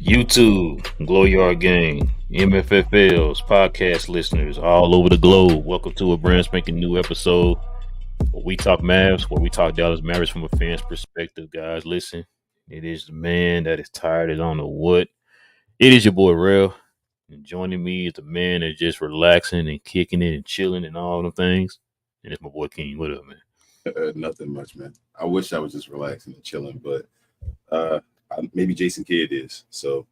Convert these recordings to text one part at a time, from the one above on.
YouTube, Glow Yard Gang, MFFLs, podcast listeners all over the globe. Welcome to a brand spanking new episode where we talk Mavs, where we talk Dallas Mavericks from a fan's perspective, guys. Listen, it is the man that is tired as I don't know what. It is your boy, Rel. And joining me is the man that's just relaxing and kicking it and chilling and all them things. And it's my boy, King. What up, man? Nothing much, man. I wish I was just relaxing and chilling, but maybe Jason Kidd is. So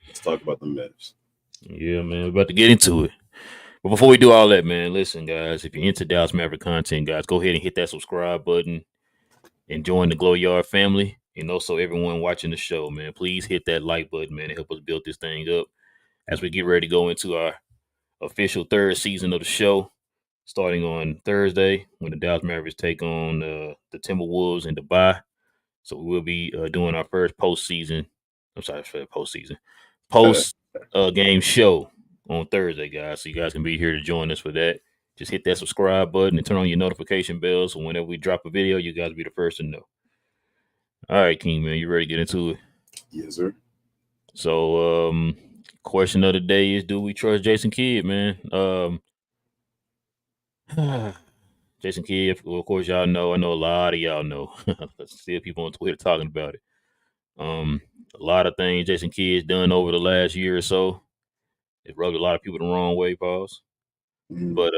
let's talk about the Mavs. Yeah, man. We're about to get into it. But before we do all that, man, listen, guys, if you're into Dallas Maverick content, guys, go ahead and hit that subscribe button and join the Glow Yard family. And also everyone watching the show, man, please hit that like button, man, to help us build this thing up as we get ready to go into our official third season of the show, starting on Thursday when the Dallas Mavericks take on the Timberwolves in Dubai. So we will be doing our first post game show on Thursday, guys. So you guys can be here to join us for that. Just hit that subscribe button and turn on your notification bell so whenever we drop a video, you guys will be the first to know. All right, King, man, you ready to get into it? Yes, sir. So, question of the day is, do we trust Jason Kidd, man? Jason Kidd, well, of course, y'all know. I know a lot of y'all know. Still people on Twitter talking about it. A lot of things Jason Kidd's done over the last year or so. It rubbed a lot of people the wrong way, pause. But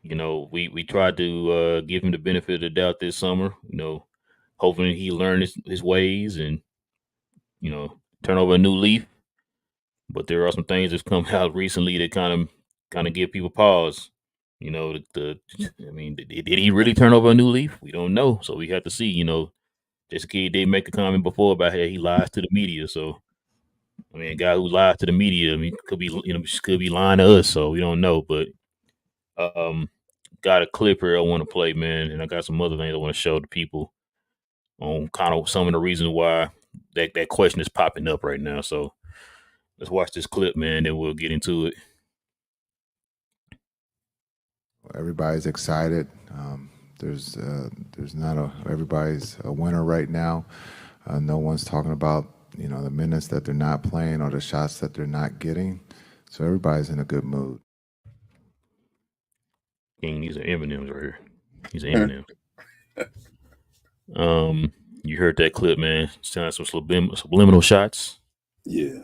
you know, we tried to give him the benefit of the doubt this summer. You know, hoping he learned his ways and turn over a new leaf. But there are some things that's come out recently that kind of give people pause. You know, I mean, did he really turn over a new leaf? We don't know, so we have to see. You know, Jason Kidd did make a comment before about how he lies to the media. So, I mean, a guy who lies to the media, I mean, could be lying to us. So we don't know. But got a clip here I want to play, man, and I got some other things I want to show the people on kind of some of the reasons why that question is popping up right now. So let's watch this clip, man, then we'll get into it. Everybody's excited. There's not everybody's a winner right now. No one's talking about the minutes that they're not playing or the shots that they're not getting. So everybody's in a good mood. King, these are M&Ms right here. These are M&Ms. You heard that clip, man. Sounds some subliminal shots. Yeah.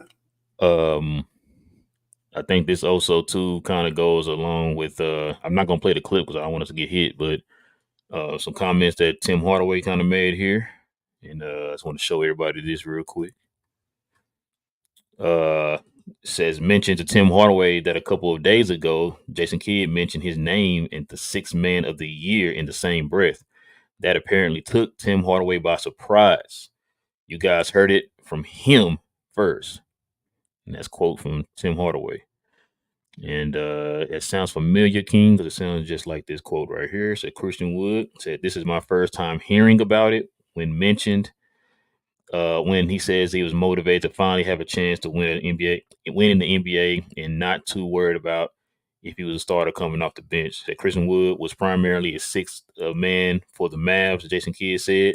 I think this also too kind of goes along with I'm not gonna play the clip because I don't want us to get hit, but some comments that Tim Hardaway kind of made here, and I just want to show everybody this real quick. Says mentioned to Tim Hardaway that a couple of days ago, Jason Kidd mentioned his name in the Sixth Man of the Year in the same breath. That apparently took Tim Hardaway by surprise. You guys heard it from him first. And that's a quote from Tim Hardaway. And it sounds familiar, King, because it sounds just like this quote right here. Said Christian Wood said, "This is my first time hearing about it when mentioned. When he says he was motivated to finally have a chance to win in the NBA and not too worried about if he was a starter coming off the bench. That Christian Wood was primarily a sixth man for the Mavs, as Jason Kidd said.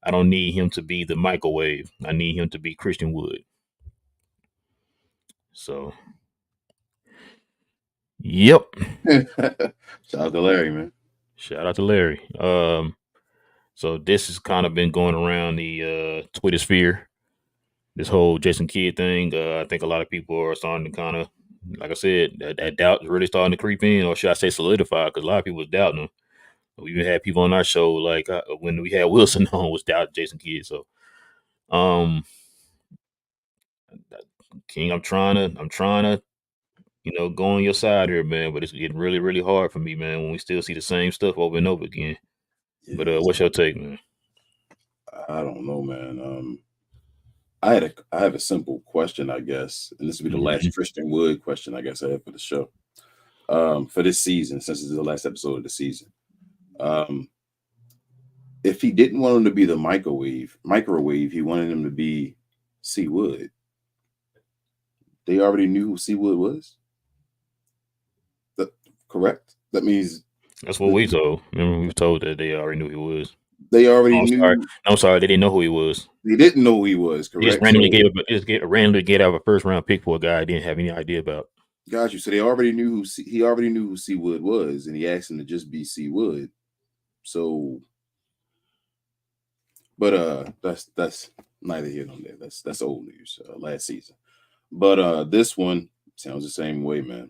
I don't need him to be the microwave. I need him to be Christian Wood. So, yep. Shout out to Larry, man. Shout out to Larry. So this has kind of been going around the Twitter sphere. This whole Jason Kidd thing. I think a lot of people are starting to kind of, like I said, that doubt is really starting to creep in, or should I say solidify? Because a lot of people was doubting him. We even had people on our show, like when we had Wilson on, was doubting Jason Kidd. So, um, King, I'm trying to, go on your side here, man. But it's getting really, really hard for me, man, when we still see the same stuff over and over again. But Yes. what's your take, man? I don't know, man. I have a simple question, I guess, and this will be the last Mhm. Christian Wood question, I guess, I have for the show. For this season, since this is the last episode of the season. If he didn't want him to be the microwave, he wanted him to be C Wood. They already knew who C Wood was. Correct? That means That's what we told. Remember, we were told that they already knew who he was. they already Oh, I'm sorry. knew. I'm sorry. They didn't know who he was. They didn't know who he was. They just Correct. randomly So randomly get out of a first round pick for a guy I didn't have any idea about. got you. So they already knew he already knew who C Wood was, and he asked him to just be C Wood. So, but that's neither here nor there. That's old news. Last season, but this one sounds the same way, man.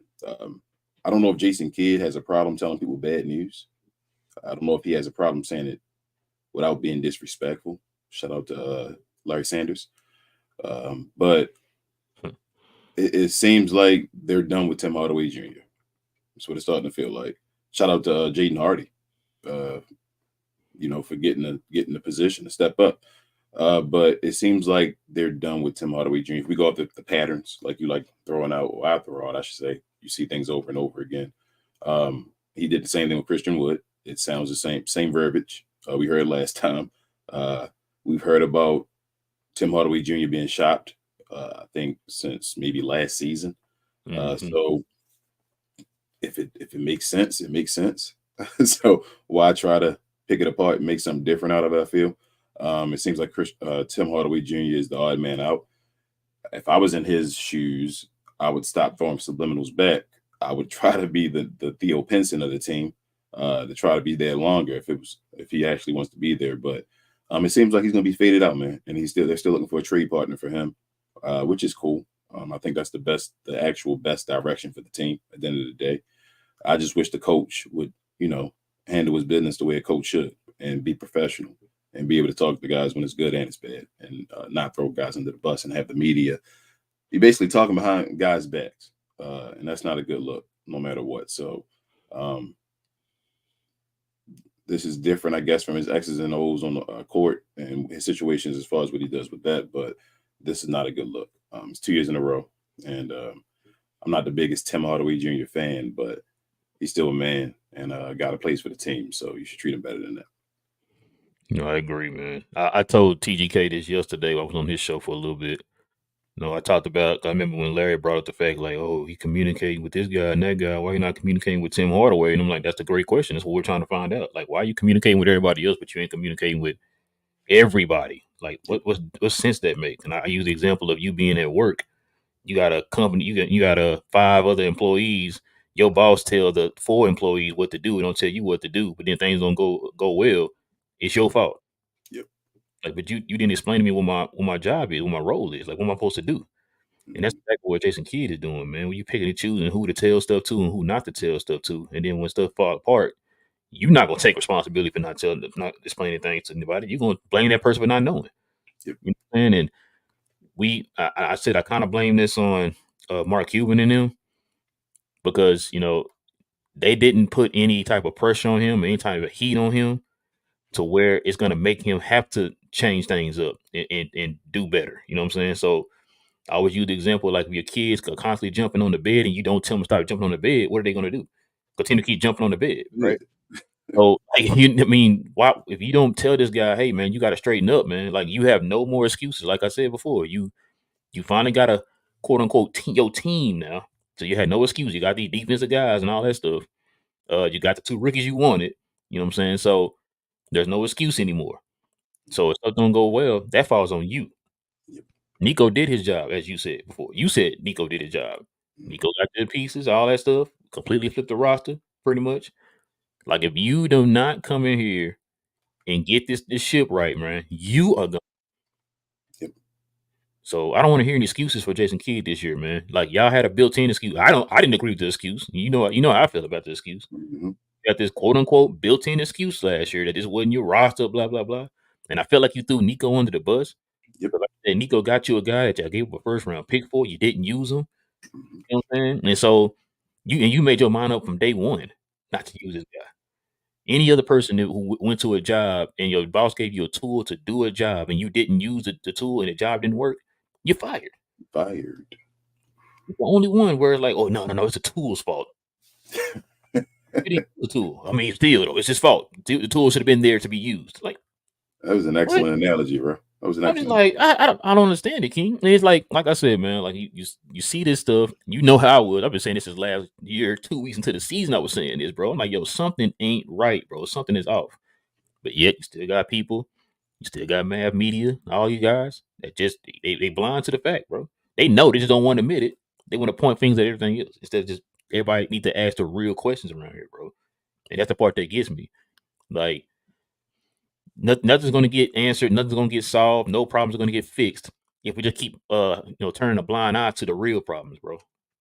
I don't know if Jason Kidd has a problem telling people bad news. I don't know if he has a problem saying it without being disrespectful. Shout out to Larry Sanders. But it seems like they're done with Tim Hardaway Jr. That's what it's starting to feel like. Shout out to Jaden Hardy, for getting the position to step up. But it seems like they're done with Tim Hardaway Jr. If we go off the patterns, like you like throwing out, or I throw out, I should say, you see things over and over again. He did the same thing with Christian Wood. It sounds the same verbiage we heard last time. We've heard about Tim Hardaway Jr. being shopped, I think, since maybe last season. So if it makes sense, it makes sense. So why try to pick it apart and make something different out of it? I feel. It seems like Tim Hardaway Jr. is the odd man out. If I was in his shoes, I would stop throwing subliminals back. I would try to be the Theo Pinson of the team, to try to be there longer if he actually wants to be there. But it seems like he's going to be faded out, man, and they're still looking for a trade partner for him, which is cool. I think that's the actual best direction for the team at the end of the day. I just wish the coach would, handle his business the way a coach should and be professional and be able to talk to the guys when it's good and it's bad, and not throw guys under the bus and have the media be basically talking behind guys' backs. And that's not a good look, no matter what. So this is different, I guess, from his X's and O's on the court and his situations as far as what he does with that. But this is not a good look. It's 2 years in a row. And I'm not the biggest Tim Hardaway Jr. fan, but he's still a man and got a place for the team. So you should treat him better than that. I agree, man. I told TGK this yesterday. I was on his show for a little bit. I talked about. I remember when Larry brought up the fact, like, oh, he communicating with this guy and that guy. Why he not communicating with Tim Hardaway? And I'm like, that's a great question. That's what we're trying to find out. Like, why are you communicating with everybody else, but you ain't communicating with everybody? Like, what sense that make? And I use the example of you being at work. You got a company. You got 5 other employees. Your boss tell the 4 employees what to do. And don't tell you what to do. But then things don't go well. It's your fault. Yep. Like, but you didn't explain to me what my job is, what my role is. Like, what am I supposed to do? And that's exactly what Jason Kidd is doing, man. When you picking and choosing who to tell stuff to and who not to tell stuff to, and then when stuff fall apart, you're not gonna take responsibility for not explaining things to anybody. You're gonna blame that person for not knowing. Yep. You know what I'm saying? And I said I kind of blame this on Mark Cuban and them because they didn't put any type of pressure on him, any type of heat on him, to where it's gonna make him have to change things up and do better. You know what I'm saying? So I always use the example like if your kids are constantly jumping on the bed and you don't tell them to stop jumping on the bed, what are they going to do? Continue to keep jumping on the bed, right? So, like, why if you don't tell this guy, hey man, you got to straighten up, man. Like you have no more excuses. Like I said before, you finally got a quote unquote your team now. So you had no excuse. You got these defensive guys and all that stuff. You got the 2 rookies you wanted. You know what I'm saying? So there's no excuse anymore. So if stuff don't go well, that falls on you. Yep. Nico did his job, as you said before. You said Nico did his job. Nico got the pieces, all that stuff, completely flipped the roster, pretty much. Like if you do not come in here and get this ship right, man, you are gonna. Yep. So I don't want to hear any excuses for Jason Kidd this year, man. Like y'all had a built-in excuse. I didn't agree with the excuse. You know how I feel about the excuse. Mm-hmm. Got this quote unquote built-in excuse last year that this wasn't your roster, blah blah blah. And I felt like you threw Nico under the bus. Yep. Like I said, Nico got you a guy that y'all gave up a first round pick for. You didn't use him. Mm-hmm. You know what I'm saying? And so you made your mind up from day one not to use this guy. Any other person who went to a job and your boss gave you a tool to do a job and you didn't use the tool and the job didn't work, you're fired. Fired. The only one where it's like, oh no, it's the tool's fault. You didn't use the tool. I mean, still though, it's his fault. The tool should have been there to be used. Like that was an excellent analogy, bro. That was an I'm just excellent. like, I don't understand it, King. And it's like I said, man, like you see this stuff, you know how I would. I've been saying this since last year, 2 weeks into the season. I was saying this, bro. I'm like, yo, something ain't right, bro. Something is off. But yet, you still got people, you still got Mav Media, all you guys that just they blind to the fact, bro. They know, they just don't want to admit it. They want to point things at everything else instead of just everybody need to ask the real questions around here, bro. And that's the part that gets me. Like, nothing's going to get answered. Nothing's going to get solved. No problems are going to get fixed if we just keep, turning a blind eye to the real problems, bro.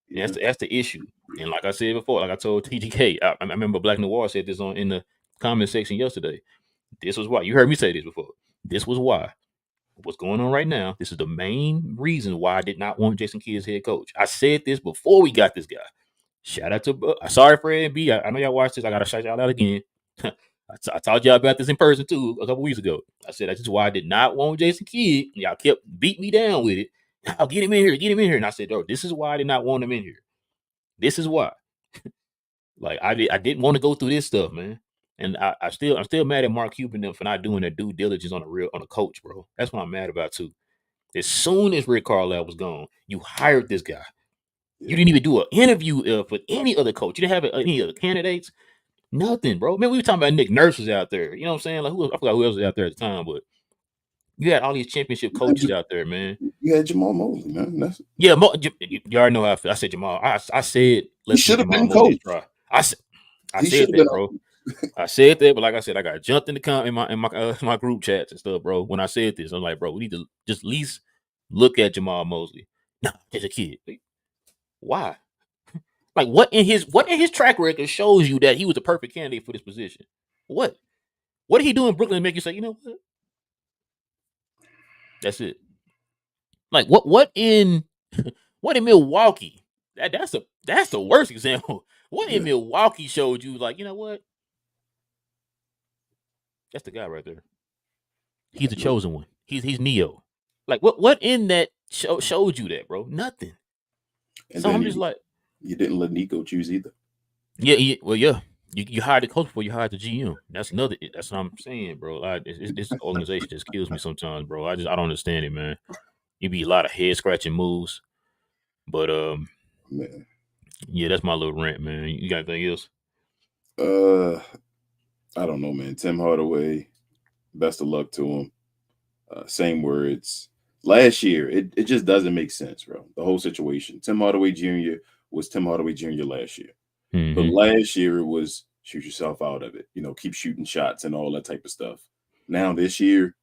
And Yeah. that's the issue. And like I said before, like I told TGK, I remember Black Noir said this in the comment section yesterday. This was why. You heard me say this before. This was why. What's going on right now? This is the main reason why I did not want Jason Kidd as head coach. I said this before we got this guy. Shout out to sorry for A and B. I know y'all watched this. I gotta shout y'all out again. I talked y'all about this in person too a couple weeks ago. I said that's just why I did not want Jason Kidd. Y'all kept beating me down with it. I'll get him in here, get him in here. And I said, oh, this is why I did not want him in here. This is why. Like I didn't want to go through this stuff, man. And I'm still mad at Mark Cuban them for not doing their due diligence on a coach, bro. That's what I'm mad about too. As soon as Rick Carlisle was gone, you hired this guy. Yeah. You didn't even do an interview with any other coach. You didn't have any other candidates. Nothing, bro. Man, we were talking about Nick Nurse was out there. You know what I'm saying? Like I forgot who else was out there at the time, but you had all these championship coaches out there, man. You had Jamal Mosley, man. That's Yeah, you already know how I feel. I said Jamal. I said let's should give have Jamal been Mosley a coach. try. I said He that, bro. I said that, but like I said, I got jumped in the my group chats and stuff, bro. When I said this, I'm like, bro, we need to just at least look at Jamal Mosley. Nah, he's a kid. Why? Like what in his track record shows you that he was the perfect candidate for this position? What did he do in Brooklyn to make you say, you know what? That's it. Like what in Milwaukee? That's the worst example. What in Milwaukee showed you like, you know what? That's the guy right there. He's the chosen one. He's Neo. Like what in that showed you that, bro? Nothing. And so I'm just like, you didn't let Nico choose either. Yeah. Well, yeah. You hired the coach before you hired the GM. That's another. That's what I'm saying, bro. This organization just kills me sometimes, bro. I don't understand it, man. You be a lot of head scratching moves, but Man. Yeah, that's my little rant, man. You got anything else? I don't know, man. Tim Hardaway, best of luck to him. Same words. Last year, it just doesn't make sense, bro. The whole situation. Tim Hardaway Jr. was Tim Hardaway Jr. last year. Mm-hmm. But last year it was shoot yourself out of it. Keep shooting shots and all that type of stuff. Now this year,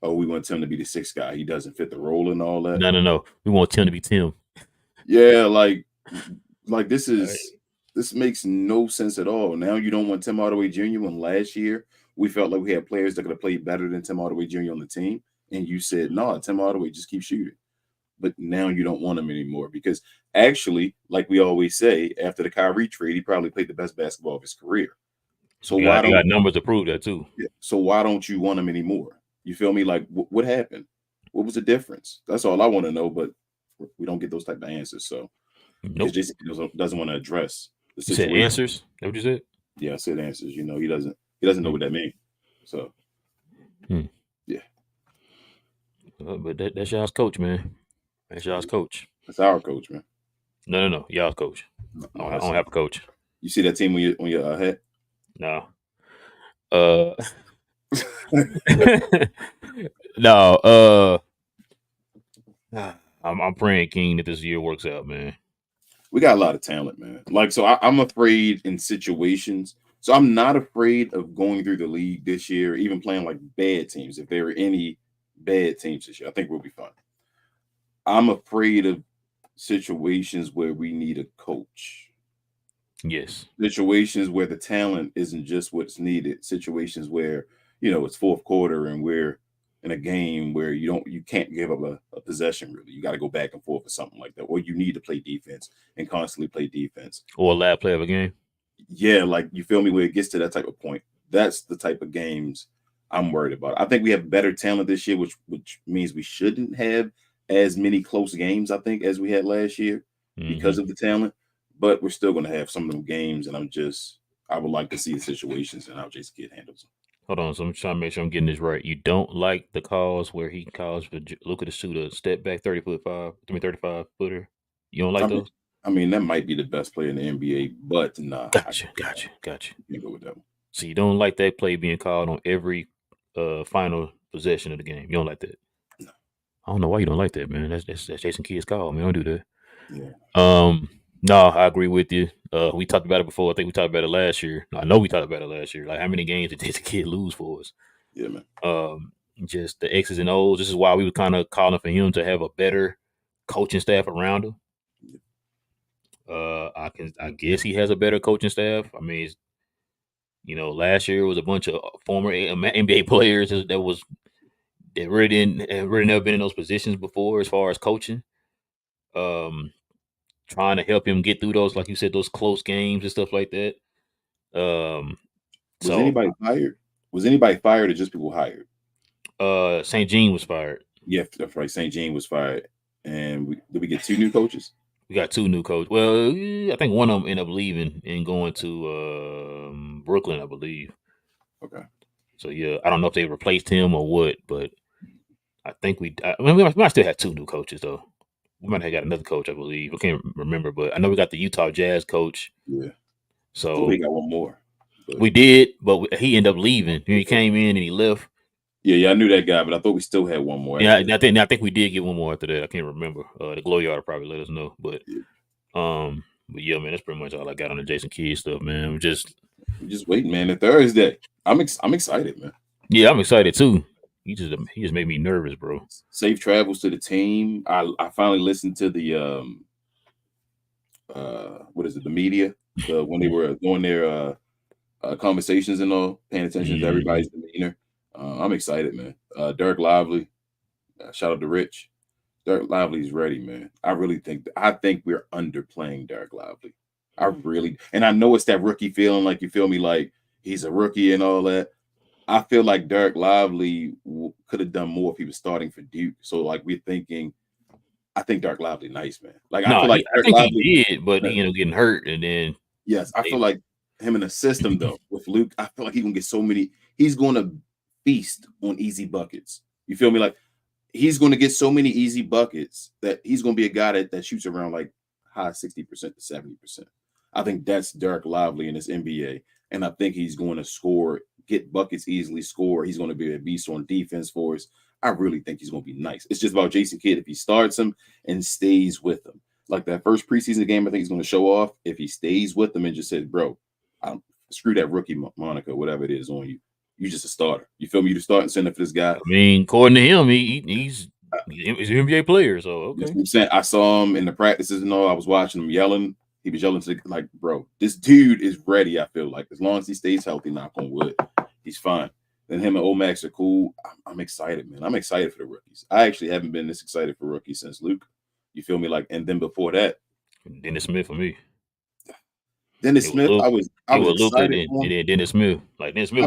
we want Tim to be the sixth guy. He doesn't fit the role and all that. No. We want Tim to be Tim. Yeah, like this makes no sense at all. Now you don't want Tim Hardaway Jr. when last year we felt like we had players that could have played better than Tim Hardaway Jr. on the team. And you said, no, Tim Hardaway, just keep shooting. But now you don't want him anymore because actually, like we always say, after the Kyrie trade, he probably played the best basketball of his career. So he got numbers to prove that too. Yeah, so why don't you want him anymore? You feel me? Like what happened? What was the difference? That's all I want to know. But we don't get those type of answers. So nope. Jason doesn't want to address the situation. You said answers? Is that what you said? Yeah, I said answers. He doesn't know what that means. So yeah. But that's y'all's coach, man. That's y'all's coach. That's our coach, man. No. Y'all coach. No, I that's don't have a coach. you see that team when you're ahead. No. Uh. no. I'm praying King that this year works out, man. We got a lot of talent, man. Like, so I'm afraid in situations. So I'm not afraid of going through the league this year, even playing like bad teams. If there are any bad teams this year, I think we'll be fine. I'm afraid of situations where we need a coach. Yes. Situations where the talent isn't just what's needed. Situations where, it's fourth quarter and we're in a game where you can't give up a possession really. You got to go back and forth or something like that. Or you need to play defense and constantly play defense. Or last play of a game. Yeah, like you feel me, where it gets to that type of point. That's the type of games I'm worried about. I think we have better talent this year, which means we shouldn't have as many close games, I think, as we had last year because of the talent. But we're still going to have some of them games, and I would like to see the situations, and I'll just get handles them. Hold on, so I'm trying to make sure I'm getting this right. You don't like the calls where he calls for Luka to shoot a step back 35 footer. You don't like those? I mean, that might be the best player in the NBA, but nah. Gotcha. You go with that one. So you don't like that play being called on every final possession of the game. You don't like that. No. I don't know why you don't like that, man. That's Jason Kidd's call, man. Don't do that. Yeah. No, I agree with you. We talked about it before. I think we talked about it last year. I know we talked about it last year. Like, how many games did Jason Kidd lose for us? Yeah, man. Just the X's and O's. This is why we were kind of calling for him to have a better coaching staff around him. I guess he has a better coaching staff. I mean, last year was a bunch of former NBA players that really never been in those positions before as far as coaching. Trying to help him get through those, like you said, those close games and stuff like that. Was anybody fired? Was anybody fired or just people hired? St. Jean was fired. Yeah, that's right. St. Jean was fired. And did we get 2 new coaches? We got 2 new coaches. Well, I think one of them ended up leaving and going to Brooklyn, I believe. Okay. So, yeah, I don't know if they replaced him or what, but I think we might still have 2 new coaches, though. We might have got another coach, I believe. I can't remember, but I know we got the Utah Jazz coach. Yeah. So we got one more. We did, but he ended up leaving. He came in and he left. Yeah, I knew that guy, but I thought we still had one more. Yeah, I think we did get one more after that. I can't remember. The Glow Yard will probably let us know, but yeah, man, that's pretty much all I got on the Jason Kidd stuff, man. We're just waiting, man. It's Thursday. I'm excited, man. Yeah, I'm excited too. He just made me nervous, bro. Safe travels to the team. I finally listened to the what is it? The media when they were doing their conversations and all, paying attention to everybody's demeanor. I'm excited, man. Derek Lively, shout out to Rich. Derek Lively's ready, man. I think we're underplaying Derek Lively. And I know it's that rookie feeling, like you feel me, like he's a rookie and all that. I feel like Derek Lively could have done more if he was starting for Duke. So like I think Derek Lively nice, man. Like I feel like Derek Lively he did, but he ended up getting hurt, and then yes, I feel like him in the system though with Luke. I feel like he's gonna get so many. He's gonna feast on easy buckets. You feel me? Like he's gonna get so many easy buckets that he's gonna be a guy that shoots around like high 60% to 70%. I think that's Derek Lively in this NBA, and I think he's going to score, get buckets easily, score. He's going to be a beast on defense for us. I really think he's going to be nice. It's just about Jason Kidd if he starts him and stays with him. Like that first preseason game, I think he's going to show off if he stays with them and just says, bro, screw that rookie moniker, whatever it is on you. You just a starter. You feel me? You the starting center for this guy. I mean, according to him, he's an NBA player. So okay. That's what I'm saying. I saw him in the practices and all. I was watching him yelling. He was yelling to like, bro, this dude is ready. I feel like as long as he stays healthy, knock on wood, he's fine. Then him and Omax are cool. I'm excited, man. I'm excited for the rookies. I actually haven't been this excited for rookies since Luke. You feel me? Like, and then before that, Dennis Smith for me. Dennis Smith, I was excited and then Dennis Smith. Like Dennis Smith,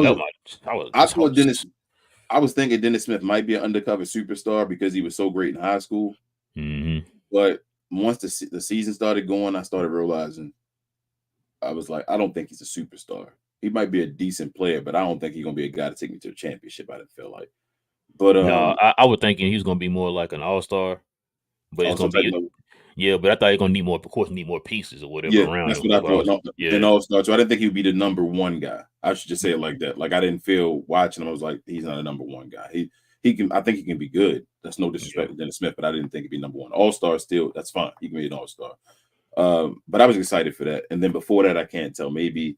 I was thinking Dennis Smith might be an undercover superstar because he was so great in high school. Mm-hmm. But once the season started going, I started realizing I was like, I don't think he's a superstar. He might be a decent player, but I don't think he's gonna be a guy to take me to a championship. I didn't feel like. But no, I was thinking he was gonna be more like an all-star. But it's gonna be Yeah, but I thought you're gonna need more. Of course, need more pieces or whatever Yeah, around that's him. what I That's what I thought. was. No, in Yeah, All-Star. So I didn't think he would be the number one guy. I should just say it like that. Like I didn't feel watching him. I was like, he's not a number one guy. He can. I think he can be good. That's no yeah. disrespect to Dennis Smith, but I didn't think he'd be number one. All-Star still. That's fine. He can be an All-Star. But I was excited for that. And then before that, I can't tell. Maybe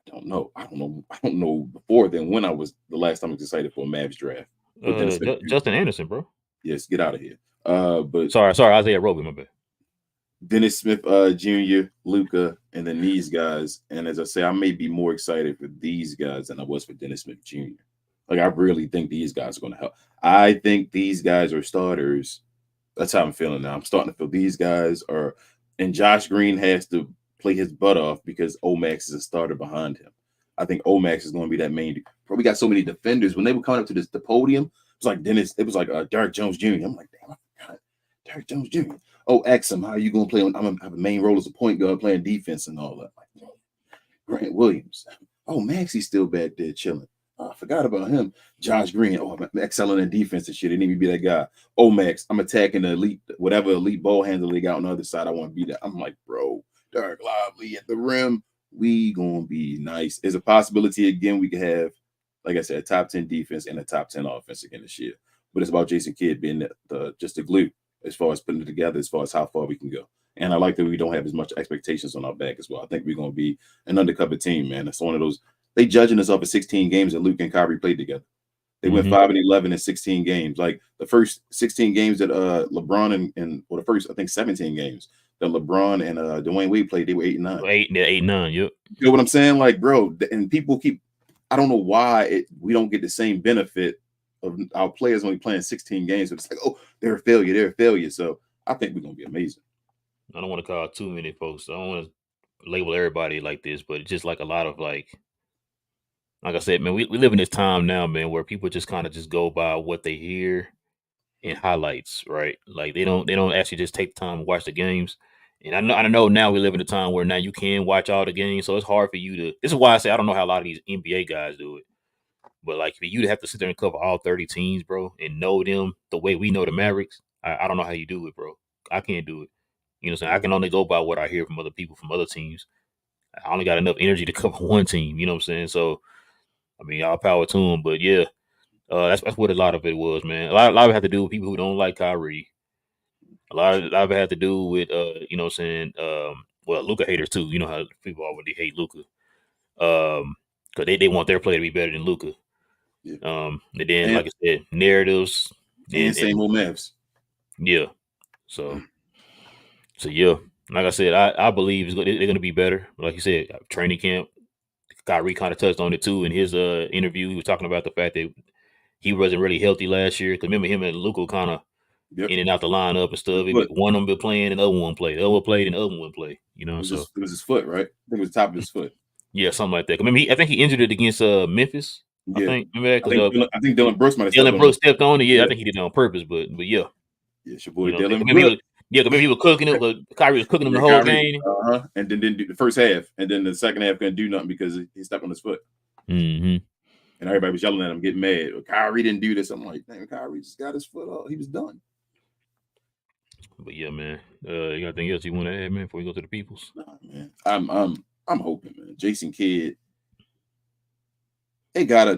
I don't know. I don't know. I don't know before then when I was the last time I was excited for a Mavs draft with Dennis Smith. Justin Anderson, bro. Yes, get out of here. But Sorry, Isaiah Roby, my bad. Dennis Smith Jr., Luca, and then these guys. And as I say, I may be more excited for these guys than I was for Dennis Smith Jr. Like I really think these guys are going to help. I think these guys are starters. That's how I'm feeling now. I'm starting to feel these guys are, and Josh Green has to play his butt off because Omax is a starter behind him. I think Omax is going to be that main. Bro, we got so many defenders. When they were coming up to the podium, it was like Dennis. It was like Derrick Jones Jr. I'm like, damn, I forgot Derrick Jones Jr. Oh, Exum, how are you going to play? I'm going to have a main role as a point guard playing defense and all that. Like, Grant Williams. Oh, Maxie's still back there chilling. Oh, I forgot about him. Josh Green. Oh, I'm excelling in defense and shit. He didn't even be that guy. Oh, Max, I'm attacking the elite, whatever elite ball handler they got on the other side. I want to be that. I'm like, bro, Derek Lively at the rim. We gonna be nice. There's a possibility again we could have, like I said, a top 10 defense and a top 10 offense again this year. But it's about Jason Kidd being just the glue as far as putting it together, as far as how far we can go. And I like that we don't have as much expectations on our back as well. I think we're gonna be an undercover team, man. It's one of those. They judging us off of 16 games that Luke and Kyrie played together. They went 5-11 in 16 games. Like the first 16 games that LeBron and the first I think 17 games that LeBron and Dwayne Wade played, they were 8-9. 8-9. Yep. You know what I'm saying? Like, bro, and people keep. I don't know why we don't get the same benefit of our players only playing 16 games. But it's like, oh, they're a failure. They're a failure. So I think we're gonna be amazing. I don't want to call too many folks. I don't want to label everybody like this, but it's just like a lot of like I said, man, we live in this time now, man, where people just kind of just go by what they hear in highlights, right? Like they don't actually just take the time to watch the games. And I know now we live in a time where now you can watch all the games, so it's hard for you to. This is why I say I don't know how a lot of these NBA guys do it, but like for you to have to sit there and cover all 30 teams, bro, and know them the way we know the Mavericks, I don't know how you do it, bro. I can't do it. You know what I'm saying? I can only go by what I hear from other people from other teams. I only got enough energy to cover one team. You know what I'm saying? So I mean, all power to them. But yeah, that's what a lot of it was, man. A lot of it had to do with people who don't like Kyrie. A lot of it had to do with you know what I'm saying, well, Luca haters too. You know how people already hate Luca. Because they want their play to be better than Luca. Yeah. And then And, like I said, narratives and same and old Mavs. yeah. So yeah. Like I said, I believe they're gonna be better. Like you said, training camp. Kyrie kind of touched on it too in his interview. He was talking about the fact that he wasn't really healthy last year. Because remember him and Luka kind of Yep. in and out the lineup and stuff. But One of them been playing and the other one played. The other one played and the other one played. You know, so it was his foot, right? I think it was the top of his foot. yeah, something like that. I think he injured it against Memphis. I Yeah. think remember that I because think Dylan Brooks might have stepped Dylan on Brooks him. stepped on it. Yeah, I Yeah. think he did it on purpose. But yeah, Yeah, it's your you boy know, Dylan maybe Brooks. maybe he was cooking it. Because Kyrie was cooking him the Yeah, whole Kyrie, game. and then didn't do the first half, and then the second half couldn't do nothing because he stepped on his foot. Mm-hmm. And everybody was yelling at him, getting mad. Kyrie didn't do this. I'm like, damn, Kyrie just got his foot off. He was done. But yeah, man. You got anything else you want to add, man, before we go to the peoples? Nah, man. I'm hoping, man. Jason Kidd, they gotta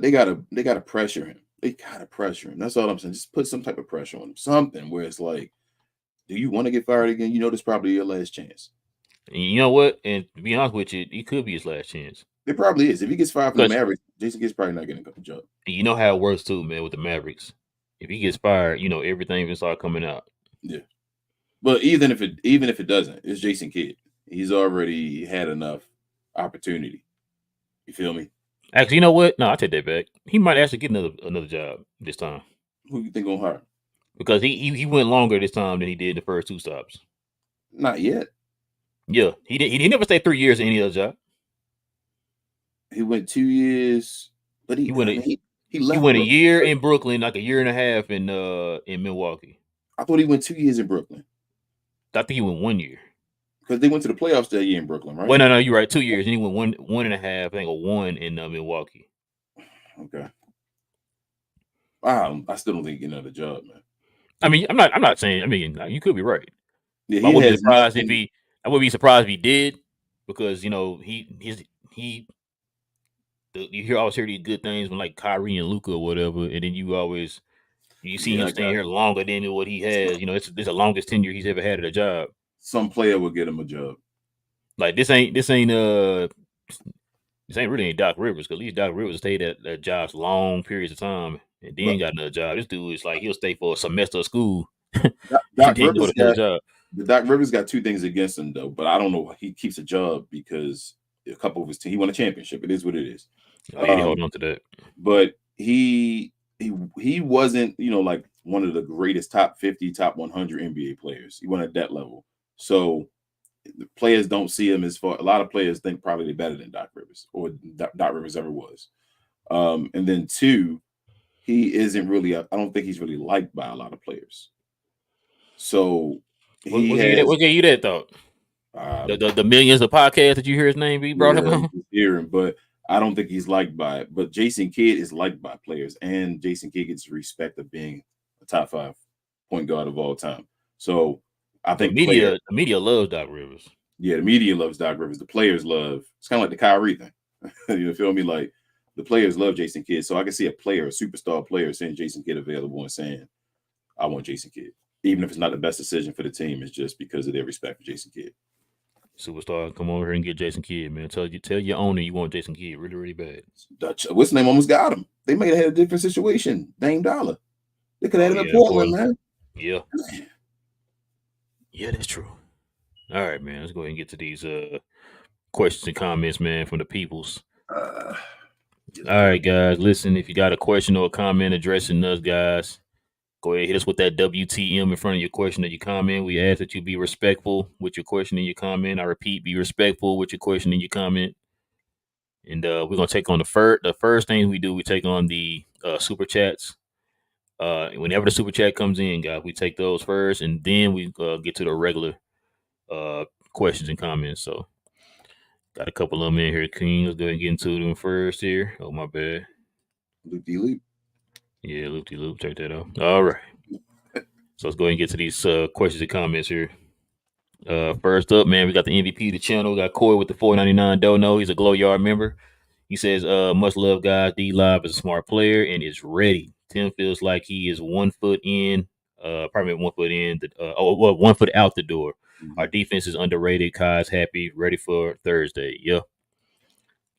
pressure him. They gotta pressure him. That's all I'm saying. Just put some type of pressure on him. Something where it's like, do you want to get fired again? You know, this is probably your last chance. And you know what? And to be honest with you, it could be his last chance. It probably is. If he gets fired from the Because Mavericks, Jason Kidd's probably not getting a job. you know how it works too, man, with the Mavericks. If he gets fired, you know everything will start coming out. Yeah. But even if it doesn't, it's Jason Kidd. He's already had enough opportunity. You feel me? Actually, you know what? No, I take that back. He might actually get another job this time Who you think gonna hire? because he went longer this time than he did the first two stops. Not yet. Yeah, he never stayed 3 years in any other job. He went 2 years, but He went he left. he went a Brooklyn. year in Brooklyn, like a year and a half in Milwaukee. I thought he went 2 years in Brooklyn I think he went 1 year. because they went to the playoffs that year in Brooklyn, right? Well, no, you're right. 2 years, and he went one and a half, I think, or one in Milwaukee. Okay. Wow, I still don't think he get another job, man. I mean, I'm not saying. I mean, you could be right. Yeah, But I he wouldn't be has surprised if nothing. he. I wouldn't be surprised if he did, because he. You always hear these good things when like Kyrie and Luka or whatever, and then you see Yeah, him I staying got here longer than what he has. It's the longest tenure he's ever had at a job. some player will get him a job. Like this ain't really ain't Doc Rivers, because at least Doc Rivers stayed at jobs long periods of time and then But got another job. This dude is like he'll stay for a semester of school Doc and then go Rivers to another got job. Doc Rivers got two things against him though, but I don't know. He keeps a job because a couple of his team, he won a championship. It is what it is. Oh yeah, he Um, hold on to that. but he wasn't like one of the greatest top 50, top 100 NBA players. He wasn't at that level. So the players don't see him as far. A lot of players think probably they're better than Doc Rivers or Doc Rivers ever was. And then two, he isn't really. I don't think he's really liked by a lot of players. So What, he what gave you that? has. What gave you that thought? The millions of podcasts that you hear his name be brought up Yeah, on. you hear him, but I don't think he's liked by it. But Jason Kidd is liked by players, and Jason Kidd gets respect of being a top 5 point guard of all time. So I The think player, media loves Doc Rivers. yeah, the media loves Doc Rivers. The players love. It's kind of like the Kyrie thing. You feel me? Like the players love Jason Kidd. So I can see a player, a superstar player, saying Jason Kidd available and saying, "I want Jason Kidd," even if it's not the best decision for the team. It's just because of their respect for Jason Kidd. Superstar, come over here and get Jason Kidd, man. Tell your owner you want Jason Kidd really, really bad. Dutch, what's the name? Almost got him. They may have had a different situation. Dame Dollar. They could have Oh had him in yeah, Portland, Portland. man. Yeah, yeah, that's true. All right, man. Let's go ahead and get to these questions and comments, man, from the peoples. Yes, All right, guys. Listen, if you got a question or a comment addressing us, guys, go ahead, hit us with that WTM in front of your question or your comment. We ask that you be respectful with your question and your comment. I repeat, be respectful with your question and your comment. And we're gonna take on the first thing we do. We take on the super chats. Whenever the super chat comes in, guys, we take those first, and then we get to the regular uh, questions and comments. So, got a couple of them in here. King, let's go ahead and get into them first here. Oh, my bad. Loop de loop. Yeah, loop de loop. Take that off. All right. So let's go ahead and get to these questions and comments here. First up, man, we got the MVP of the channel. We got Corey with the 499 Dono. He's a Glow Yard member. He says, much love, guys. D Live is a smart player and is ready. Tim feels like he is 1 foot in, probably 1 foot in, 1 foot out the door. Mm-hmm. Our defense is underrated. Kai's happy, ready for Thursday. Yeah.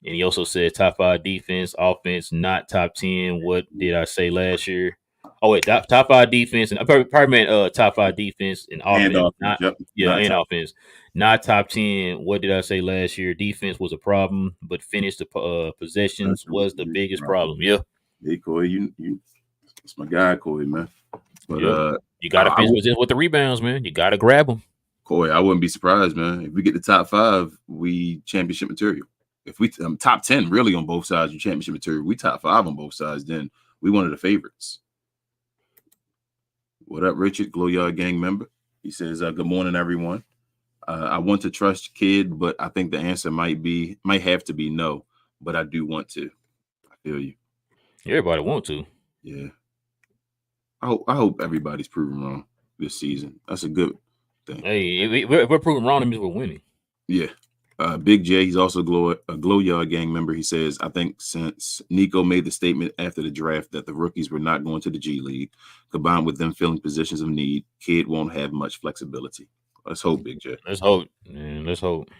And he also said top 5 defense, offense, not top 10. What did I say last year? Oh wait, top 5 defense, and I probably meant top 5 defense and And offense, offense. not Yep. yeah, Not and top. offense, not top 10. What did I say last year? Defense was a problem, but finished the possessions was the biggest problem. Yeah, Hey, Corey, you. That's my guy, Corey, man. But yeah. You got to finish with the rebounds, man. You got to grab them. Corey, I wouldn't be surprised, man. If we get the top 5, we championship material. If we top 10 really on both sides, you championship material. We top 5 on both sides, then we one of the favorites. What up, Richard, Glow Yard Gang member? He says, "Good morning, everyone. I want to trust Kid, but I think the answer might have to be no. But I do want to. I feel you. Everybody want to. Yeah. I hope everybody's proven wrong this season. That's a good thing. Hey, if we're proving wrong, that means we're winning. Yeah. Big J, he's also a Glow Yard Gang member. He says, I think since Nico made the statement after the draft that the rookies were not going to the G League, combined with them filling positions of need, Kid won't have much flexibility. Let's hope, Big J. Let's hope, man. Let's hope.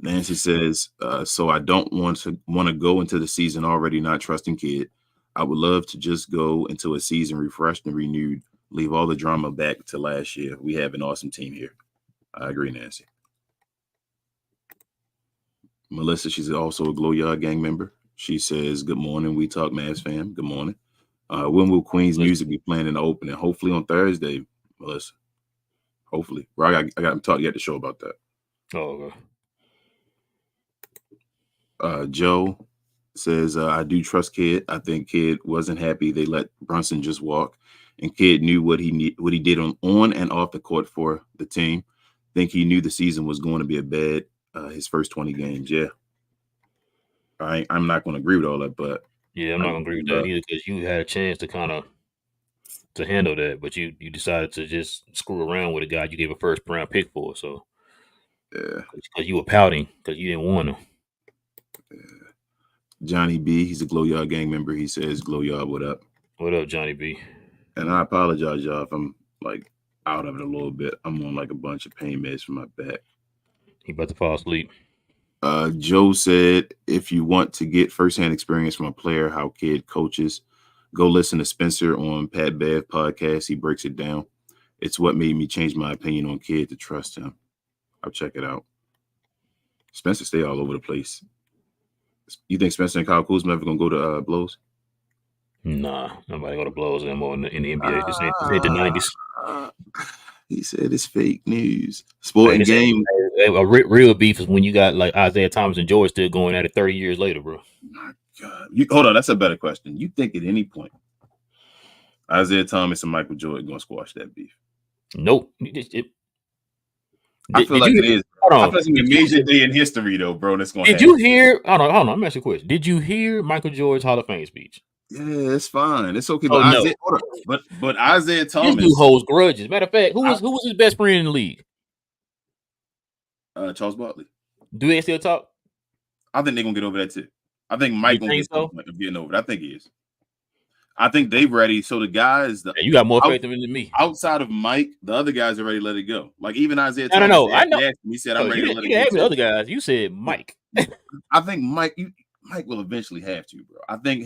Nancy says, so I don't want to go into the season already not trusting Kid. I would love to just go into a season refreshed and renewed, leave all the drama back to last year. We have an awesome team here. I agree, Nancy. Melissa, she's also a Glow Yard Gang member. She says, good morning. We talk Mavs fam. Good morning. When will Queen's music be playing in the opening? Hopefully on Thursday, Melissa. Hopefully. Well, I got to talk to you at the show about that. Oh, okay. Joe says, I do trust Kid. I think Kid wasn't happy they let Brunson just walk. And Kid knew what he did on and off the court for the team. Think he knew the season was going to be a bad his first 20 games. Yeah. I'm not going to agree with all that, but yeah, I'm not going to agree with that either, because you had a chance to kind of to handle that, but you decided to just screw around with a guy you gave a first round pick for. So Yeah. because you were pouting because you didn't want him. Yeah. Johnny B, he's a Glow Yard gang member. He says, "Glow Yard, what up?" What up, Johnny B? And I apologize, y'all, if I'm like out of it a little bit. I'm on like a bunch of pain meds for my back. He about to fall asleep. Joe said, if you want to get firsthand experience from a player, how kid coaches, go listen to Spencer on Pat Bev podcast. He breaks it down. It's what made me change my opinion on kid to trust him. I'll check it out. Spencer stay all over the place. You think Spencer and Kyle Kuzma ever gonna go to Blows? Nah, nobody go to blows anymore in the NBA. This ain't the 90s. He said it's fake news. Sporting game. A real beef is when you got like Isaiah Thomas and George still going at it 30 years later, bro. My God. Hold on, that's a better question. You think at any point Isaiah Thomas and Michael Jordan gonna squash that beef? Nope. I feel like it is. I feel like it's a major day in history, though, bro. That's gonna happen. You hear? Hold on. Let me ask you a question. Did you hear Michael Jordan's Hall of Fame speech? Yeah, it's fine. It's okay. But Isaiah, but Isaiah Thomas, this dude holds grudges. Matter of fact, who was his best friend in the league? Charles Barkley. Do they still talk? I think they're gonna get over that too. I think Mike gonna get getting over it. I think he is. I think they ready. So the guys, you got more faith in than me. Outside of Mike, the other guys are ready to let it go. Like even Isaiah Thomas. No. I know. He said, "I'm ready to let it go." You the other guys. You said Mike. I think Mike will eventually have to, bro. I think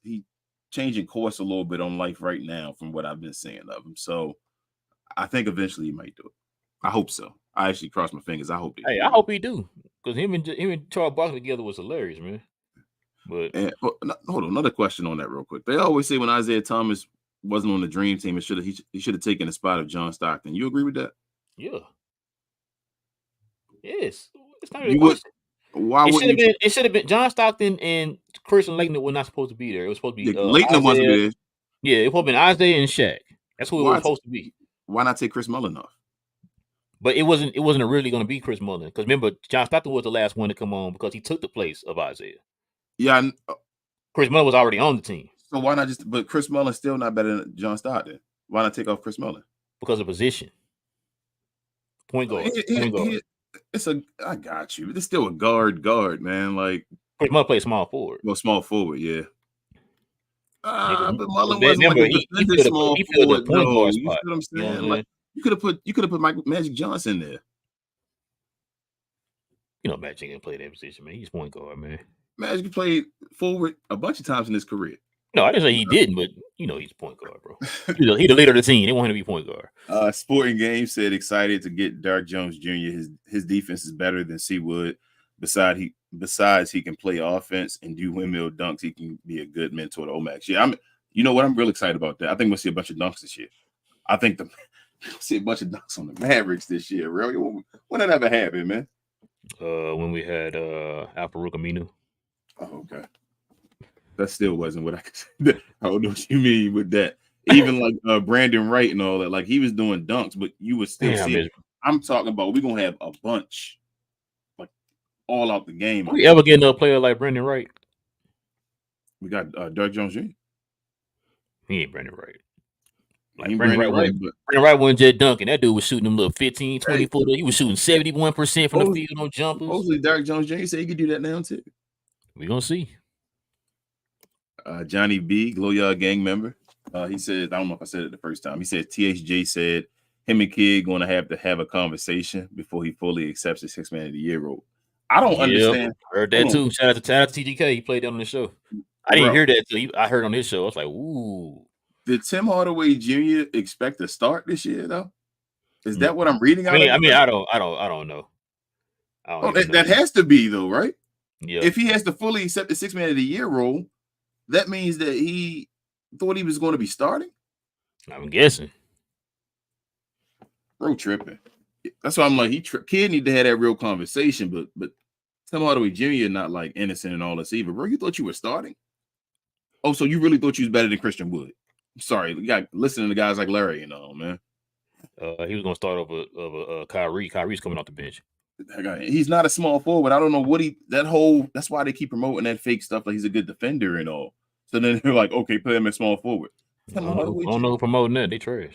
he changing course a little bit on life right now from what I've been seeing of him. So I think eventually he might do it. I hope so. I actually cross my fingers. I hope. I hope he do because him and Charles Barkley together was hilarious, man. But hold on, another question on that real quick. They always say when Isaiah Thomas wasn't on the dream team, he should have taken the spot of John Stockton. You agree with that? Yeah. Yes. It's not even a question. Why wouldn't it should have been John Stockton and Christian Laettner were not supposed to be there. It was supposed to be Laettner wasn't there. Yeah, it would have been Isaiah and Shaq. That's who it was supposed to be. Why not take Chris Mullin off? But it wasn't really going to be Chris Mullin because remember John Stockton was the last one to come on because he took the place of Isaiah. Yeah, Chris Mullin was already on the team. So why not just? But Chris Mullin's still not better than John Stockton. Why not take off Chris Mullin? Because of position. Point guard. I got you. It's still a guard, man. Like Chris Mullin plays small forward. Well, small forward, yeah. But Mullin wasn't like a small forward. You know what I'm saying? Like you could have put Magic Johnson there. You know, Magic can play that position, man. He's point guard, man. Magic played forward a bunch of times in his career. No, I didn't say he didn't, but you know he's point guard, bro. He's the leader of the team. They want him to be point guard. Sporting Game said excited to get Derrick Jones Jr. His defense is better than Seawood. Besides, he can play offense and do windmill dunks. He can be a good mentor to Omax. Yeah, you know what? I'm really excited about that. I think we'll see a bunch of dunks this year. I think we'll see a bunch of dunks on the Mavericks this year. Really? When did that ever happen, man? When we had Al-Farouq Aminu. Oh, okay. That still wasn't what I could say. I don't know what you mean with that. Even like Brandon Wright and all that, like he was doing dunks, but you would still see. I'm talking about we're gonna have a bunch, like all out the game. We ever get another player like Brandon Wright? We got Derrick Jones Jr. He ain't Brandon Wright. Like Brandon Wright wasn't just dunking. That dude was shooting them little 15, 20 footer. He was shooting 71% from the field on jumpers. Supposedly Derrick Jones Jr. said he could do that now too. We're gonna see. Johnny B, Glow Yard gang member. He said, I don't know if I said it the first time. He said THJ said him and Kid going to have a conversation before he fully accepts the 6 Man of the Year role. I don't understand. Heard that too. Shout out to TGK. He played on the show. I didn't hear that till I heard on his show. I was like, ooh. Did Tim Hardaway Jr. expect to start this year though? Is that what I'm reading? I don't know. That has to be though, right? Yeah. If he has to fully accept the 6 Man of the Year role, that means that he thought he was going to be starting. I'm guessing. Bro, tripping. That's why I'm like, Kid need to have that real conversation, but Tim Hardaway Jr. not like innocent and all this either. Bro, you thought you were starting? Oh, so you really thought you was better than Christian Wood? I'm sorry, you got listening to guys like Larry and all, man. He was gonna start over Kyrie. Kyrie's coming off the bench. He's not a small forward. I don't know what that's why they keep promoting that fake stuff like he's a good defender and all. So then they're like, okay, put him at small forward. I Tim don't know. Hardaway I don't Jr. know who promoting that. They trash.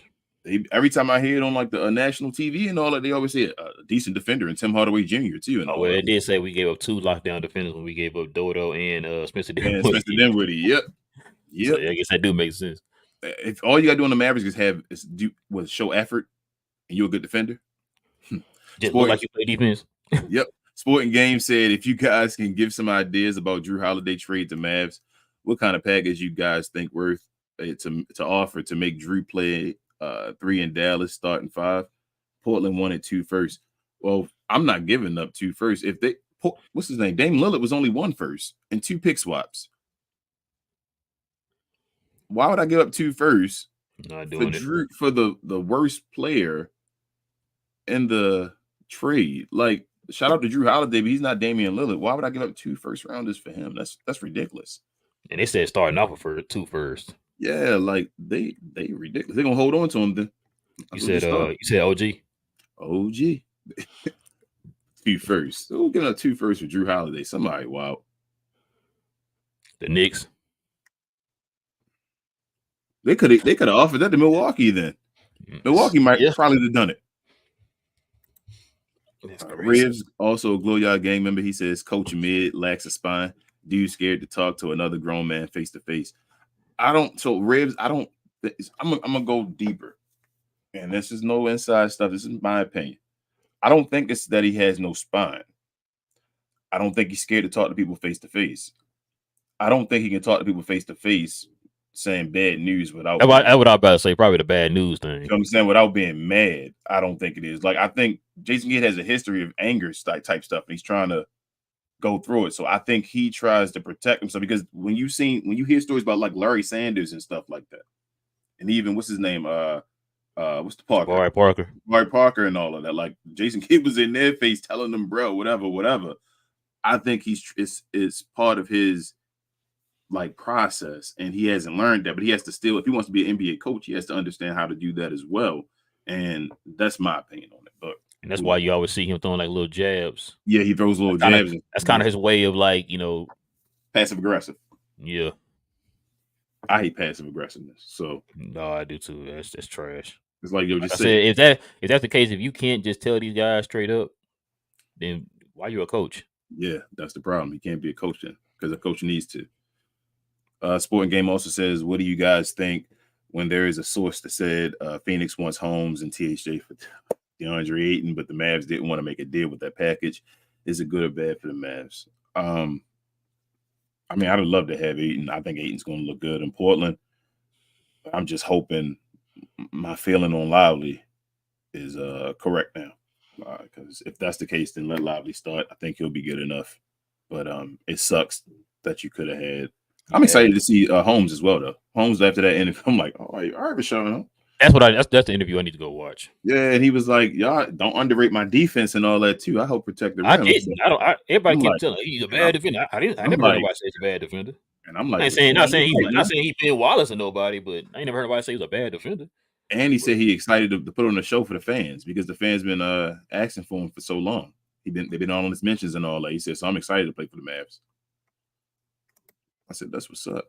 Every time I hear it on like the national TV and all that, they always say a decent defender and Tim Hardaway Jr. too and Oh all well, that. it did say we gave up 2 lockdown defenders when we gave up Dodo and Spencer And Spencer Dinwiddie. Dinwiddie, yep, So yep. I guess that do make sense. If all you got to do on the Mavericks is show effort, and you're a good defender. Just look like Sporting, you play defense. yep. Sporting Game said if you guys can give some ideas about Drew Holiday trade to Mavs, what kind of package you guys think worth to offer to make Drew play 3 in Dallas, starting 5? Portland wanted 2 first. Well, I'm not giving up 2 first. If they what's his name? Dame Lillard was only 1 first and 2 pick swaps. Why would I give up 2 first Not for doing it. Drew for the worst player in the trade? Like, shout out to Drew Holiday, but he's not Damian Lillard. Why would I give up 2 first rounders for him? That's ridiculous. And they said starting off for 2 first. Yeah, like they ridiculous. They're gonna hold on to him then. You said OG. OG. 2 first. Who giving up 2 first for Drew Holiday? Somebody wow. The Knicks. They could have offered that to Milwaukee then. Milwaukee might probably have done it. Rivs, also a Glow Yard gang member, he says Coach Mid lacks a spine. Dude scared to talk to another grown man face to face. Rivs, I'm gonna go deeper. And this is no inside stuff. This is my opinion. I don't think it's that he has no spine. I don't think he's scared to talk to people face to face. I don't think he can talk to people face to face saying bad news without. That's what I was about to say. Probably the bad news thing. You know what I'm saying? Without being mad, I don't think it is. Like, I think Jason Kidd has a history of anger type stuff, and he's trying to go through it. So I think he tries to protect himself, because when you hear stories about like Larry Sanders and stuff like that, and even what's his name, what's the Parker? Barry Parker and all of that. Like, Jason Kidd was in their face telling them, bro, whatever. I think it's part of his like process, and he hasn't learned that, but he has to still, if he wants to be an NBA coach, he has to understand how to do that as well. And that's my opinion on it. But and that's why you always see him throwing like little jabs. Yeah, he throws little jabs. That's kind of his way of like, passive aggressive. Yeah. I hate passive aggressiveness. So no, I do too. That's trash. It's like, yo, just say, if that's the case, if you can't just tell these guys straight up, then why you a coach? Yeah, that's the problem. You can't be a coach then, because a coach needs to. Sporting Game also says, what do you guys think when there is a source that said Phoenix wants Holmes and THJ for DeAndre Ayton, but the Mavs didn't want to make a deal with that package? Is it good or bad for the Mavs? I mean, I'd love to have Ayton. I think Ayton's going to look good in Portland. I'm just hoping my feeling on Lively is correct now. Because if that's the case, then let Lively start. I think he'll be good enough. But it sucks that you could have had. I'm excited to see Holmes as well, though. Holmes after that interview, I'm like, all right, Rashawn. That's the interview I need to go watch. Yeah, and he was like, y'all don't underrate my defense and all that too. I help protect the rim. I didn't. Everybody kept telling he's a bad defender. I never heard nobody say he's a bad defender. And I'm like, not saying he Ben Wallace or nobody, but I ain't never heard nobody say he's a bad defender. And he said he excited to put on a show for the fans, because the fans been asking for him for so long. They've been on his mentions and all that. He said, so I'm excited to play for the Mavs. I said, that's what's up.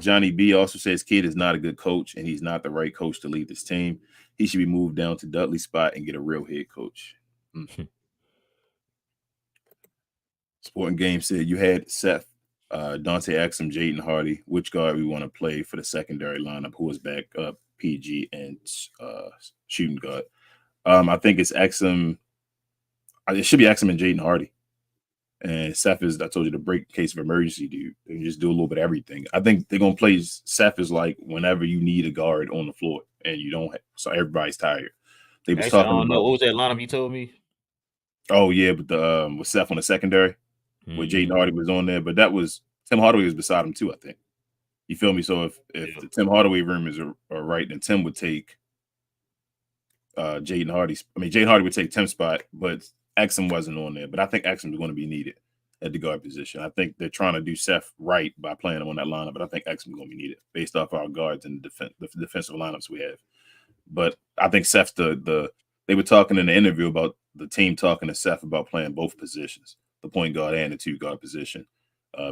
Johnny B also says Kidd is not a good coach, and he's not the right coach to lead this team. He should be moved down to Dudley's spot and get a real head coach. Sporting Game said you had Seth, Dante Exum, Jaden Hardy. Which guard we want to play for the secondary lineup? Who is back up? PG and shooting guard. I think it's Exum. It should be Exum and Jaden Hardy. And Seth is, I told you, the break case of emergency, dude. They can just do a little bit of everything. I think they're going to play Seth as like whenever you need a guard on the floor and you don't have, so everybody's tired. They was talking about, what was that lineup you told me? Oh, yeah, but with Seth on the secondary, with Jaden Hardy was on there. But that was, Tim Hardaway was beside him too, I think. You feel me? So if the Tim Hardaway rumors are right, then Tim would take Jaden Hardy's. I mean, Jaden Hardy would take Tim's spot, but Exum wasn't on there. But I think Exum is going to be needed at the guard position. I think they're trying to do Seth right by playing him on that lineup, but I think Exum is going to be needed based off our guards and the defensive lineups we have. But I think Seth's they were talking in the interview about the team talking to Seth about playing both positions, the point guard and the 2-guard position,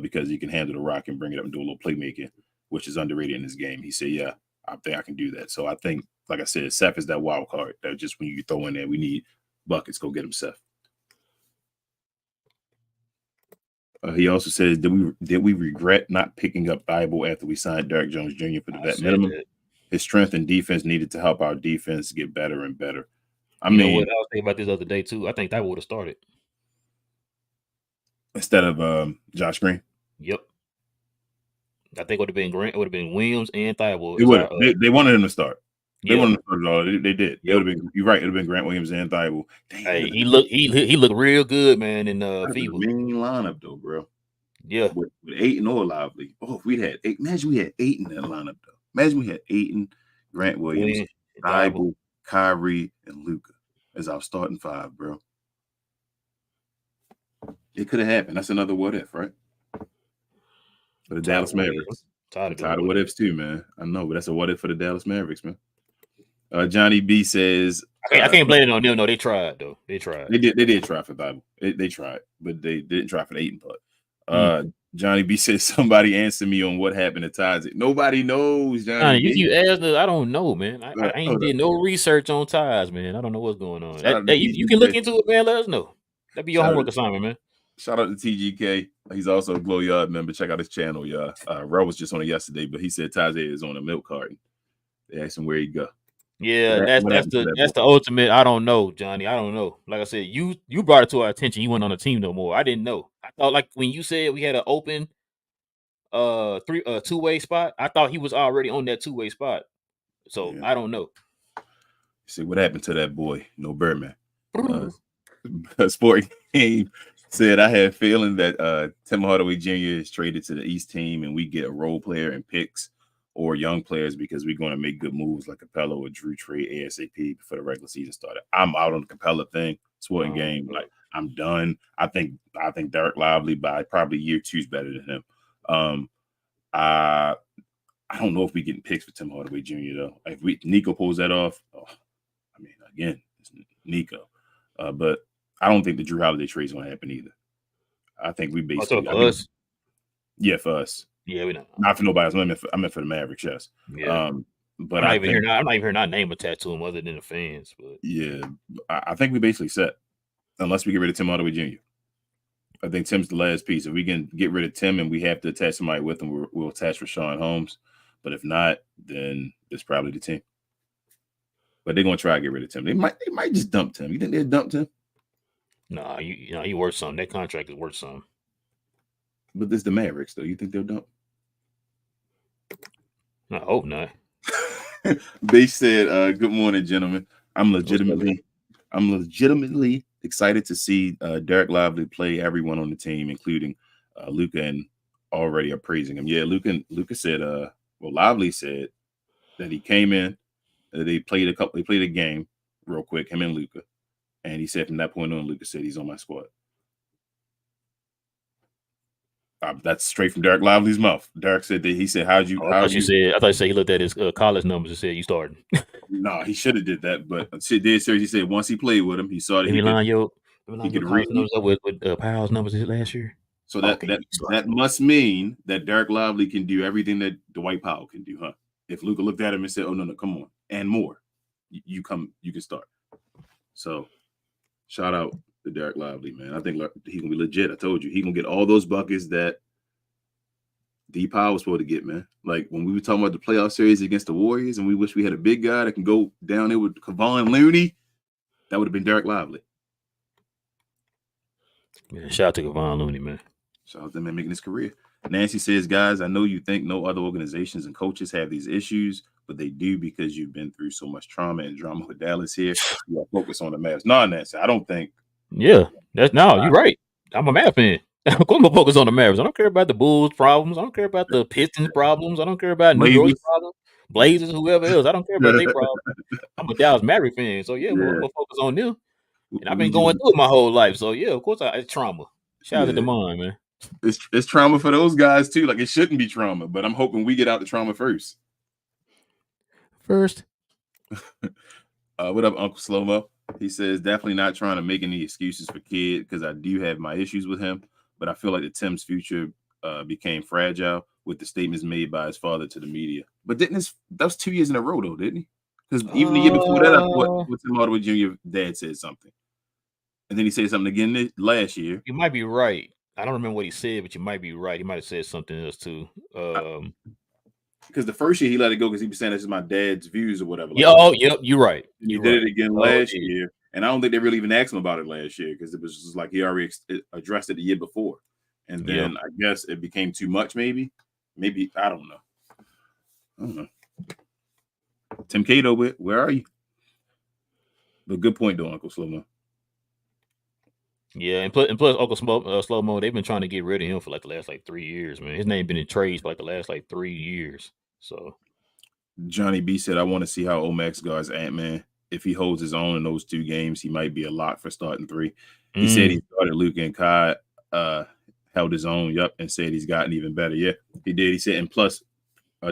because he can handle the rock and bring it up and do a little playmaking, which is underrated in this game. He said, yeah, I think I can do that. So I think, like I said, Seth is that wild card that just when you throw in there, we need buckets, go get him, Seth. He also says, did we regret not picking up Thibault after we signed Derrick Jones Jr. for the vet minimum? That. His strength and defense needed to help our defense get better and better. I know mean, what? I was thinking about this other day too. I think Thibault would have started instead of Josh Green. Yep. I think it would have been Grant. It would have been Williams and Thibault. It would. They wanted him to start. They wanted him to start it all. They did. Yep. It would have been. You're right. It would have been Grant Williams and Thibault. Hey, he looked real good, man. In FIBA. Main lineup though, bro. Yeah. With Ayton or Lively. Oh, if we'd had Ayton, imagine we had Ayton in that lineup though. Imagine we had Ayton, Grant Williams, Thibault, Kyrie, and Luka as our starting five, bro. It could have happened. That's another what if, right? For the Dallas Mavericks. Tired of what ifs too, man. I know, but that's a what if for the Dallas Mavericks, man. Johnny B says, I can't blame it on them. No, they tried though. They tried. They did try for Thibault. They tried, but they didn't try for the Ayton part. Johnny B says, somebody answer me on what happened to Tyus. Nobody knows, Johnny. You asked I don't know, man. I ain't did no research on Tyus, man. I don't know what's going on. You can look into it, man. Let us know. That'd be your homework assignment, man. Shout out to TGK. He's also a Glow Yard member. Check out his channel, y'all. Ro was just on it yesterday, but he said Tyus is on a milk carton. They asked him where he go. Yeah, that's the ultimate. I don't know, Johnny. I don't know. Like I said, you brought it to our attention. You weren't on the team no more. I didn't know. I thought like when you said we had an open two-way spot, I thought he was already on that two-way spot. So yeah. I don't know. See what happened to that boy, no Birdman. Sporting Game said, I had a feeling that Tim Hardaway Jr. is traded to the East team and we get a role player and picks or young players because we're going to make good moves like Capella or Drew trade ASAP before the regular season started. I'm out on the Capella thing. Sporting Game, like I'm done. I think Derek Lively by probably year 2 is better than him. I don't know if we getting picks for Tim Hardaway Jr. though. If Nico pulls that off, I mean, again, it's Nico. But I don't think the Drew Holiday trade is going to happen either. I think we basically for us. Yeah, for us. Yeah, we know. Not for nobody else. I meant for the Mavericks, yes. Yeah. But I'm not even hearing our name attached to him other than the fans. But yeah, I think we basically set unless we get rid of Tim Hardaway Jr. I think Tim's the last piece. If we can get rid of Tim and we have to attach somebody with him, we'll attach Rashawn Holmes. But if not, then it's probably the team. But they're gonna try to get rid of Tim. They might just dump Tim. You think they'll dump Tim? No, you know he worth something. That contract is worth something. But this is the Mavericks, though. You think they'll dump? I hope not. They said, "Good morning, gentlemen. I'm legitimately excited to see Derek Lively play everyone on the team, including Luka, and already appraising him. Yeah, Luka said, Lively said that he came in, they played a game real quick, him and Luka, and he said from that point on, Luka said he's on my squad. That's straight from Derek Lively's mouth. Derek said that he said, I thought you said he looked at his college numbers and said you starting. No, he should have did that, but he said once he played with him, he saw that he could read numbers up with Powell's numbers last year. So that must mean that Derek Lively can do everything that Dwight Powell can do, huh? If Luka looked at him and said, "Oh no, come on," and more, you can start. So, shout out to Derek Lively, man. I think he gonna be legit. I told you, he gonna get all those buckets that D Powell was supposed to get, man. Like when we were talking about the playoff series against the Warriors, and we wish we had a big guy that can go down there with Kevon Looney. That would have been Derek Lively. Yeah, shout out to Kevon Looney, man. Shout out to him making his career. Nancy says, guys, I know you think no other organizations and coaches have these issues, but they do because you've been through so much trauma and drama with Dallas here. You are focused on the Mavs. No, Nancy, I don't think. Yeah, you're right. I'm a Mavs fan. I'm going to focus on the Mavericks. I don't care about the Bulls' problems. I don't care about the Pistons' problems. I don't care about New York's problems, Blazers, whoever else. I don't care about their problems. I'm a Dallas Mavericks fan, so yeah, we'll focus on them. And I've been going through it my whole life, so yeah, of course, it's trauma. Shout out to Damon, man. It's trauma for those guys too. Like it shouldn't be trauma, but I'm hoping we get out the trauma first. What up, Uncle Slow-Mo? He says, definitely not trying to make any excuses for Kid because I do have my issues with him, but I feel like the Tim's future became fragile with the statements made by his father to the media. But that was 2 years in a row though, didn't he? Because even the year before that, I thought Tim Hardaway Jr. dad said something, and then he said something again last year. You might be right. I don't remember what he said, but you might be right. He might have said something else too. Because the first year he let it go because he was saying this is my dad's views or whatever. Like, yep, you're right. And he did it again last year, and I don't think they really even asked him about it last year because it was just like he already addressed it the year before, and then I guess it became too much. Maybe I don't know. Tim Cato, where are you? But good point though, Uncle Slow-Mo. Yeah, and plus Uncle Slow-Mo, they've been trying to get rid of him for like the last 3 years, man. His name been in trades for like the last 3 years. So Johnny B said, I want to see how Omax guards Ant-Man. If he holds his own in those 2 games, he might be a lock for starting 3. He said he started Luka and Kai, held his own, and said he's gotten even better. Yeah, he did. He said, and plus,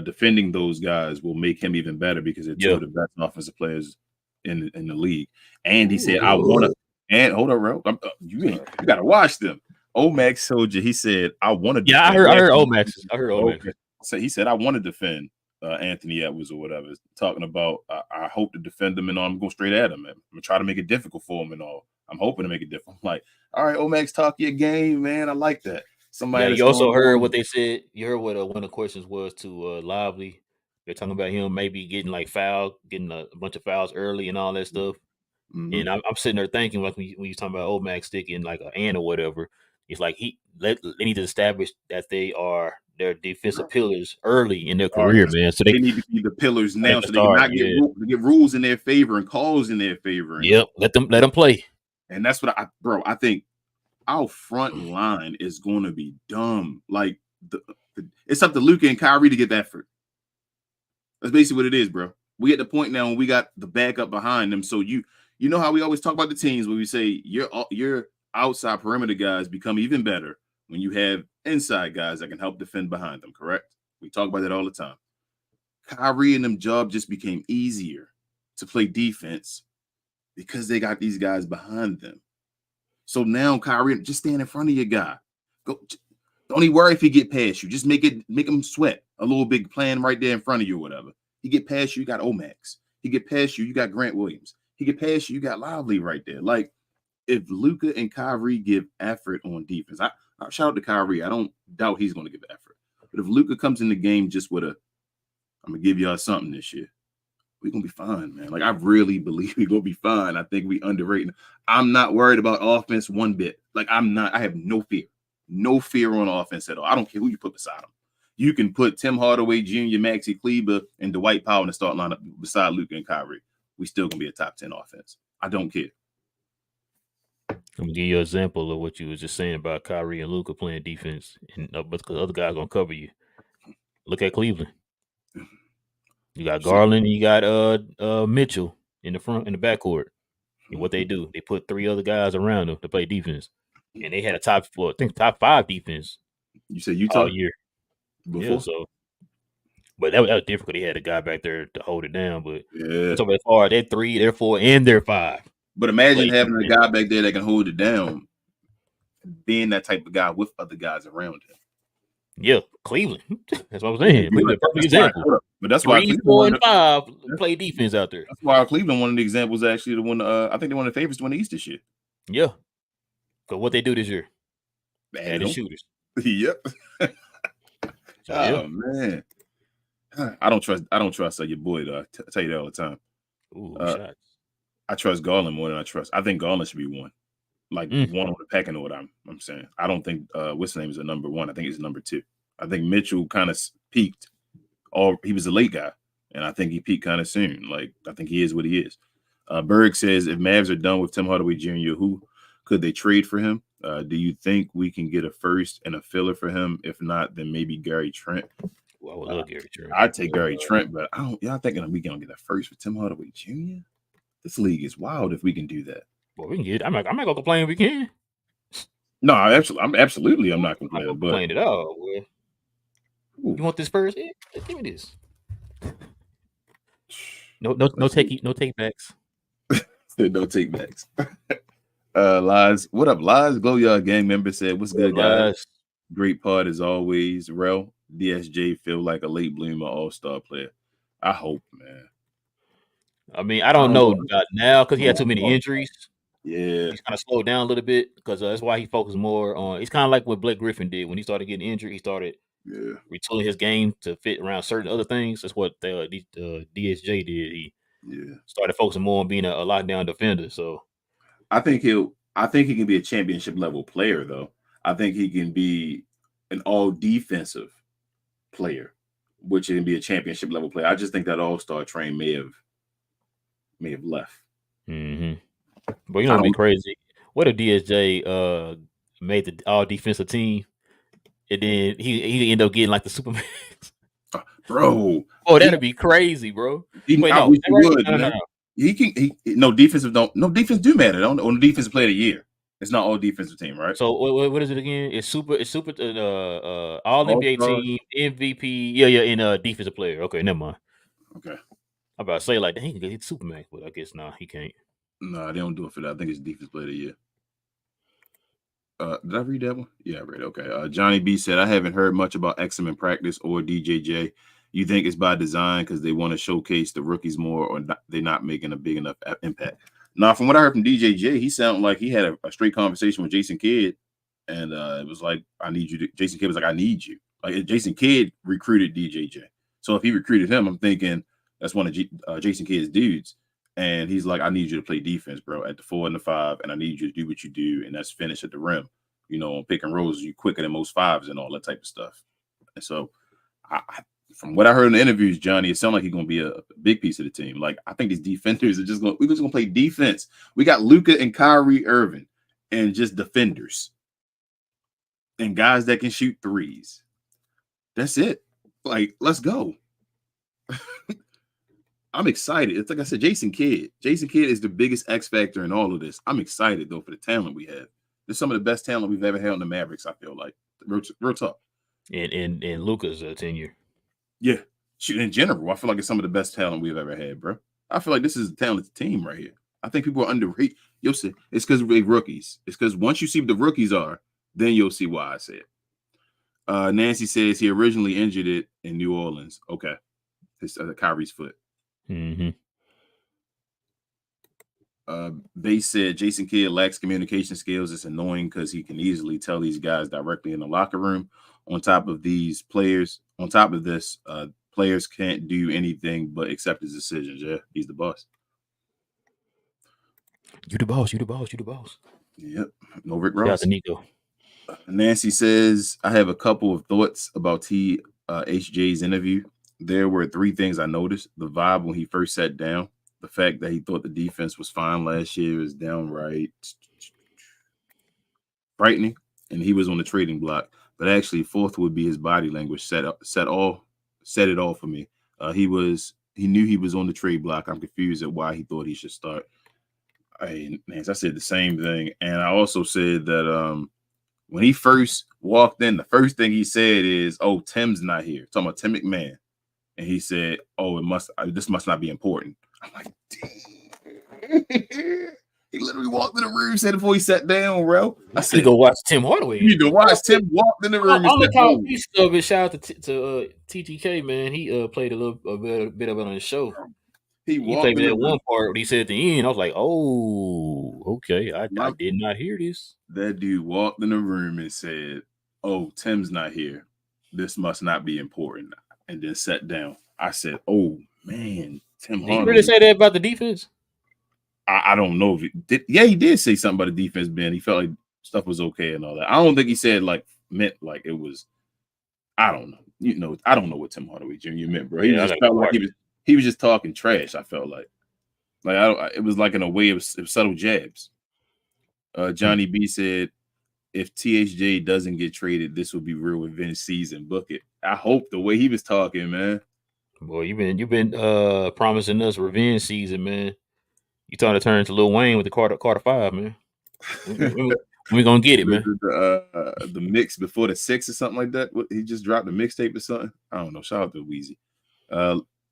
defending those guys will make him even better because they're 2 of the best offensive players in the league. And he said, I want to. And hold on, bro. You got to watch them. Omax told you. He said, I want to. Yeah, I heard Omax. Okay. So he said, I want to defend Anthony Edwards or whatever. Talking about, I hope to defend him and all. I'm going straight at him, man. I'm going to try to make it difficult for him and all. I'm hoping to make it difficult. I'm like, all right, Omax, talk your game, man. I like that. Somebody. Yeah, you also heard what they said. You heard what one of the questions was to Lively. They're talking about him maybe getting fouled, getting a bunch of fouls early and all that stuff. Mm-hmm. And I'm sitting there thinking, like when you're talking about Omax sticking like an ant or whatever, it's like they need to establish that they are their defensive pillars early in their career, man. So they need to be the pillars now, so they can not get rules in their favor and calls in their favor. Yep, let them play. And that's what I think our front line is going to be dumb. Like it's up to Luka and Kyrie to get that effort. That's basically what it is, bro. We at the point now when we got the backup behind them. So you know how we always talk about the teams where we say your outside perimeter guys become even better when you have inside guys that can help defend behind them, correct? We talk about that all the time. Kyrie and them job just became easier to play defense because they got these guys behind them. So now Kyrie, just stand in front of your guy. Don't even worry if he get past you. Just make him sweat a little bit, playing right there in front of you or whatever. He get past you, you got Omax. He get past you, you got Grant Williams. He get past you, you got Lively right there. Like, if Luka and Kyrie give effort on defense, I shout out to Kyrie. I don't doubt he's going to give effort. But if Luka comes in the game just with I'm going to give y'all something this year, we're going to be fine, man. Like, I really believe we're going to be fine. I think we underrated. I'm not worried about offense one bit. Like, I have no fear. No fear on offense at all. I don't care who you put beside him. You can put Tim Hardaway Jr., Maxi Kleber, and Dwight Powell in the start lineup beside Luka and Kyrie. We still going to be a top 10 offense. I don't care. I'm going to give you an example of what you was just saying about Kyrie and Luka playing defense, and but the other guys going to cover you. Look at Cleveland. You got Garland, and you got Mitchell in the front, in the backcourt. And what they do, they put 3 other guys around them to play defense. And they had a top 5 defense. You said Utah all year. Before? Yeah, so. But that was difficult. They had a guy back there to hold it down. But so as far as they're 3, they're 4, and they're 5. But imagine having a guy back there that can hold it down, being that type of guy with other guys around him. Yeah, Cleveland. That's what I'm saying. Cleveland, perfect example. But that's why 3, 4, and 5 play defense out there. That's why Cleveland, one of the examples, actually the one. I think they're one of the favorites to win the East this year. Yeah. So what they do this year? Added shooters. Yep. Oh man, I don't trust your boy though. I tell you that all the time. Ooh, I trust Garland more than I trust. I think Garland should be 1, like 1 on the pecking order. I'm saying I don't think what's his name is a number 1. I think he's number 2. I think Mitchell kind of peaked, or he was a late guy, and I think he peaked kind of soon. Like I think he is what he is. Berg says if Mavs are done with Tim Hardaway Jr., who could they trade for him? Do you think we can get a first and a filler for him? If not, then maybe Gary Trent. Well, I would love Gary Trent. I'd take Gary Trent, but I don't. Y'all thinking we gonna get a first for Tim Hardaway Jr.? This league is wild if we can do that. Well, we can get. I'm not gonna complain if we can. No, I'm absolutely. I'm not complaining. I'm not complaining at all. Boy. You want this first? Yeah, give me this. No take backs. No take backs. Lies. What up, Lies? Glow Yard gang member said, what's good, guys? Great pod as always. Rel, DSJ feel like a late bloomer all-star player. I hope, man. I mean, I don't know about now because he had too many Oh, injuries. yeah. He's kind of slowed down a little bit because that's why he focused more on. It's kind of like what Blake Griffin did when he started getting injured. He started retooling his game to fit around certain other things. That's what DSJ did. He started focusing more on being a lockdown defender. So I think he can be a championship level player, though. I think he can be an all defensive player, which can be a championship level player. I just think that all-star train may have left. Mm-hmm. But you know, it'd be crazy. What if DSJ made the all defensive team, and then he end up getting like the Superman? Bro. Oh, that'd be crazy, bro. Wait, I wish he would. No. He can. No defensive do matter. On the defensive player of the year. It's not all defensive team, right? So what is it again? It's super all NBA team, MVP, yeah, and defensive player. Okay, never mind. Okay. I'm about to say like he can get Superman, but I guess he can't. No, they don't do it for that. I think it's defense player of the year. Did I read that one? Yeah, I read it. Okay. Johnny B said, I haven't heard much about Exum in practice or DJJ. You think it's by design because they want to showcase the rookies more, or they're not making a big enough impact? Now, from what I heard from DJJ, he sounded like he had a straight conversation with Jason Kidd, and it was like, I need you. Jason Kidd was like, I need you. Like Jason Kidd recruited DJJ. So if he recruited him, I'm thinking that's one of Jason Kidd's dudes. And he's like, I need you to play defense, bro, at the 4 and the 5, and I need you to do what you do, and that's finish at the rim. You know, on pick and rolls, you quicker than most 5s and all that type of stuff. And so, from what I heard in the interviews, Johnny, it sounds like he's going to be a big piece of the team. Like, I think these defenders are we're just going to play defense. We got Luka and Kyrie Irving and just defenders and guys that can shoot threes. That's it. Like, let's go. I'm excited. It's like I said, Jason Kidd. Jason Kidd is the biggest X factor in all of this. I'm excited, though, for the talent we have. There's some of the best talent we've ever had on the Mavericks, I feel like. Real talk. And Luka's tenure. Yeah. In general, I feel like it's some of the best talent we've ever had, bro. I feel like this is a talented team right here. I think people are underrated. You'll see. It's because we're rookies. It's because once you see what the rookies are, then you'll see why I said it. Nancy says he originally injured it in New Orleans. Okay. It's Kyrie's foot. Mm-hmm. Base said Jason Kidd lacks communication skills. It's annoying because he can easily tell these guys directly in the locker room. On top of this, players can't do anything but accept his decisions. Yeah, he's the boss. You the boss. You the boss. You the boss. Yep. No Rick Ross. Shout out to Nico. Nancy says, I have a couple of thoughts about HJ's interview. There were 3 things I noticed. The vibe when he first sat down, the fact that he thought the defense was fine last year is downright frightening, and he was on the trading block. But actually, 4th would be his body language set it all for me. He knew he was on the trade block. I'm confused at why he thought he should start. I said the same thing, and I also said that when he first walked in, the first thing he said is, "Oh, Tim's not here." Talking about Tim McMahon. And he said, "Oh, this must not be important." I'm like, "Damn." He literally walked in the room, said before he sat down, bro. I said, "Go watch Tim Hardaway." You need to watch Tim walk in the room. I'm the top piece of it. Shout out to TTK, man. He played a bit of it on his show. He played that one part when he said at the end. I was like, "Oh, okay." I did not hear this. That dude walked in the room and said, "Oh, Tim's not here. This must not be important." And then sat down. I said, "Oh man, Tim Hardaway." Did he really say that about the defense? I don't know if he did. Yeah, he did say something about the defense, Ben. He felt like stuff was okay and all that. I don't think he said meant like it was. I don't know. I don't know what Tim Hardaway Jr. meant, bro. He just felt like he was just talking trash. I felt like it was like in a way it was subtle jabs. Johnny B said, if THJ doesn't get traded, this will be real revenge season. Book it. I hope the way he was talking, man. Boy, you've been promising us revenge season, man. You trying to turn into Lil Wayne with the Carter 5, man. We're gonna get it, man. The mix before the 6 or something like that. He just dropped a mixtape or something. I don't know. Shout out to Weezy.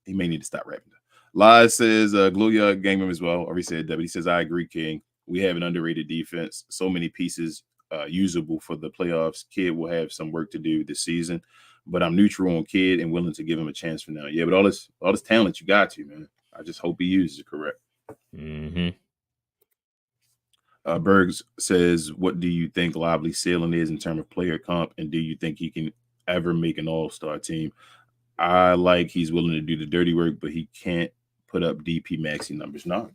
He may need to stop rapping. Lies says, Gloria game him as well. Already said that, but he says, I agree, King. We have an underrated defense. So many pieces usable for the playoffs. Kid will have some work to do this season, but I'm neutral on Kid and willing to give him a chance for now. Yeah, but all this talent you got to, man. I just hope he uses it correct. Mm-hmm. Bergs says, "What do you think Lively's ceiling is in terms of player comp, and do you think he can ever make an All-Star team?" I like he's willing to do the dirty work, but he can't put up DP Maxi numbers. No.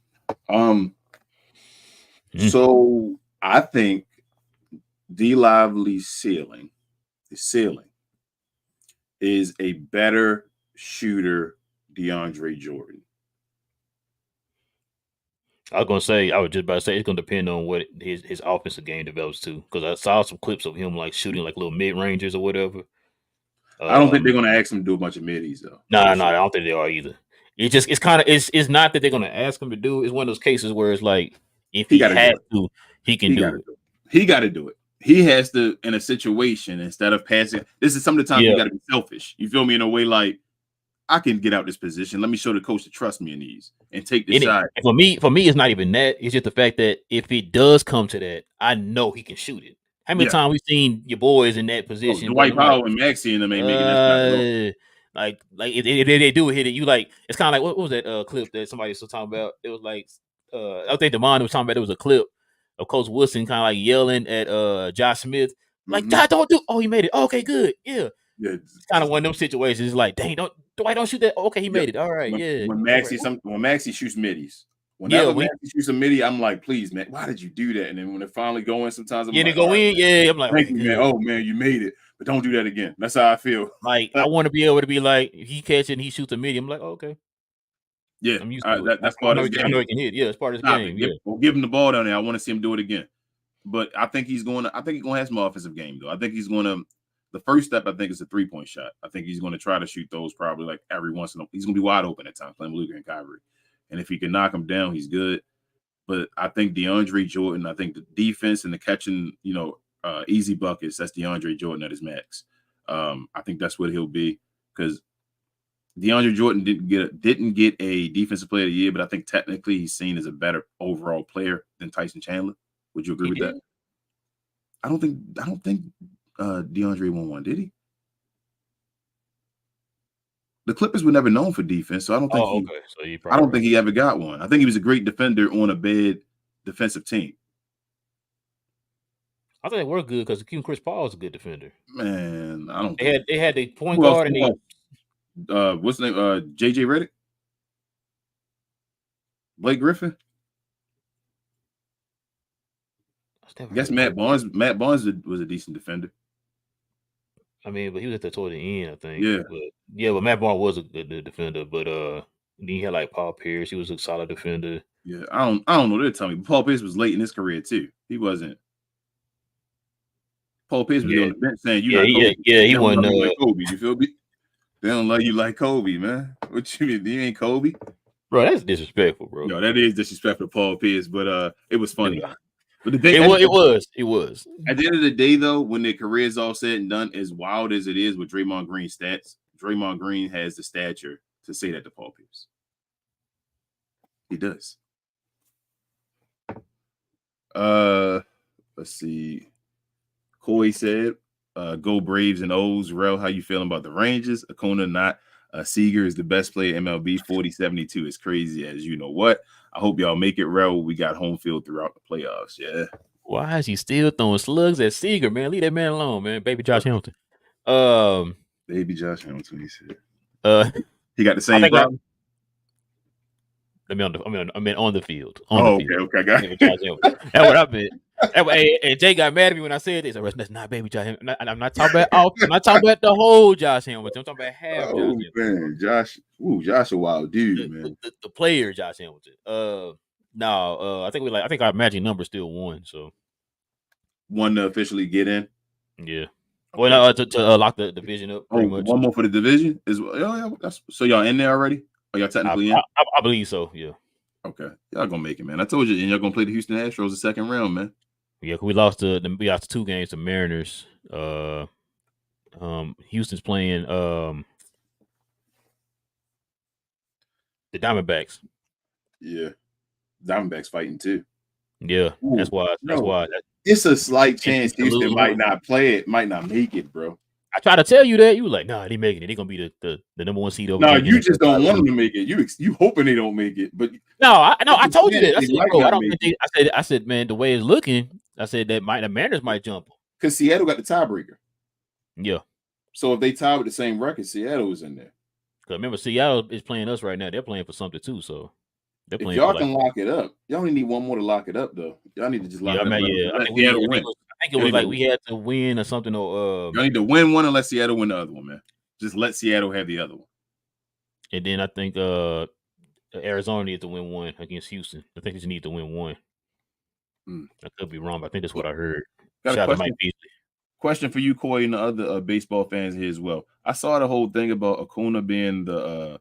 So I think D Lively's ceiling, is a better shooter, DeAndre Jordan. I was just about to say it's gonna depend on what his offensive game develops to. Because I saw some clips of him like shooting like little mid rangers or whatever. I don't think they're gonna ask him to do a bunch of middies though. No, I don't think they are either. It's not that they're gonna ask him to do. It's one of those cases where it's like if he had to, he can do it. He got to do it. He has to in a situation instead of passing. This is some of the time you got to be selfish. You feel me in a way like I can get out this position. Let me show the coach to trust me in these and take the shot. For me, it's not even that. It's just the fact that if it does come to that, I know he can shoot it. How many times we've seen your boys in that position? Dwight Powell and Maxey and them ain't making that shot. Like if they do hit it, you like it's kind of like what was that clip that somebody was talking about? It was like I think Demond was talking about. It was a clip of Coach Wilson kind of like yelling at Josh Smith, like don't do. Oh, he made it. Oh, okay, good. Yeah. It's kind of one of them situations. It's like, dang, Dwight don't shoot that. Oh, okay, he made it. All right, When Maxey shoots middies. Whenever Maxey shoots a midi, I'm like, please, man, why did you do that? And then when they finally go in, sometimes I'm like, they go in, I'm like, thank you, man. Oh man, you made it, but don't do that again. That's how I feel. Like I want to be able to be like, if he catches and he shoots a midi, I'm like, oh, okay. Yeah, I'm used to it. That's part of his game. I know he can hit. Yeah, it's part of his game. Give him the ball down there. I want to see him do it again. But I think he's going to have some offensive game though. I think he's going to. The first step, I think, is a 3-point shot. I think he's going to try to shoot those probably like every once in a while. He's going to be wide open at times playing Luka and Kyrie. And if he can knock him down, he's good. But I think DeAndre Jordan, I think the defense and the catching, easy buckets, that's DeAndre Jordan at his max. I think that's what he'll be because DeAndre Jordan didn't get a defensive player of the year, but I think technically he's seen as a better overall player than Tyson Chandler. Would you agree with that? I don't think DeAndre won one, did he? The Clippers were never known for defense, so I don't think I don't think he ever got one. I think he was a great defender on a bad defensive team. I think they were good because even Chris Paul is a good defender. Man, I don't. They had the point guard and what's the name? JJ Redick, Blake Griffin. I guess Matt Barnes. Matt Barnes was a decent defender. I mean, but he was at the toward the end, I think. Yeah, but Matt Barnes was a good defender. But then he had like Paul Pierce. He was a solid defender. Yeah, I don't know. They're telling me Paul Pierce was late in his career too. He wasn't. Paul Pierce was on the bench saying, "You he wasn't like Kobe." You feel me? They don't love you like Kobe, man. What you mean? You ain't Kobe, bro? That's disrespectful, bro. No, that is disrespectful to Paul Pierce. But it was funny. But it was. At the end of the day, though, when their career is all said and done, as wild as it is with Draymond Green's stats, Draymond Green has the stature to say that to Paul Pierce. He does. Let's see. Coy said, "Go Braves and O's." Rel, how you feeling about the Rangers? Acuna not. Seager is the best player in MLB. 40-72 is crazy as you know what. I hope y'all make it, Rel. We got home field throughout the playoffs. Yeah. Why is he still throwing slugs at Seager, man? Leave that man alone, man. Baby Josh Hamilton. Baby Josh Hamilton, he said. He got the same problem. I mean on the field. Okay, got it. That's what I meant. And Jay got mad at me when I said this. That's not Baby Josh Hamilton. I'm not talking about I'm not talking about the whole Josh Hamilton. I'm talking about half. Oh Josh man, Hamilton. Josh a wild dude, man. The player Josh Hamilton. I think our magic number still won. So one to officially get in. Yeah. Okay. Well, to lock the division up. Pretty much. One more for the division is. So y'all in there already? Are y'all technically in? I believe so. Yeah. Okay, y'all gonna make it, man. I told you, and y'all gonna play the Houston Astros the second round, man. Yeah, we lost 2 games to Mariners. Houston's playing the Diamondbacks. Yeah, Diamondbacks fighting too. Yeah, that's why It's a slight And chance to Houston lose might one. not play it, might not make it, bro. I try to tell you that. You were like, nah, they making it. They're gonna be the number one seed over No, Indiana. you just don't want them to make it. You hoping they don't make it, but No, I told you that. I they said, might bro, I not don't make think they, I said, man, the way it's looking, I said that the Mariners might jump them. because Seattle got the tiebreaker. Yeah. So if they tie with the same record, Seattle is in there. Because remember, Seattle is playing us right now. They're playing for something too. So they're If playing for y'all like. can lock it up, y'all only need one more to lock it up, though. Y'all need to just lock Yeah, I it up. mean, yeah. Let Seattle win. I think it was like we had to win or something. Or y'all need to win one and let Seattle win the other one, man. Just let Seattle have the other one. and then I think Arizona needs to win one against Houston. I think they just need to win one. I could be wrong, but I think that's what I heard. Got Shout a out to Mike Beasley. question for you, Coy, and the other baseball fans here as well. I saw the whole thing about Acuna being the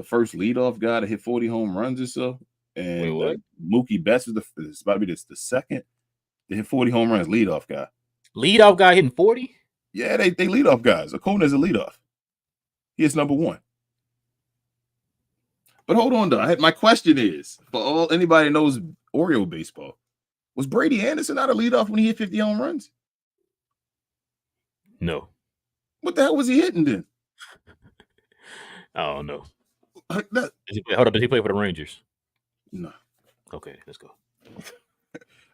first leadoff guy to hit 40 home runs or so, and Wait, what? Mookie Betts is about to be the second to hit 40 home runs leadoff guy. Leadoff guy hitting 40? Yeah, they leadoff guys. Acuna is a leadoff. He is number one. But hold on, though. My question is, for anybody knows Oriole baseball, was Brady Anderson not a leadoff when he hit 50 home runs? No. What the hell was he hitting then? I don't know. Hold on, does he play for the Rangers? No. Okay, let's go.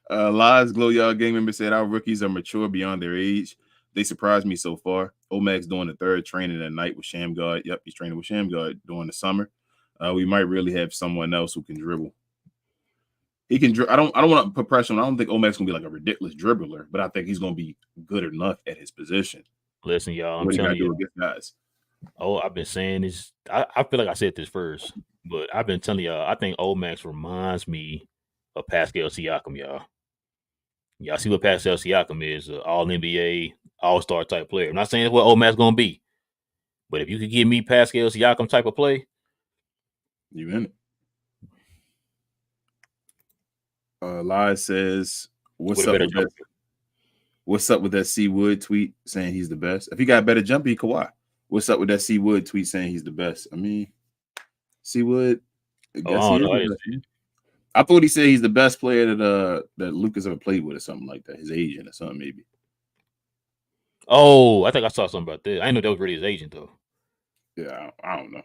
Lies Glow Y'all gang member said our rookies are mature beyond their age. They surprised me so far. Omac's doing the third training at night with Shamgard. Yep, he's training with Shamgard during the summer. We might really have someone else who can dribble. He can. I don't want to put pressure on. I don't think Omac's gonna be like a ridiculous dribbler, but I think he's gonna be good enough at his position. Listen, y'all, I'm telling you. Guys. Oh, I've been saying this. I feel like I said this first, but I've been telling y'all. I think Omax reminds me of Pascal Siakam, y'all. Y'all see what Pascal Siakam is, an all NBA, all-star type player. I'm not saying that's what Omax going to be, but if you could give me Pascal Siakam type of play, you in it. Lies says, what's up with that C Wood tweet saying he's the best? If he got a better jumper, he Kawhi. What's up with that C Wood tweet saying he's the best? I mean, C Wood, I thought he said he's the best player that Lucas ever played with or something like that. His agent or something, maybe. Oh, I think I saw something about that. I didn't know that was really his agent, though. Yeah, I don't know.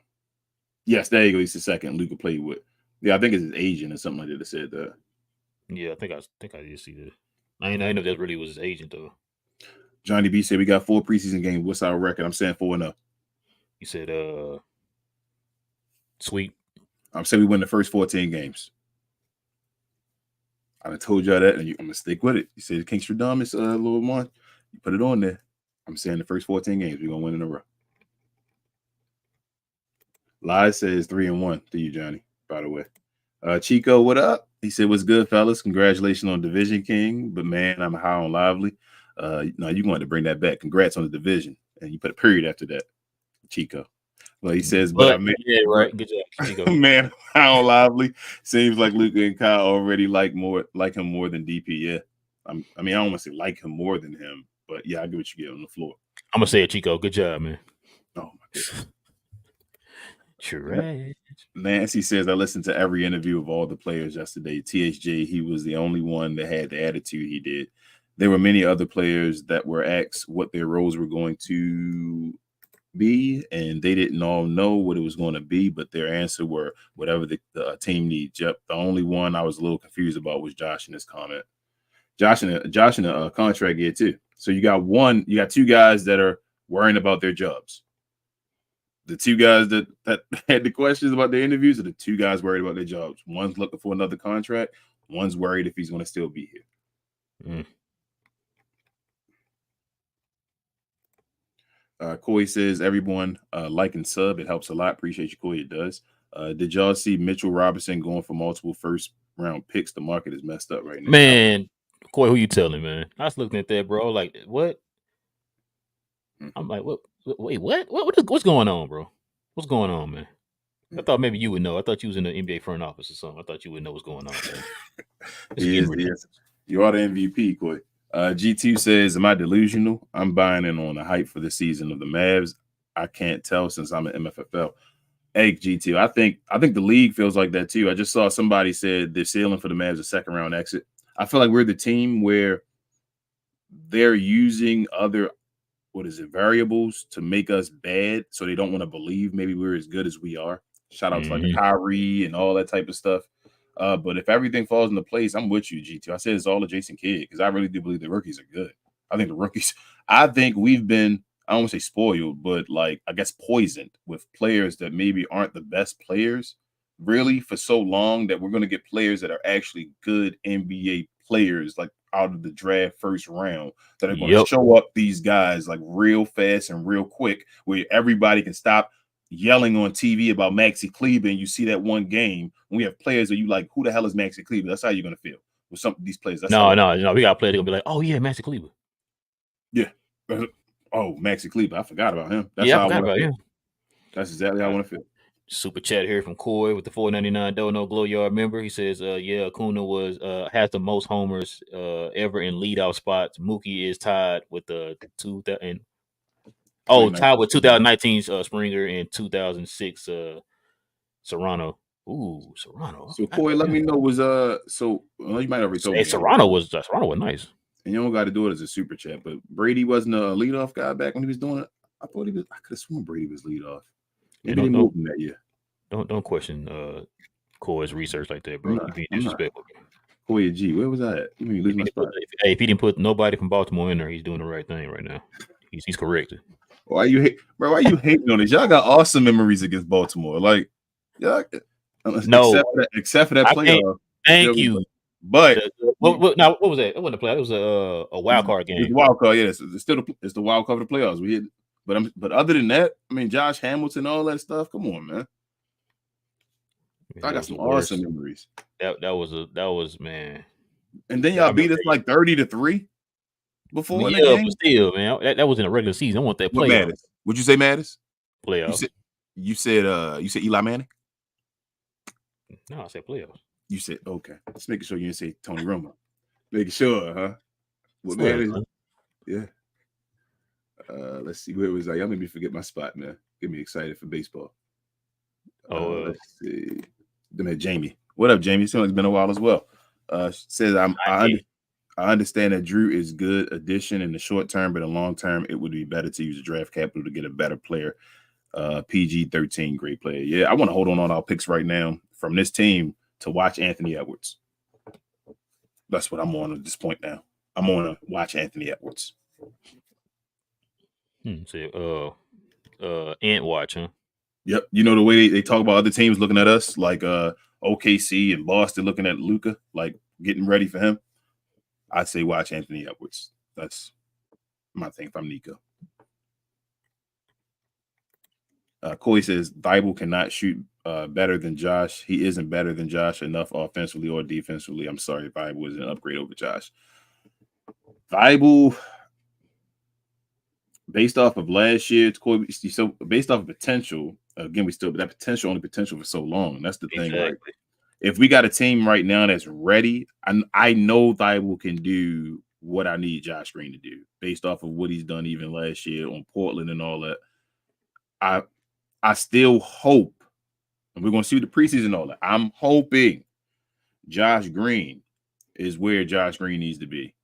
Yes, there you go. He's the second Luka played with. Yeah, I think it's his agent or something like that said that. Yeah, I think I did see that. I didn't know that really was his agent, though. Johnny B said we got 4 preseason games. What's our record? I'm saying 4-0. He said, sweet. I'm saying we win the first 14 games. I told y'all that, and I'm gonna stick with it. You said Kingstradamus, little one. You put it on there. I'm saying the first 14 games we're gonna win in a row. Lies says 3-1 to you, Johnny. By the way, Chico, what up? He said, "What's good, fellas? Congratulations on Division King." But man, I'm high on Lively. No, you wanted to bring that back. Congrats on the division, and you put a period after that, Chico. Well, he says, but I mean, yeah, right. Good job, Chico. Man, how Lively seems like Luka and Kyle already like him more than DP. Yeah, I mean, I don't want to say like him more than him, but yeah, I get what you get on the floor. I'm gonna say it, Chico. Good job, man. Oh my goodness. Trash. Nancy says I listened to every interview of all the players yesterday. THJ, he was the only one that had the attitude he did. There were many other players that were asked what their roles were going to be, and they didn't all know what it was going to be, but their answer were whatever the team needs. Yep. The only one I was a little confused about was Josh in his comment. Josh in a contract year too. So you got 2 guys that are worrying about their jobs. The 2 guys that had the questions about their interviews are the 2 guys worried about their jobs. One's looking for another contract. One's worried if he's going to still be here. Coy says, everyone like and sub. It helps a lot. Appreciate you, Coy. It does. Did y'all see Mitchell Robinson going for multiple first-round picks? The market is messed up right now. Man, Coy, who you telling, man? I was looking at that, bro. Like, what? I'm like, what? Wait, what? What's going on, bro? What's going on, man? I thought maybe you would know. I thought you was in the NBA front office or something. I thought you would know what's going on, man. Yes. You are the MVP, Coy. G2 says, am I delusional? I'm buying in on the hype for the season of the Mavs. I can't tell since I'm an MFFL. Hey, G2, I think the league feels like that too. I just saw somebody said they're ceiling for the Mavs a second-round exit. I feel like we're the team where they're using other variables to make us bad, so they don't want to believe maybe we're as good as we are. Shout out to like Kyrie and all that type of stuff. But if everything falls into place, I'm with you, G2. I said it's all a Jason Kidd because I really do believe the rookies are good. I think we've been, I don't want to say spoiled, but like I guess poisoned with players that maybe aren't the best players really for so long that we're going to get players that are actually good NBA players like out of the draft first round that are going to show up these guys like real fast and real quick where everybody can stop yelling on TV about Maxi Kleber and you see that one game when we have players that you like, who the hell is Maxi Kleber? That's how you're going to feel with some of these players. That's no. We got players that going to be like, oh, yeah, Maxi Kleber. Yeah. Oh, Maxi Kleber. I forgot about him. That's how I want to feel. Him. That's exactly how I want to feel. Super chat here from Coy with the $4.99 Dono Glow Yard member. He says, yeah, Acuna has the most homers ever in leadoff spots. Mookie is tied with the 2019 Springer and 2006 Serrano. Ooh, Serrano. So Coy, let me know you might already told me. Serrano was nice. And you don't got to do it as a super chat, but Brady wasn't a leadoff guy back when he was doing it. I could have sworn Brady was leadoff. Maybe they moved him that year. Don't question Coy's research like that, bro. You being disrespectful. Coy G, where was I at? If he didn't put nobody from Baltimore in there, he's doing the right thing right now. He's corrected. Why you hating on this? Y'all got awesome memories against Baltimore. Like, yeah, no, except for that playoff. Thank you. But what was that? It wasn't a playoff. It was a wild card game. It's a wild card, yeah. It's the wild card of the playoffs. We hit, but other than that, I mean, Josh Hamilton, all that stuff. Come on, man. I got some awesome memories. That was man. And then y'all beat us like 30-3 before. Yeah, but still, man, that was in a regular season. I want that playoff. What'd you say, Mattis? Playoffs. You said Eli Manning? No, I said playoffs. You said okay. Just making sure you didn't say Tony Romo. Making sure, huh? What man? Yeah. Let's see. Where was I? Y'all made me forget my spot, man. Get me excited for baseball. Let's see. Then had Jamie. What up, Jamie? Seems like it's been a while as well. Says I understand that Drew is good addition in the short term, but in the long term, it would be better to use the draft capital to get a better player. PG-13, great player. Yeah, I want to hold on our picks right now from this team to watch Anthony Edwards. That's what I'm on at this point now. I'm on to watch Anthony Edwards. So, Ant watch, huh? Yep. You know the way they talk about other teams looking at us, like OKC and Boston looking at Luka, like getting ready for him. I'd say watch Anthony Edwards. That's my thing if I'm Nico. Coy says Thibault cannot shoot better than Josh. He isn't better than Josh enough offensively or defensively. I'm sorry, Thibault is an upgrade over Josh. Thibault, based off of last year, so based off of potential, again, but that potential only potential for so long. That's the thing, right? If we got a team right now that's ready, I know Thibault can do what I need Josh Green to do based off of what he's done even last year on Portland and all that. I still hope, and we're going to see the preseason and all that. I'm hoping Josh Green is where Josh Green needs to be.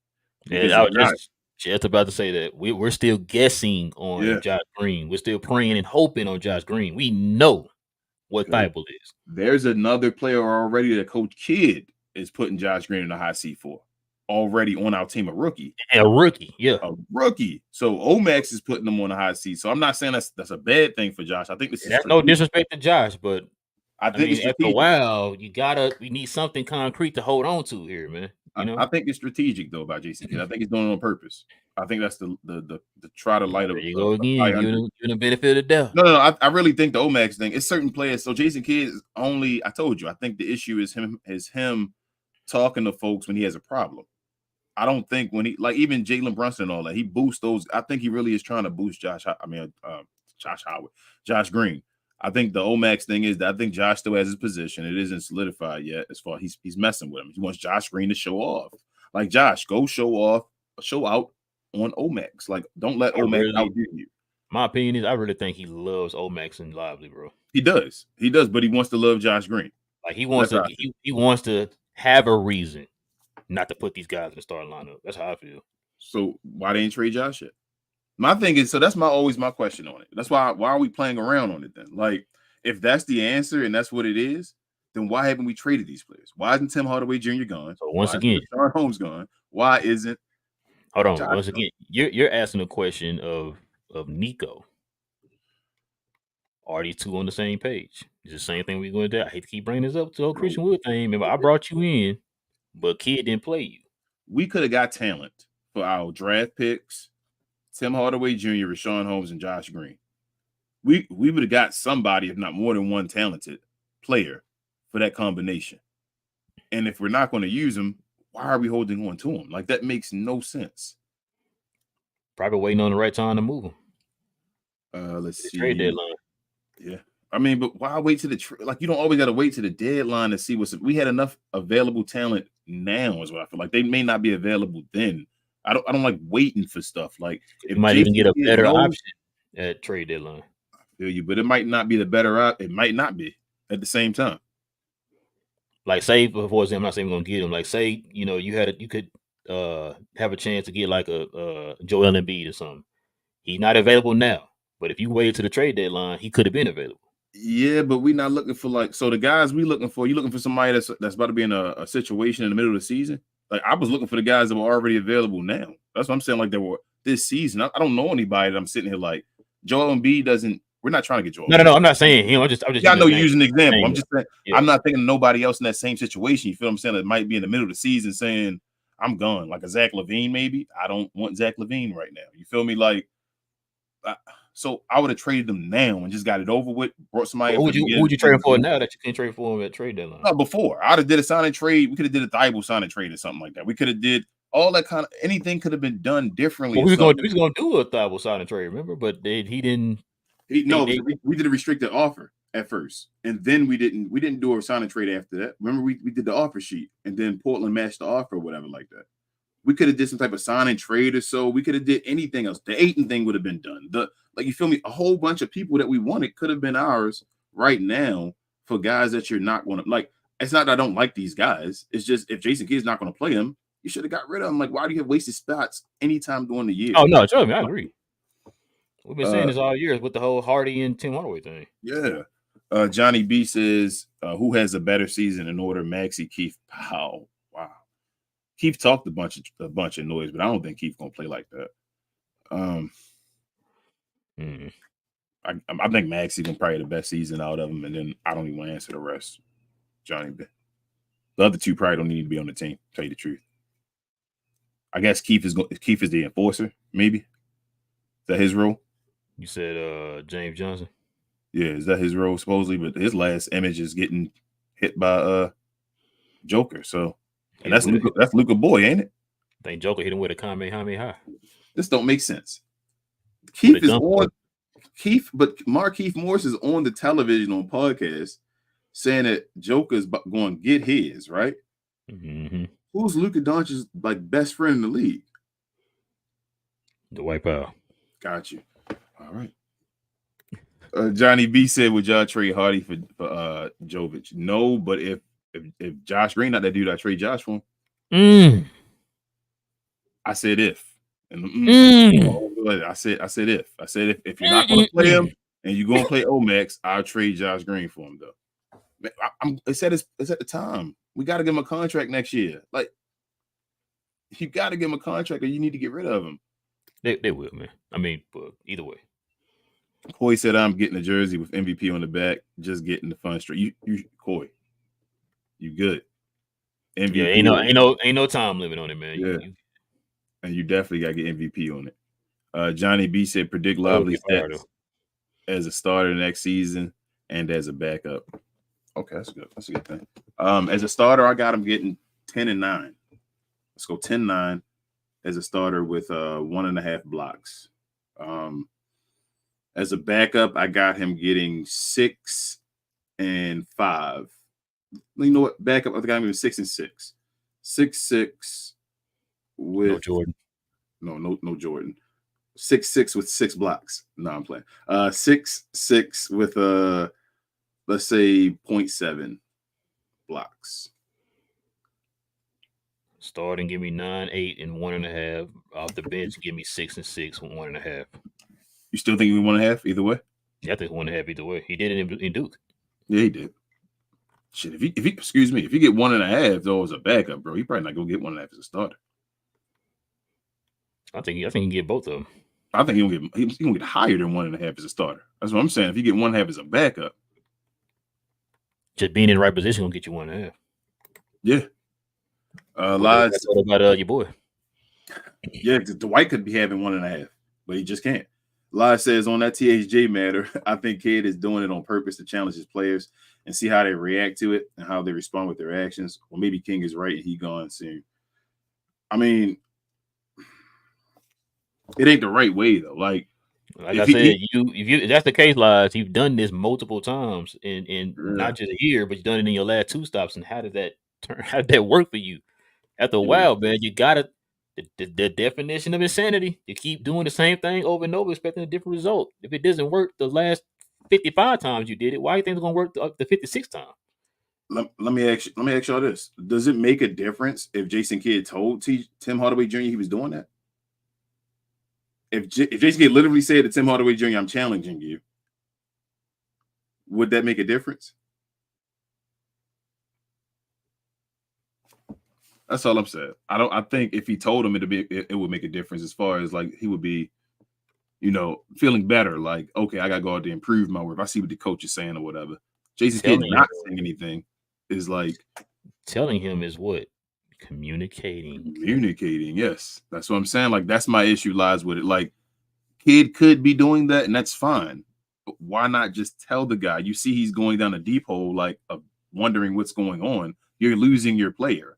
Yeah, I was just about to say that we're still guessing on Josh Green. We're still praying and hoping on Josh Green. We know what Thibault is. There's another player already that Coach Kidd is putting Josh Green in the hot seat for. Already on our team, a rookie. A rookie. So Omax is putting them on the hot seat. So I'm not saying that's a bad thing for Josh. I think this is no disrespect to Josh, but I think after a while, we need something concrete to hold on to here, man. You know? I think it's strategic though about Jason Kidd. I think he's doing it on purpose. I think that's the try to light up. There you go again. You're the benefit of the doubt. No. I really think the Omax thing is certain players. So Jason Kidd is only. I told you. I think the issue is him talking to folks when he has a problem. I don't think when he even Jalen Brunson and all that, he boosts those. I think he really is trying to boost Josh Green. I think the Omax thing is that I think Josh still has his position. It isn't solidified yet as far as he's messing with him. He wants Josh Green to show off. Like, Josh, go show out on Omax. Like, don't let Omax outdo you. My opinion is I really think he loves Omax and Lively, bro. He does, but he wants to love Josh Green. Like he wants to have a reason not to put these guys in the starting lineup. That's how I feel. So why they didn't trade Josh yet? My thing is, so that's always my question on it. That's why are we playing around on it then? Like, if that's the answer and that's what it is, then why haven't we traded these players? Why isn't Tim Hardaway Jr. gone? So once Why again, isn't Rashawn Holmes gone? Why isn't hold on. Josh Once gone? again, you're asking a question of Nico. Are these two on the same page? It's the same thing we're going to do. I hate to keep bringing this up to the whole Christian Wood thing. Remember, I brought you in, but Kid didn't play you. We could have got talent for our draft picks, Tim Hardaway Jr., Rashawn Holmes, and Josh Green. We would have got somebody, if not more than one talented player for that combination. And if we're not going to use them, why are we holding on to them? Like, that makes no sense. Probably waiting on the right time to move them. Let's see. Trade deadline. Yeah. I mean, but why wait to like, you don't always got to wait to the deadline to see we had enough available talent now is what I feel like. They may not be available then. I don't like waiting for stuff. Like, if you might even get a better option at trade deadline. I feel you, but it might not be the better option. It might not be at the same time. Like, say, for example, I'm not saying we're gonna get him. Like, say, you could have a chance to get like a Joel Embiid or something. He's not available now, but if you waited to the trade deadline, he could have been available. Yeah, but we're not looking for the guys we looking for. You looking for somebody that's about to be in a situation in the middle of the season? Like, I was looking for the guys that were already available now. That's what I'm saying. Like, they were this season. I don't know anybody that I'm sitting here like Joel Embiid doesn't. We're not trying to get Joel. No. I'm not saying him. I'm just. Yeah, I know you're using an example. I'm just saying. Yeah. I'm not thinking of nobody else in that same situation. You feel what I'm saying? That might be in the middle of the season saying, I'm gone. Like a Zach LaVine, maybe. I don't want Zach LaVine right now. You feel me? Like, so I would have traded them now and just got it over with. Brought somebody. Who would you trade for now that you can't trade for him at trade deadline? No, before I'd have did a sign and trade. We could have did a Thibault sign and trade or something like that. We could have did all that kind of anything could have been done differently. Well, we was going to do a Thibault sign and trade. Remember, but he didn't. We did a restricted offer at first, and then we didn't do a sign and trade after that. Remember, we did the offer sheet, and then Portland matched the offer or whatever like that. We could have did some type of sign and trade or so. We could have did anything else. The Ayton thing would have been done. You feel me? A whole bunch of people that we wanted could have been ours right now for guys that you're not going to like. It's not that I don't like these guys. It's just if Jason Kidd's not going to play them, you should have got rid of them. Like, why do you have wasted spots anytime during the year? Oh no, trust me, I agree. We've been saying this all year with the whole Hardy and Tim Hardaway thing. Yeah. Johnny B says, who has a better season in order? Maxey, Keith, Powell. Wow. Keith talked a bunch of noise, but I don't think Keith gonna play like that. I think Maxey gonna probably the best season out of him, and then I don't even want to answer the rest. Johnny B. The other two probably don't need to be on the team. Tell you the truth. I guess Keith is the enforcer. Maybe is that his role? You said James Johnson. Yeah, is that his role supposedly? But his last image is getting hit by Joker. So, and that's Luka Boy, ain't it? I think Joker hit him with a Kamehameha. This don't make sense. Keith is on but Markeith Morris is on the television on podcast saying that Joker's going to get his, right? Mm-hmm. Who's Luka Doncic's best friend in the league? The White Powell. Got you. All right. Johnny B said, would y'all trade Hardy for Jovic? No, but if Josh Green not that dude, I trade Josh for him. I said if. I said if. I said if you're not going to play him and you're going to play Omax, I'll trade Josh Green for him though. It's at the time. We got to give him a contract next year. Like, you got to give him a contract or you need to get rid of him. They will, man. I mean, but either way. Coy said, I'm getting a jersey with MVP on the back, just getting the fun straight. You Coy, you good. MVP. Yeah, ain't no time limit on it, man. Yeah. And you definitely got to get MVP on it. Johnny B said, predict Lively stats as a starter next season and as a backup. Okay, that's good. That's a good thing. As a starter, I got him getting 10-9. Let's go 10-9 as a starter with 1.5 blocks. As a backup, I got him getting 6 and 5. You know what? Backup, I think I'm giving 6 and 6. 6-6 with no Jordan. No Jordan. 6-6 with 6 blocks. No, I'm playing. 6-6 with let's say 0.7 blocks. Starting, give me 9, 8, and 1.5. Off the bench, give me 6 and 6 with 1.5. You still think he won 1.5 either way? Yeah, I think 1.5 either way. He did it in Duke. Yeah, he did. Shit, if he excuse me, if you get 1.5 though as a backup, bro, he probably not gonna get 1.5 as a starter. I think he can get both of them. I think he gonna get higher than 1.5 as a starter. That's what I'm saying. If you get 1.5 as a backup, Just being in the right position will get you 1.5. yeah. Lies. That's all about your boy. Yeah, Dwight could be having 1.5, but he just can't. Live says on that THJ matter, I think Kidd is doing it on purpose to challenge his players and see how they react to it and how they respond with their actions. Or maybe King is right and he gone soon. I mean, it ain't the right way though. Like I said, if that's the case, Lies, you've done this multiple times in not just a year, but you've done it in your last 2 stops. And how did that work for you? After a while, man, you gotta the definition of insanity. You keep doing the same thing over and over, expecting a different result. If it doesn't work the last 55 times you did it, why do you think it's gonna work the 56th time? Let me ask y'all this: does it make a difference if Jason Kidd told Tim Hardaway Jr. he was doing that? If Jason Kidd literally said to Tim Hardaway Jr., "I'm challenging you," would that make a difference? That's all I'm saying. I think if he told him it would make a difference as far as like he would be, feeling better. Like, okay, I gotta go out there and improve my work. If I see what the coach is saying or whatever. Jason Kidd not saying anything is like telling him is what? Communicating. Yes. That's what I'm saying. Like, that's my issue lies with it. Like, Kidd could be doing that, and that's fine. But why not just tell the guy? You see he's going down a deep hole, like wondering what's going on. You're losing your player.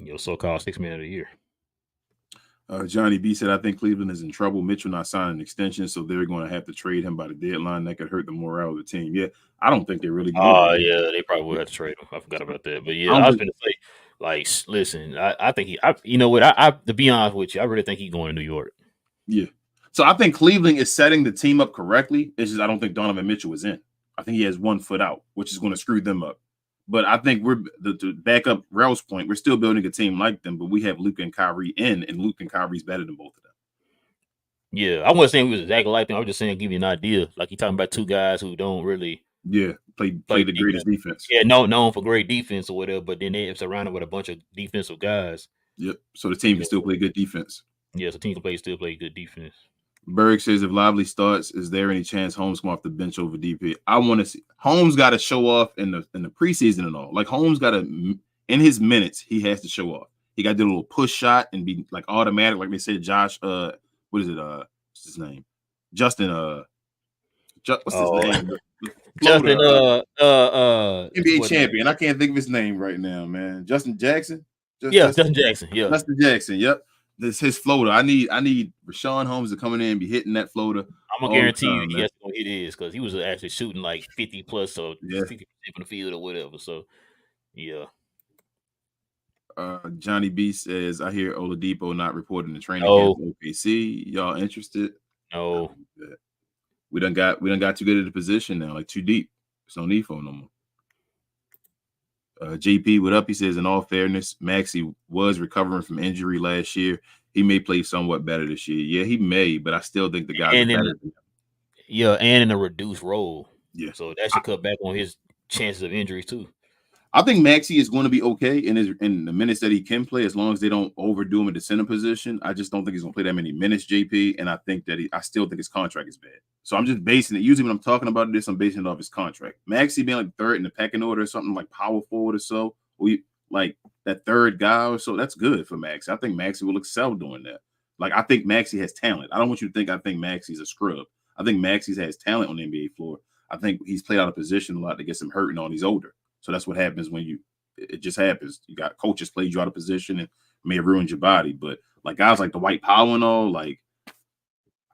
Your so-called 6th man of the year. Johnny B said, I think Cleveland is in trouble. Mitchell not signing an extension, so they're going to have to trade him by the deadline. That could hurt the morale of the team. Yeah, I don't think they're really good. Oh, yeah, they probably would have to trade him. I forgot about that. But yeah, I was going to say, like, listen, I think you know what? I to be honest with you, I really think he's going to New York. Yeah. So I think Cleveland is setting the team up correctly. It's just I don't think Donovan Mitchell is in. I think he has 1 foot out, which is going to screw them up. But I think we're to back up Rel's point. We're still building a team like them, but we have Luke and Kyrie in, and Luke and Kyrie's better than both of them. Yeah, I wasn't saying we was exactly like them. I was just saying give you an idea. Like you're talking about 2 guys who don't really play the greatest defense. Yeah, known for great defense or whatever, but then they're surrounded with a bunch of defensive guys. Yep. So the team can still play good defense. Yeah, so the team can still play good defense. Berg says if Lively starts, is there any chance Holmes come off the bench over DP? I want to see Holmes got to show off in the preseason and all. Like Holmes got to in his minutes, he has to show off. He got to do a little push shot and be like automatic, like they said. Josh, what is it? What's his name? Justin. What's his name? Justin. NBA champion. I can't think of his name right now, man. Justin Jackson. Justin Jackson. Yeah, Justin Jackson. Yep. This his floater. I need Rashawn Holmes to come in and be hitting that floater. I'm gonna guarantee you he has to hit his because he was actually shooting like 50 plus or 50% from the field or whatever. So yeah. Johnny B says, I hear Oladipo not reporting the training camp for OKC. Y'all interested? No. We done got too good at the position now, like too deep. There's no need for no more. JP, what up? He says, in all fairness, Maxey was recovering from injury last year. He may play somewhat better this year. Yeah, he may, but I still think the guys are better than him. Yeah, and in a reduced role. Yeah. So that should cut back on his chances of injuries too. I think Maxey is going to be okay in the minutes that he can play, as long as they don't overdo him in the center position. I just don't think he's going to play that many minutes, JP. And I think that I still think his contract is bad. So I'm just basing it. Usually when I'm talking about this, I'm basing it off his contract. Maxey being like 3rd in the pecking order or something like power forward or so, like that 3rd guy or so, that's good for Maxey. I think Maxey will excel doing that. Like, I think Maxey has talent. I don't want you to think I think Maxey's a scrub. I think Maxey has talent on the NBA floor. I think he's played out of position a lot that gets him hurting on. He's older. So that's what happens when it just happens. You got coaches played you out of position and may have ruined your body. But like guys like Dwight Powell and all, like,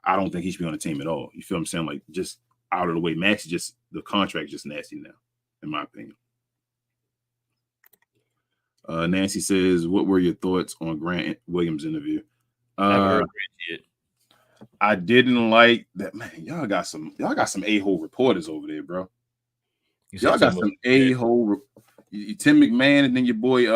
I don't think he should be on the team at all. You feel what I'm saying? Like, just out of the way. Max the contract just nasty now, in my opinion. Nancy says, what were your thoughts on Grant Williams' interview? I didn't like that, man. Y'all got some a-hole reporters over there, bro. Y'all got some a-hole. Tim McMahon, and then your boy,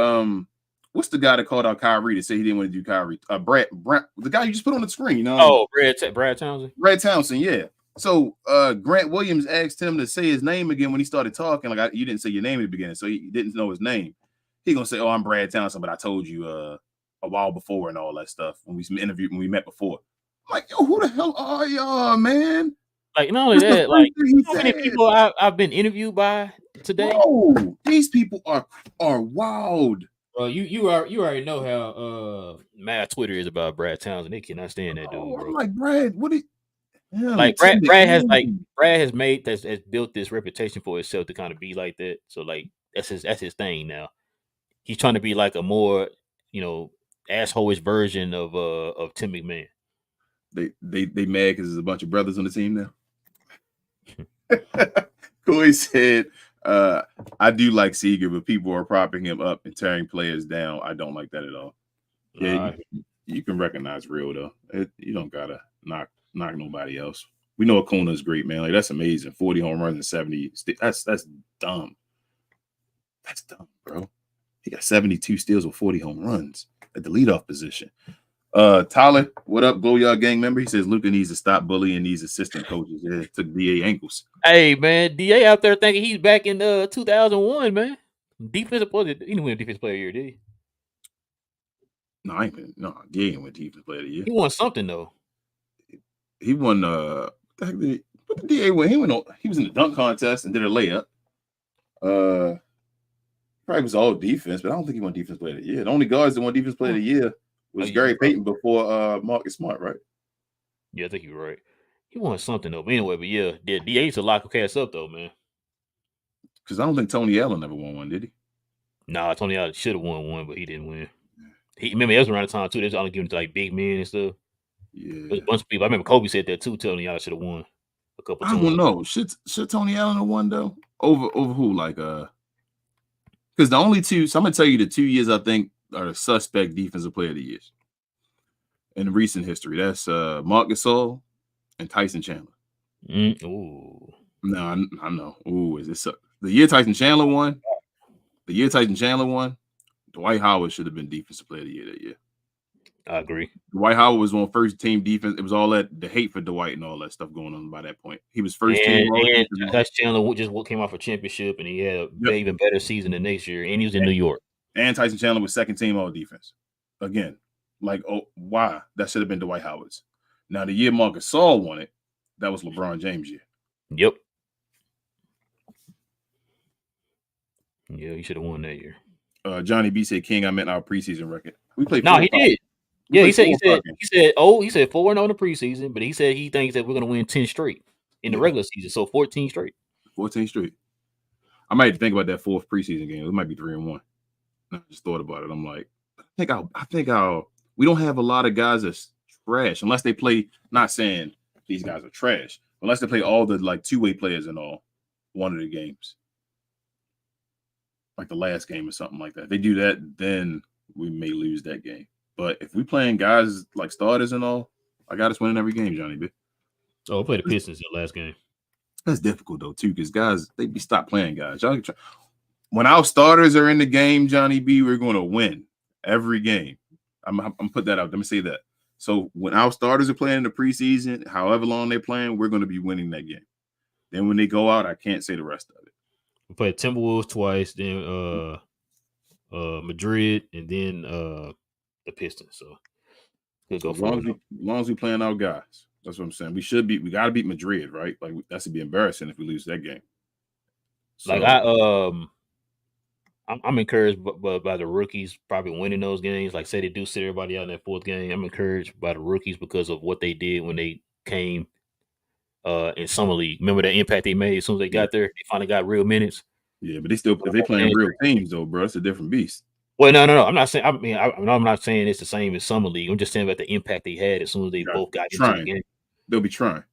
what's the guy that called out Kyrie to say he didn't want to do Kyrie? Brad, the guy you just put on the screen, you know? Oh, Brad Townsend. Brad Townsend, yeah. So Grant Williams asked him to say his name again when he started talking. Like, you didn't say your name at the beginning, so he didn't know his name. He gonna say, "Oh, I'm Brad Townsend," but I told you a while before and all that stuff when we met before. I'm like, yo, who the hell are y'all, man? Like, not only That's the that, first like, thing he you know how many said. people I've been interviewed by today? Bro, these people are wild. You already know how mad Twitter is about Brad Townsend. They cannot stand that dude, Oh, bro. I'm like, Brad, what is Like Tim Brad has McMahon. has built this reputation for himself to kind of be like that. So like that's his thing now. He's trying to be like a more, you know, assholeish version of Tim McMahon. They mad because there's a bunch of brothers on the team now. Coy said, I do like Seager, but people are propping him up and tearing players down. I don't like that at all. Yeah, you can recognize real though. You don't gotta knock nobody else. We know Acuna is great, man. Like, that's amazing. 40 home runs and 70. That's dumb. That's dumb, bro. He got 72 steals with 40 home runs at the leadoff position. Tyler, what up, Go Yard Gang member? He says Luka needs to stop bullying these assistant coaches. Yeah, took DA ankles. Hey man, DA out there thinking he's back in 2001, man. Defensive player, he didn't win Defensive Player of the Year, did he? No, I ain't been. No, DA ain't win Defensive Player of the Year. He won something though. He won. What did DA win? He was in the dunk contest and did a layup. Probably was all defense, but I don't think he won Defensive Player of the Year. The only guards that won Defensive Player of the Year was Gary Payton before Marcus Smart, right? Yeah, I think you're right. He won something though. But anyway, but yeah, DA used to lock cast up though, man. Because I don't think Tony Allen ever won one, did he? Nah, Tony Allen should have won one, but he didn't win. Remember, that was around the time too. They was only giving to like big men and stuff. Yeah, there's a bunch of people. I remember Kobe said that too. Tony Allen should have won a couple times. I don't know. Should Tony Allen have won though? Over who? Like because the only two. So I'm gonna tell you the 2 years I think are the suspect Defensive Player of the Years in recent history. That's Marc Gasol and Tyson Chandler. Ooh. No, I know. Ooh, is this the year Tyson Chandler won? The year Tyson Chandler won, Dwight Howard should have been Defensive Player of the Year that year. I agree. Dwight Howard was on first team defense. It was all that the hate for Dwight and all that stuff going on by that point. He was first team. And Tyson Chandler just came off a championship, and he had a even better season the next year, and he was in New York. And Tyson Chandler was second team all defense. Again, like, oh, why? That should have been Dwight Howard's. Now, the year Marc Gasol won it, that was LeBron James' year. Yep. Yeah, he should have won that year. Johnny B said, "King, I meant our preseason record. We played. No, he did. Yeah, he said 4-0 in the preseason, but he said he thinks that we're going to win 10 straight in the regular season, so 14 straight. 14 straight. I might think about that fourth preseason game. It might be 3-1. I just thought about it. I'm like, I think we don't have a lot of guys that's trash unless they play. Not saying these guys are trash, unless they play all the like two-way players in all one of the games, like the last game or something like that. If they do that, then we may lose that game. But if we playing guys like starters and all, I got us winning every game, Johnny B. Oh, we played the Pistons in the last game. That's difficult though too, because guys they be stop playing guys. When our starters are in the game, Johnny B, we're going to win every game. I'm put that out. Let me say that. So when our starters are playing in the preseason, however long they're playing, we're going to be winning that game. Then when they go out, I can't say the rest of it. We played Timberwolves twice, then Madrid, and then the Pistons. So as long as we playing our guys, that's what I'm saying. We got to beat Madrid, right? Like that should be embarrassing if we lose that game. So, like I'm encouraged by the rookies probably winning those games. Like say they do sit everybody out in that fourth game. I'm encouraged by the rookies because of what they did when they came in summer league. Remember the impact they made as soon as they got there. They finally got real minutes. Yeah, but if they playing real teams though, bro, it's a different beast. Well, no. I'm not saying. I'm not saying it's the same as summer league. I'm just saying about the impact they had as soon as they both got into the game. They'll be trying.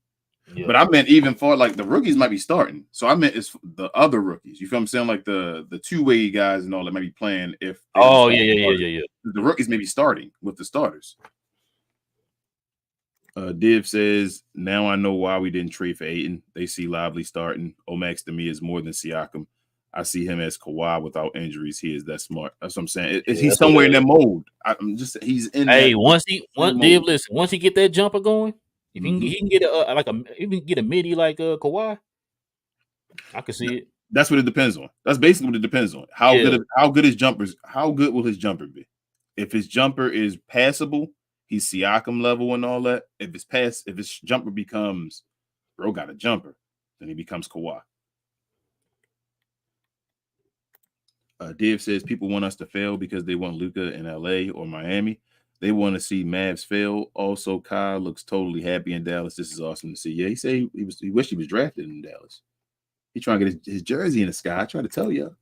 Yeah. But I meant even for like the rookies might be starting. So I meant it's the other rookies. You feel what I'm saying? Like the two-way guys and all that might be playing if. Oh yeah. The rookies may be starting with the starters. Div says, now I know why we didn't trade for Ayton. They see Lively starting. Omax to me is more than Siakam. I see him as Kawhi without injuries. He is that smart. That's what I'm saying. Yeah, He's that's what somewhere in that mode. He's in that Hey, once mode. once he get that jumper going, if Mhm. he can get even get a midi like Kawhi, I can see it. That's what it depends on. That's basically what it depends on. How Yeah. good his jumpers? How good will his jumper be? If his jumper is passable, he's Siakam level and all that. If his jumper becomes, bro got a jumper, then he becomes Kawhi. Div says people want us to fail because they want Luka in LA or Miami. They want to see Mavs fail. Also, Kyle looks totally happy in Dallas. This is awesome to see. Yeah, he said he wished he was drafted in Dallas. He trying to get his jersey in the sky. I try to tell you.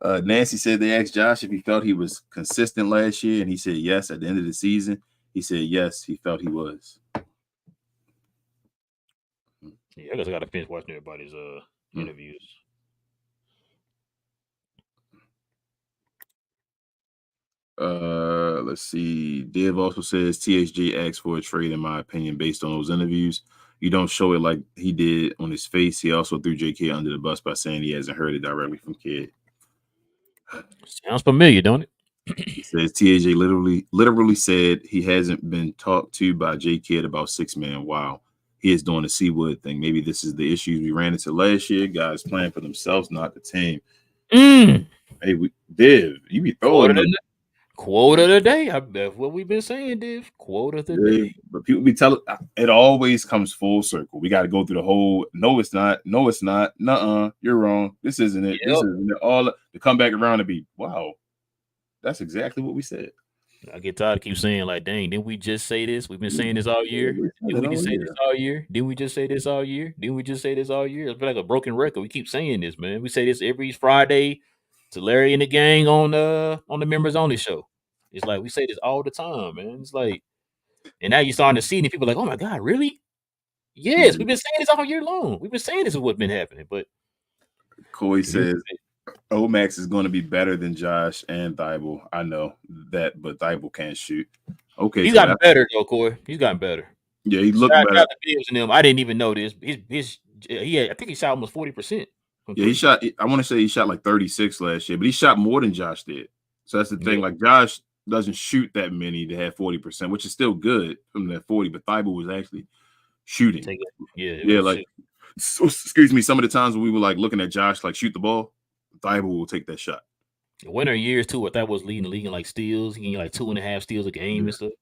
Nancy said they asked Josh if he felt he was consistent last year, and he said yes. At the end of the season, he said yes, he felt he was. Yeah, I guess I got to finish watching everybody's interviews. Let's see. Div also says THJ asked for a trade, in my opinion, based on those interviews. You don't show it like he did on his face. He also threw JK under the bus by saying he hasn't heard it directly from Kid. Sounds familiar, don't it? He says TAJ literally said he hasn't been talked to by J Kid about 6-man. Wow. He is doing the Seawood thing. Maybe this is the issues we ran into last year. Guys playing for themselves, not the team. Hey, Div, you be throwing them. Quote of the day. That's what we've been saying, Div. Quote of the day. But people be telling it always comes full circle. We got to go through the whole no, it's not, no, it's not, nuh-uh, you're wrong. This isn't it. This isn't it. All to come back around and be wow. That's exactly what we said. I get tired of keep saying like, dang, didn't we just say this? We've been saying this all year. Didn't we just say this all year? Didn't we just say this all year? Didn't we just say this all year? It's like a broken record. We keep saying this, man. We say this every Friday to Larry and the gang on the members only show. It's like we say this all the time, man. It's like, and now you're starting to see it, and people are like, oh my God, really? Yes, we've been saying this all year long. We've been saying this is what's been happening. But Coy says Omax is going to be better than Josh and Thibault. I know that, but Thibault can't shoot. Okay, he's gotten better though, Corey. He's gotten better. Yeah, he looked better. The Bills and them. I didn't even know this. I think he shot almost 40%. Yeah, he shot. I want to say he shot like 36 last year, but he shot more than Josh did. So that's the thing. Like Josh doesn't shoot that many to have 40%, which is still good from that 40. But Thibault was actually shooting. Like so, excuse me. Some of the times when we were like looking at Josh like shoot the ball, Thibault will take that shot. The winter years too, what that was leading the league in like steals, he like 2.5 steals a game and stuff.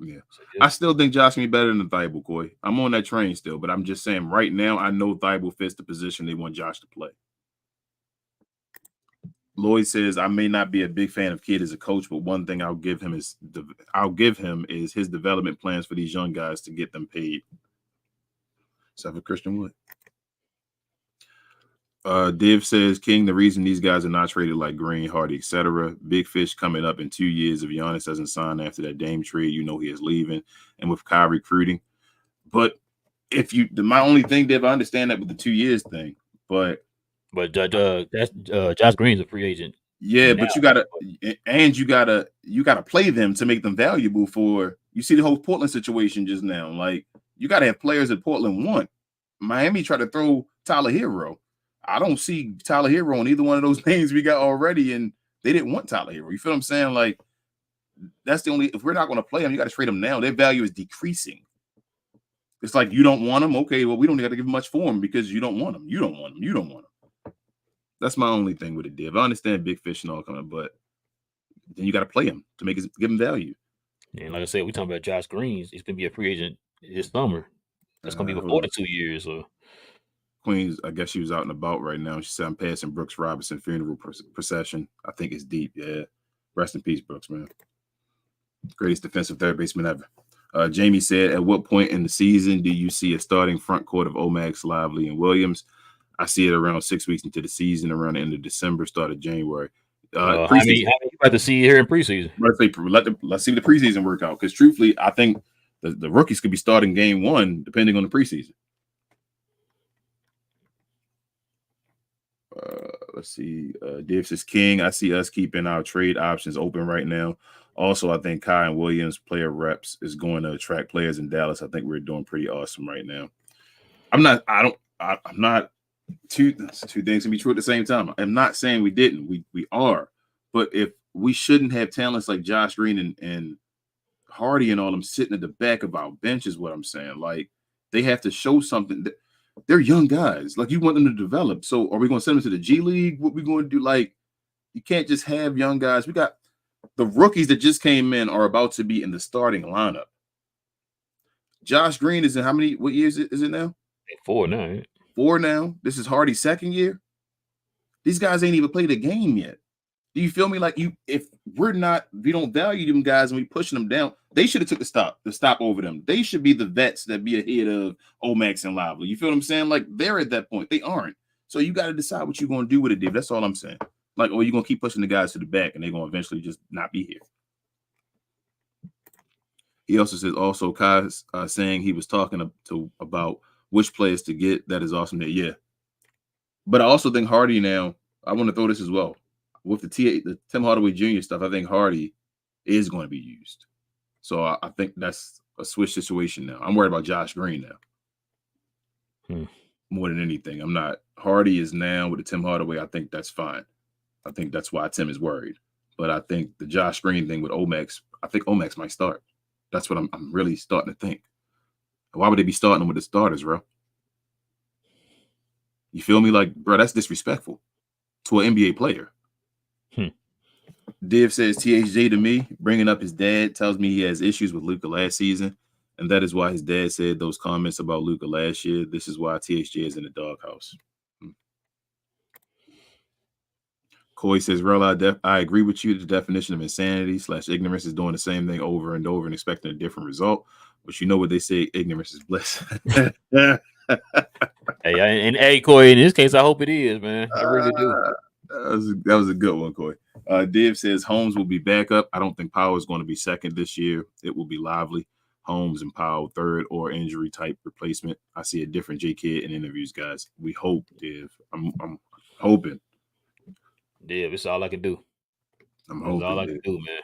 Yeah. So, I still think Josh can be better than Thibault, Coy. I'm on that train still, but I'm just saying right now I know Thibault fits the position they want Josh to play. Lloyd says I may not be a big fan of Kid as a coach, but one thing I'll give him is his development plans for these young guys to get them paid. Except for Christian Wood. Div says King, the reason these guys are not traded like Green, Hardy, etc. Big fish coming up in 2 years. If Giannis doesn't sign after that Dame trade, you know he is leaving. And with Kyle recruiting, but my only thing, Div, I understand that with the 2 years thing, but that's Josh Green's a free agent. Yeah, now, but you gotta play them to make them valuable for. You see the whole Portland situation just now. Like you gotta have players that Portland want. Miami tried to throw Tyler Hero. I don't see Tyler Hero on either one of those names we got already, and they didn't want Tyler Hero. You feel what I'm saying? Like that's the only. If we're not going to play them, you got to trade them now. Their value is decreasing. It's like you don't want them. Okay, well we don't got to give much for them because you don't want them. You don't want them. You don't want them. That's my only thing with it, Div. I understand big fish and all coming, but then you got to play him to give him value. And like I said, we talking about Josh Green. He's going to be a free agent this summer. That's going to be before the 2 years. So. Queens, I guess she was out and about right now. She said, I'm passing Brooks Robinson funeral procession. I think it's deep. Yeah. Rest in peace, Brooks, man. Greatest defensive third baseman ever. Jamie said, at what point in the season do you see a starting front court of Omax, Lively, and Williams? I see it around 6 weeks into the season, around the end of December, start of January. How many you about to see here in preseason? Let's see the preseason work out. Because truthfully, I think the rookies could be starting game one, depending on the preseason. Let's see. Div says King. I see us keeping our trade options open right now. Also, I think Kai and Williams player reps is going to attract players in Dallas. I think we're doing pretty awesome right now. I'm not two things can be true at the same time. I'm not saying we didn't. We are, but if we shouldn't have talents like Josh Green and Hardy and all them sitting at the back of our bench is what I'm saying. Like they have to show something. They're young guys. Like you want them to develop. So are we going to send them to the G League? What we going to do? Like you can't just have young guys. We got the rookies that just came in are about to be in the starting lineup. Josh Green is in how many? What years is it now? 4 now. 4 now. This is Hardy's second year. These guys ain't even played a game yet. Do you feel me? Like if we don't value them guys and we pushing them down, they should have took the stop over them. They should be the vets that be ahead of Omax and Lively. You feel what I'm saying? Like they're at that point. They aren't. So you got to decide what you're going to do with it, Dave. That's all I'm saying. Like, or you're going to keep pushing the guys to the back and they're going to eventually just not be here. He also says, Kai's saying he was talking about which players to get. That is awesome. Yeah. But I also think Hardy now, I want to throw this as well. With the Tim Hardaway Jr. stuff, I think Hardy is going to be used. So I think that's a switch situation now. I'm worried about Josh Green now. More than anything. I'm not. Hardy is now with the Tim Hardaway. I think that's fine. I think that's why Tim is worried. But I think the Josh Green thing with Omax, I think Omax might start. That's what I'm really starting to think. Why would they be starting with the starters, bro? You feel me? Like, bro, that's disrespectful to an NBA player. Div says THJ to me, bringing up his dad tells me he has issues with Luka last season, and that is why his dad said those comments about Luka last year. This is why THJ is in the doghouse. Coy says, I agree with you. The definition of insanity / ignorance is doing the same thing over and over and expecting a different result. But you know what they say, ignorance is bliss. Hey, Coy, in this case, I hope it is, man. I really do. That was a good one, Coy. Div says Holmes will be back up. I don't think Powell is going to be second this year. It will be Lively, Holmes, and Powell third or injury type replacement. I see a different JK in interviews, guys. We hope, Div. I'm hoping. Div, it's all I can do. I'm hoping. That's all I can do, man.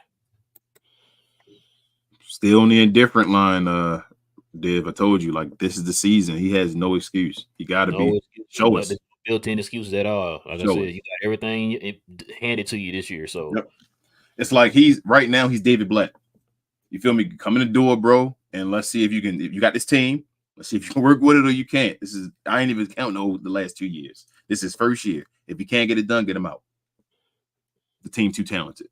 Still on the indifferent line, Div. I told you, like, this is the season. He has no excuse. He got to show us. Built-in excuses at all. Like I said, you got everything handed to you this year. So it's like right now he's David Blatt. You feel me? Come in the door, bro, and let's see if you got this team. Let's see if you can work with it or you can't. I ain't even counting over the last 2 years. This is first year. If you can't get it done, get him out. The team too talented.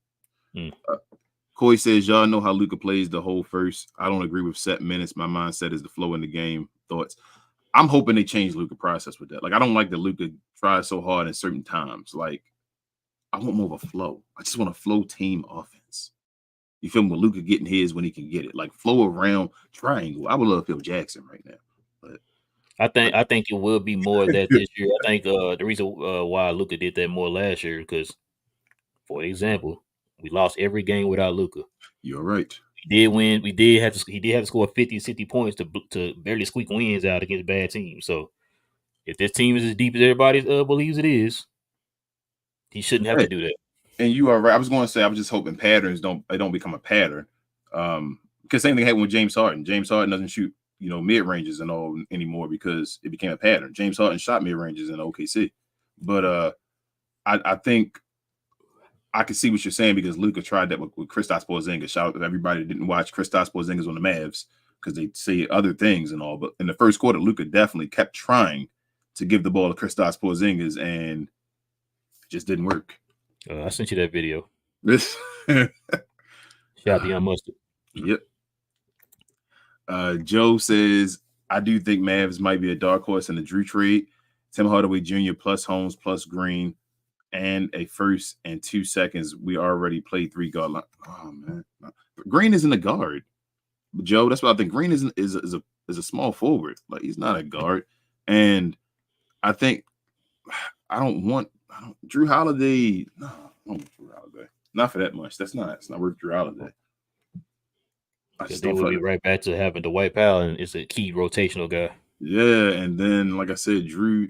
Coy says, y'all know how Luka plays the whole first. I don't agree with set minutes. My mindset is the flow in the game. Thoughts? I'm hoping they change Luka process with that. Like, I don't like that Luka tries so hard at certain times. Like, I want more of a flow. I just want a flow team offense. You feel me? With Luka getting his when he can get it. Like, flow around triangle. I would love Phil Jackson right now. But I think it will be more of that this year. I think the reason why Luka did that more last year because, for example, we lost every game without Luka. You're right. He did win. He did have to score 50, 60 points to barely squeak wins out against bad teams. So if this team is as deep as everybody believes it is, he shouldn't have to do that. And you are right. I was going to say I was just hoping patterns don't become a pattern. Because same thing happened with James Harden. James Harden doesn't shoot mid ranges and all anymore because it became a pattern. James Harden shot mid ranges in OKC, but I think. I can see what you're saying because Luka tried that with Kristaps Porzingis. Shout out to everybody that didn't watch Kristaps Porzingis on the Mavs because they say other things and all. But in the first quarter, Luka definitely kept trying to give the ball to Kristaps Porzingis, and it just didn't work. I sent you that video. Shout out to Young Mustard. Yep. Joe says, I do think Mavs might be a dark horse in the Drew trade. Tim Hardaway Jr. plus Holmes plus Green. And a first and 2 seconds. We already played 3 guard line. Oh man, Green isn't a guard, Joe. That's what I think. Green is a small forward. Like he's not a guard. And I think I don't want Drew Holiday. No, I don't want Drew Holiday. Not for that much. It's not worth Drew Holiday. I just think we'll be right back to having Dwight Powell, and it's a key rotational guy. Yeah, and then like I said, Drew.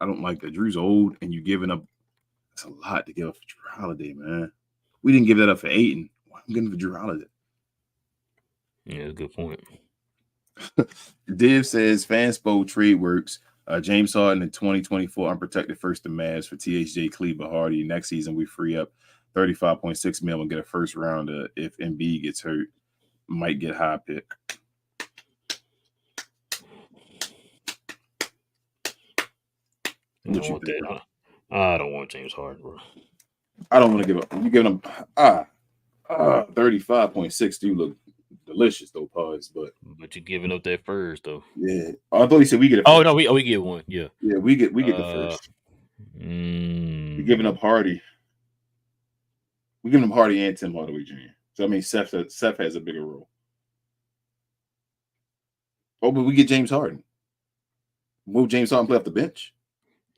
I don't like that. Drew's old, and you're giving up. That's a lot to give up for Drew Holiday, man. We didn't give that up for Ayton. I'm getting for Drew Holiday. Yeah, that's a good point. Div says Fanspo trade works. James Harden in 2024 unprotected first to Mavs for THJ Cleveland Hardy. Next season we free up 35.6 million and get a first rounder if Embiid gets hurt. Might get high pick. I don't want that. I don't want James Harden, bro. I don't want to give up. You giving him 35.6 do look delicious though, pause. But you're giving up that first though. Yeah, I thought he said we get. Oh no, we get one. Yeah, we get the first. We're giving up Hardy. We're giving him Hardy and Tim Hardaway Jr. So I mean, Seth has a bigger role. Oh, but we get James Harden. Move James Harden play off the bench.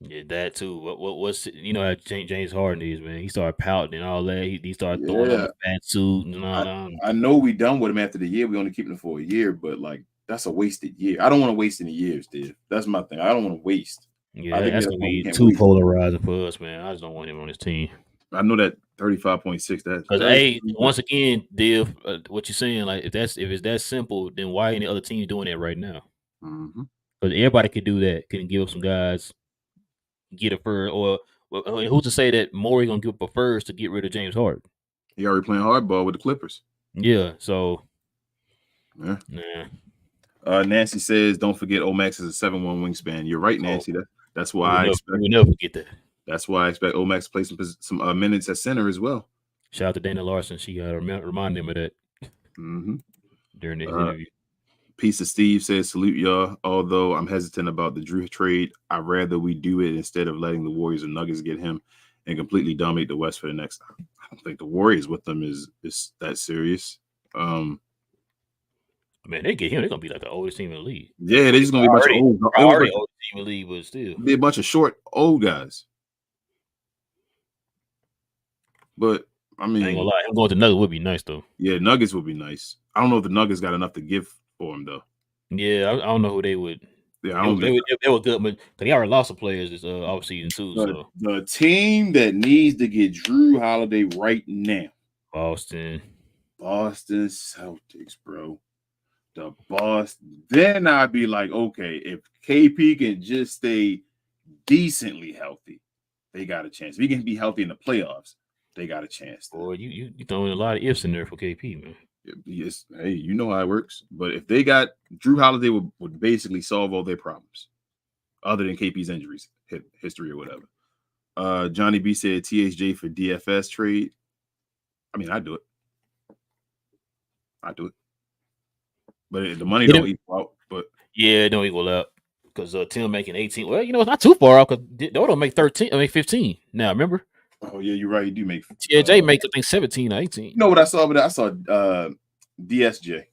Yeah, that too. What's how James Harden is, man? He started pouting and all that. He started throwing on the fat suit and all. I know we done with him after the year. We only keep him for a year, but like that's a wasted year. I don't want to waste any years, Dave. That's my thing. I don't want to waste. Yeah, that's gonna be too polarizing for us, man. I just don't want him on his team. I know that 35.6. That because once again, Div, what you're saying, like if it's that simple, then why any other teams doing that right now? Because everybody could do that. Can give up some guys, get a first, or who's to say that Morey gonna give up a first to get rid of James Harden? He already playing hardball with the Clippers. Yeah, so yeah. Nancy says, "Don't forget Omax is a 7'1" wingspan." You're right, Nancy. That's why I expect. We never forget that. That's why I expect Omax to play some minutes at center as well. Shout out to Dana Larson. She remind him of that during the interview. Piece of Steve says, "Salute y'all. Although I'm hesitant about the Drew trade, I'd rather we do it instead of letting the Warriors and Nuggets get him and completely dominate the West for the next. I don't think the Warriors with them is that serious. Man, they get him. They're gonna be like the oldest team in the league. Yeah, they're just gonna be a bunch of old oldest team in the league, but still be a bunch of short old guys. But I mean, I ain't gonna lie, him going to Nuggets would be nice though. Yeah, Nuggets would be nice. I don't know if the Nuggets got enough to give for him though. Yeah, I don't know who they would. Yeah, I don't. They were good, but they already lost some players this offseason too. So the team that needs to get Drew Holiday right now, Boston Celtics, bro. The Boston. Then I'd be like, okay, if KP can just stay decently healthy, they got a chance. If he can be healthy in the playoffs, they got a chance. Boy, you throwing a lot of ifs in there for KP, man. Yes, hey, you know how it works. But if they got Drew Holiday would basically solve all their problems, other than KP's injuries, history or whatever. Johnny B said THJ for DFS trade. I mean, I do it. But the money don't equal out. But yeah, it don't equal out because Tim making 18. Well, it's not too far out because Dodo make 13. I mean 15 now. Remember? Oh yeah, you're right. You do make. TJ make I think 17 or 18. You know what I saw? But I saw DSJ.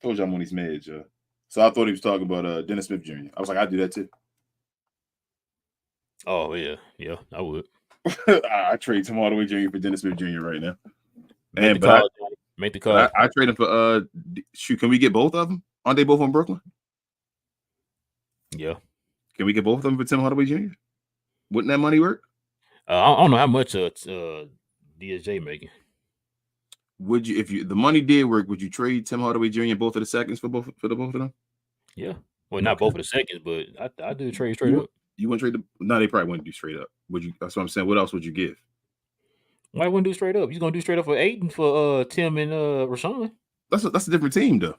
Told you I'm on these meds, so I thought he was talking about Dennis Smith Jr. I was like, I'd do that too. Oh yeah, I would. I trade Tim Hardaway Jr. for Dennis Smith Jr. right now. Make the call. I trade him for shoot. Can we get both of them? Aren't they both on Brooklyn? Yeah. Can we get both of them for Tim Hardaway Jr.? Wouldn't that money work? I don't know how much DSJ making. Would you, if the money did work, would you trade Tim Hardaway Jr. and both of the seconds for both of them? Yeah. Well, not both of the seconds, but I do trade straight up. You want to trade No, they probably wouldn't do straight up. Would you? That's what I'm saying. What else would you give? Why wouldn't do straight up? You gonna do straight up for Aiden for Tim and Rashawn? That's a different team though.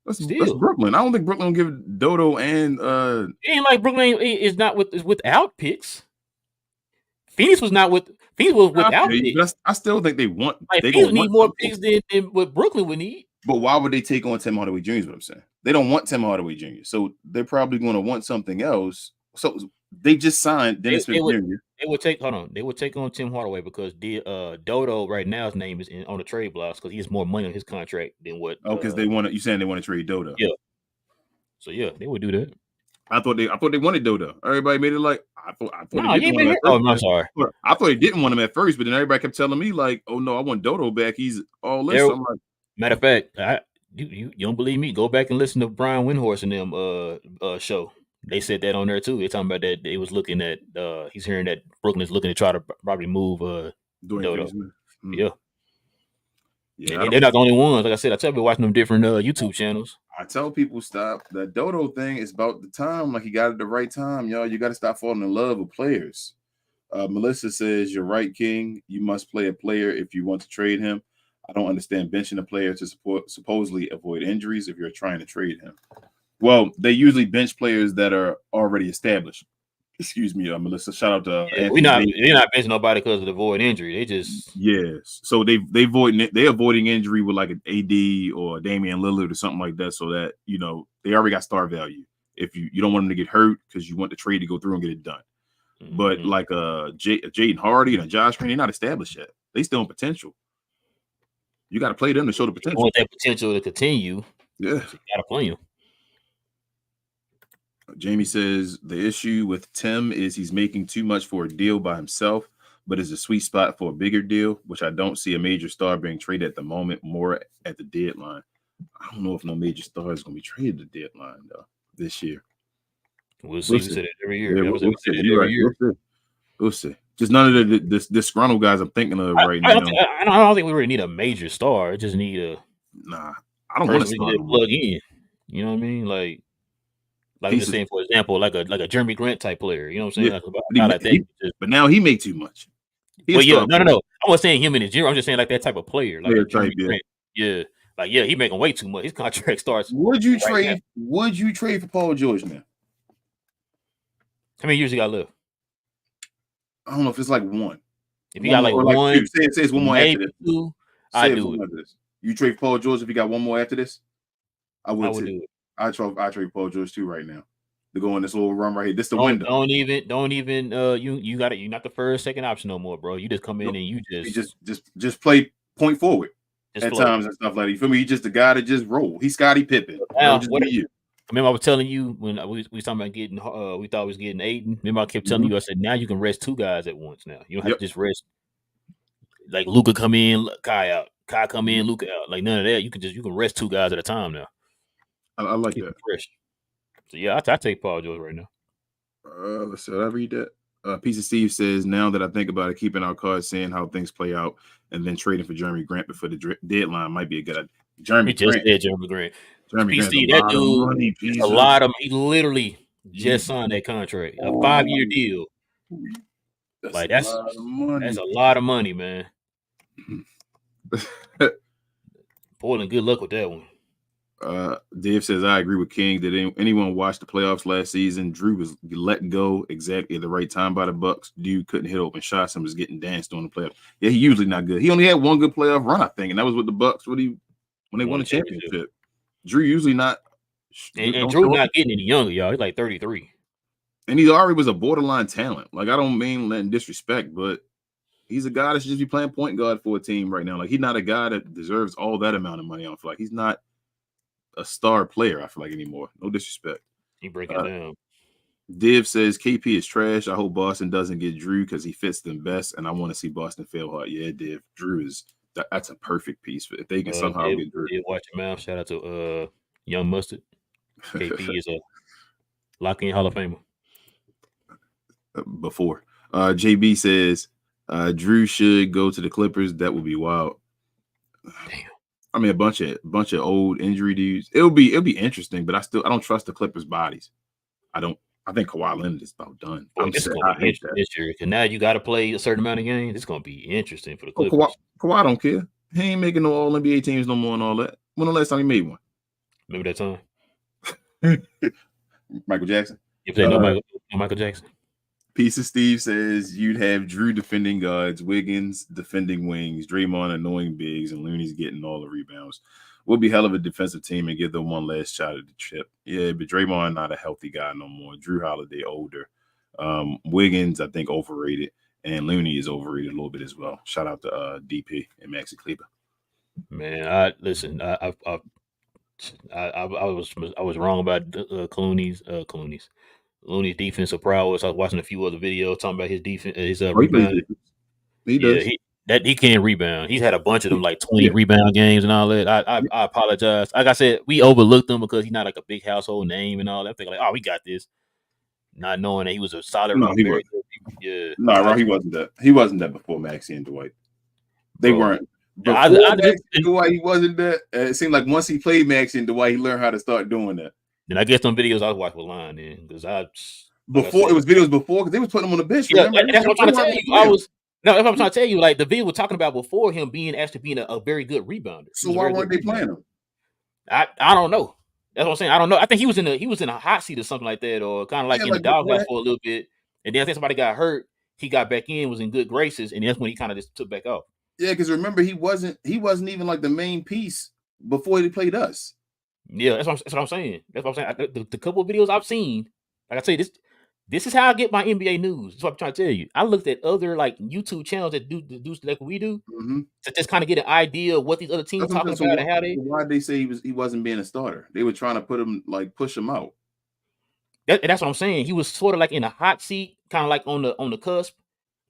That's Brooklyn. I don't think Brooklyn will give Dodo and it ain't like Brooklyn is not without picks. Phoenix was without picks. I still think they want. Like Phoenix need more picks than what Brooklyn would need. But why would they take on Tim Hardaway Jr. is what I'm saying. They don't want Tim Hardaway Jr. So they're probably going to want something else. So they just signed Dennis Smith Jr. They would take on Tim Hardaway because Dodo right now his name is on the trade blocks because he has more money on his contract than what. Oh, because they want you saying they want to trade Dodo. Yeah. So yeah, they would do that. I thought they wanted Dodo. Everybody made it like I thought. No, I'm sorry. I thought they didn't want him at first, but then everybody kept telling me like, "Oh no, I want Dodo back. He's all this." I'm like, matter of fact, you don't believe me? Go back and listen to Brian Windhorst and them show. They said that on there too. They're talking about that they was looking at. He's hearing that Brooklyn is looking to try to probably move Dodo. Mm-hmm. Yeah. Yeah, And they're not the only ones. Like I said, I tell you, watching them different YouTube channels. I tell people stop. That Dodo thing is about the time. Like, you got it at the right time, y'all. You got to stop falling in love with players. Melissa says, "You're right, King. You must play a player if you want to trade him. I don't understand benching a player to supposedly avoid injuries if you're trying to trade him." Well, they usually bench players that are already established. Excuse me, Melissa. Shout out to Yeah, Anthony Davis. they're not benching nobody because of the void injury. They just Yes. So they avoiding injury with like an AD or Damian Lillard or something like that, so that they already got star value. If you don't want them to get hurt because you want the trade to go through and get it done. But like Jaden Hardy and a Josh Green, they're not established yet. They still in potential. You got to play them to show the potential. You want that potential to continue. Yeah, so you got to play them. Jamie says the issue with Tim is he's making too much for a deal by himself, but is a sweet spot for a bigger deal, which I don't see a major star being traded at the moment, more at the deadline. I don't know if no major star is going to be traded at the deadline, though, this year. We'll see. We said it every year. Yeah, we'll see. Just none of the disgruntled guys I'm thinking of right now. I don't think we really need a major star. I just need a I don't want to plug in. You know what I mean? Like I'm just saying, for example, like a Jeremy Grant type player. You know what I'm saying? Yeah. But now he make too much. No. I wasn't saying him in the gym. I'm just saying like that type of player, like Jeremy Grant. Yeah. Like, yeah, he making way too much. His contract starts. Would you trade for Paul George now? How many years he got left? I don't know if it's like one. If he got like one, two. Say it's one more after this. Two, I do it. You trade Paul George if he got one more after this? I would do it. I trade Paul George too right now to go on this little run right here. This the window. Don't even. You got it. You're not the first, second option no more, bro. You just come in and you just play point forward at times and stuff like that. You feel me? He's just the guy that just roll. He's Scottie Pippen. Remember, I was telling you when we was talking about getting, we thought we was getting Aiden. Remember, I kept telling you, I said, now you can rest two guys at once. Now you don't have to just rest. Like Luka come in, Kai out. Kai come in, Luka out. Like none of that. You can rest two guys at a time now. I like that. Fresh. So yeah, I take Paul George right now. Let's see. Did I read that? Piece of Steve says, now that I think about it, keeping our cards, seeing how things play out, and then trading for Jeremy Grant before the deadline might be a good idea. Jeremy Grant. PC, that dude, it's a lot of. He literally just signed that contract, a 5-year deal. That's a lot of money, man. Portland, good luck with that one. Dave says, I agree with King. Did anyone watch the playoffs last season? Drew was let go exactly at the right time by the Bucks. Dude couldn't hit open shots and was getting danced on the playoffs. Yeah, he usually not good. He only had one good playoff run, I think, and that was with the Bucks when they won the championship. Drew usually not. And Drew not getting any younger, y'all. He's like 33. And he already was a borderline talent. Like, I don't mean letting disrespect, but he's a guy that should just be playing point guard for a team right now. Like, he's not a guy that deserves all that amount of money. I feel like he's not a star player, I feel like, anymore. No disrespect. He breaking down. Div says KP is trash. I hope Boston doesn't get Drew because he fits them best, and I want to see Boston fail hard. Yeah, Div. Drew that's a perfect piece. If they can somehow get Drew. Watch your mouth. Shout out to Young Mustard. KP is a lock-in Hall of Famer. Before JB says Drew should go to the Clippers. That would be wild. Damn. I mean, a bunch of old injury dudes. It'll be interesting, but I don't trust the Clippers' bodies. I think Kawhi Leonard is about done. This year, because now you got to play a certain amount of games. It's gonna be interesting for the Clippers. Kawhi don't care. He ain't making no All NBA teams no more and all that. When the last time he made one? Remember that time? Michael Jackson. If they know Michael Jackson. Piece of Steve says you'd have Drew defending guards, Wiggins defending wings, Draymond annoying bigs, and Looney's getting all the rebounds. We'll be hell of a defensive team and give them one last shot at the chip. Yeah, but Draymond not a healthy guy no more. Drew Holiday older. Wiggins, I think, overrated. And Looney is overrated a little bit as well. Shout out to DP and Maxi Kleber. Man, I was wrong about Clooney's defensive prowess. I was watching a few other videos talking about his defense, his rebound. He does. He can't rebound. He's had a bunch of them, like 20 rebound games and all that. I apologize. Like I said, we overlooked him because he's not like a big household name and all that. Thinking like, oh, we got this, not knowing that he was a solid. No, he wasn't that. He wasn't that before Maxey and Dwight. They weren't. Before Max and Dwight, he wasn't that. It seemed like once he played Max and Dwight, he learned how to start doing that. Then I guess some videos I was watching online then because Before it was videos before because they was putting him on the bench. Yeah, Remember? that's what I'm trying to tell you. That's what I'm trying to tell you. Like the video we're talking about before him being a very good rebounder. So why weren't they playing him? I don't know. That's what I'm saying. I don't know. I think he was in a hot seat or something like that, or kind of like in the doghouse for a little bit. And then I think somebody got hurt. He got back in, was in good graces, and that's when he kind of just took back off. Yeah, because remember he wasn't even like the main piece before he played us. Yeah, that's what I'm saying. That's what I'm saying. The couple of videos I've seen, like I say, this is how I get my NBA news. That's what I'm trying to tell you. I looked at other like YouTube channels that do like we do to just kind of get an idea of what these other teams talking about and how they. Why did they say he wasn't being a starter? They were trying to put him push him out. That's what I'm saying. He was sort of like in a hot seat, kind of like on the cusp.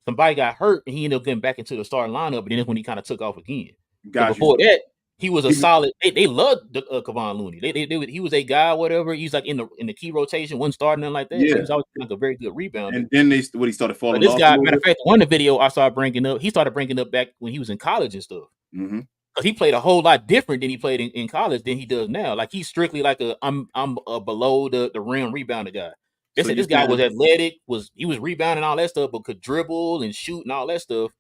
Somebody got hurt and he ended up getting back into the starting lineup, and then that's when he kind of took off again. Before that, he was a solid. They loved Kevon Looney. He was a guy, whatever. He's like in the key rotation, wasn't starting nothing like that. Yeah, so he's always like a very good rebounder. And then he started falling off. This guy, matter of fact, one of the video I started bringing up, he started bringing up back when he was in college and stuff. Because he played a whole lot different than he played in college than he does now. Like he's strictly like I'm a below the rim rebounder guy. They said this guy was athletic, he was rebounding all that stuff, but could dribble and shoot and all that stuff.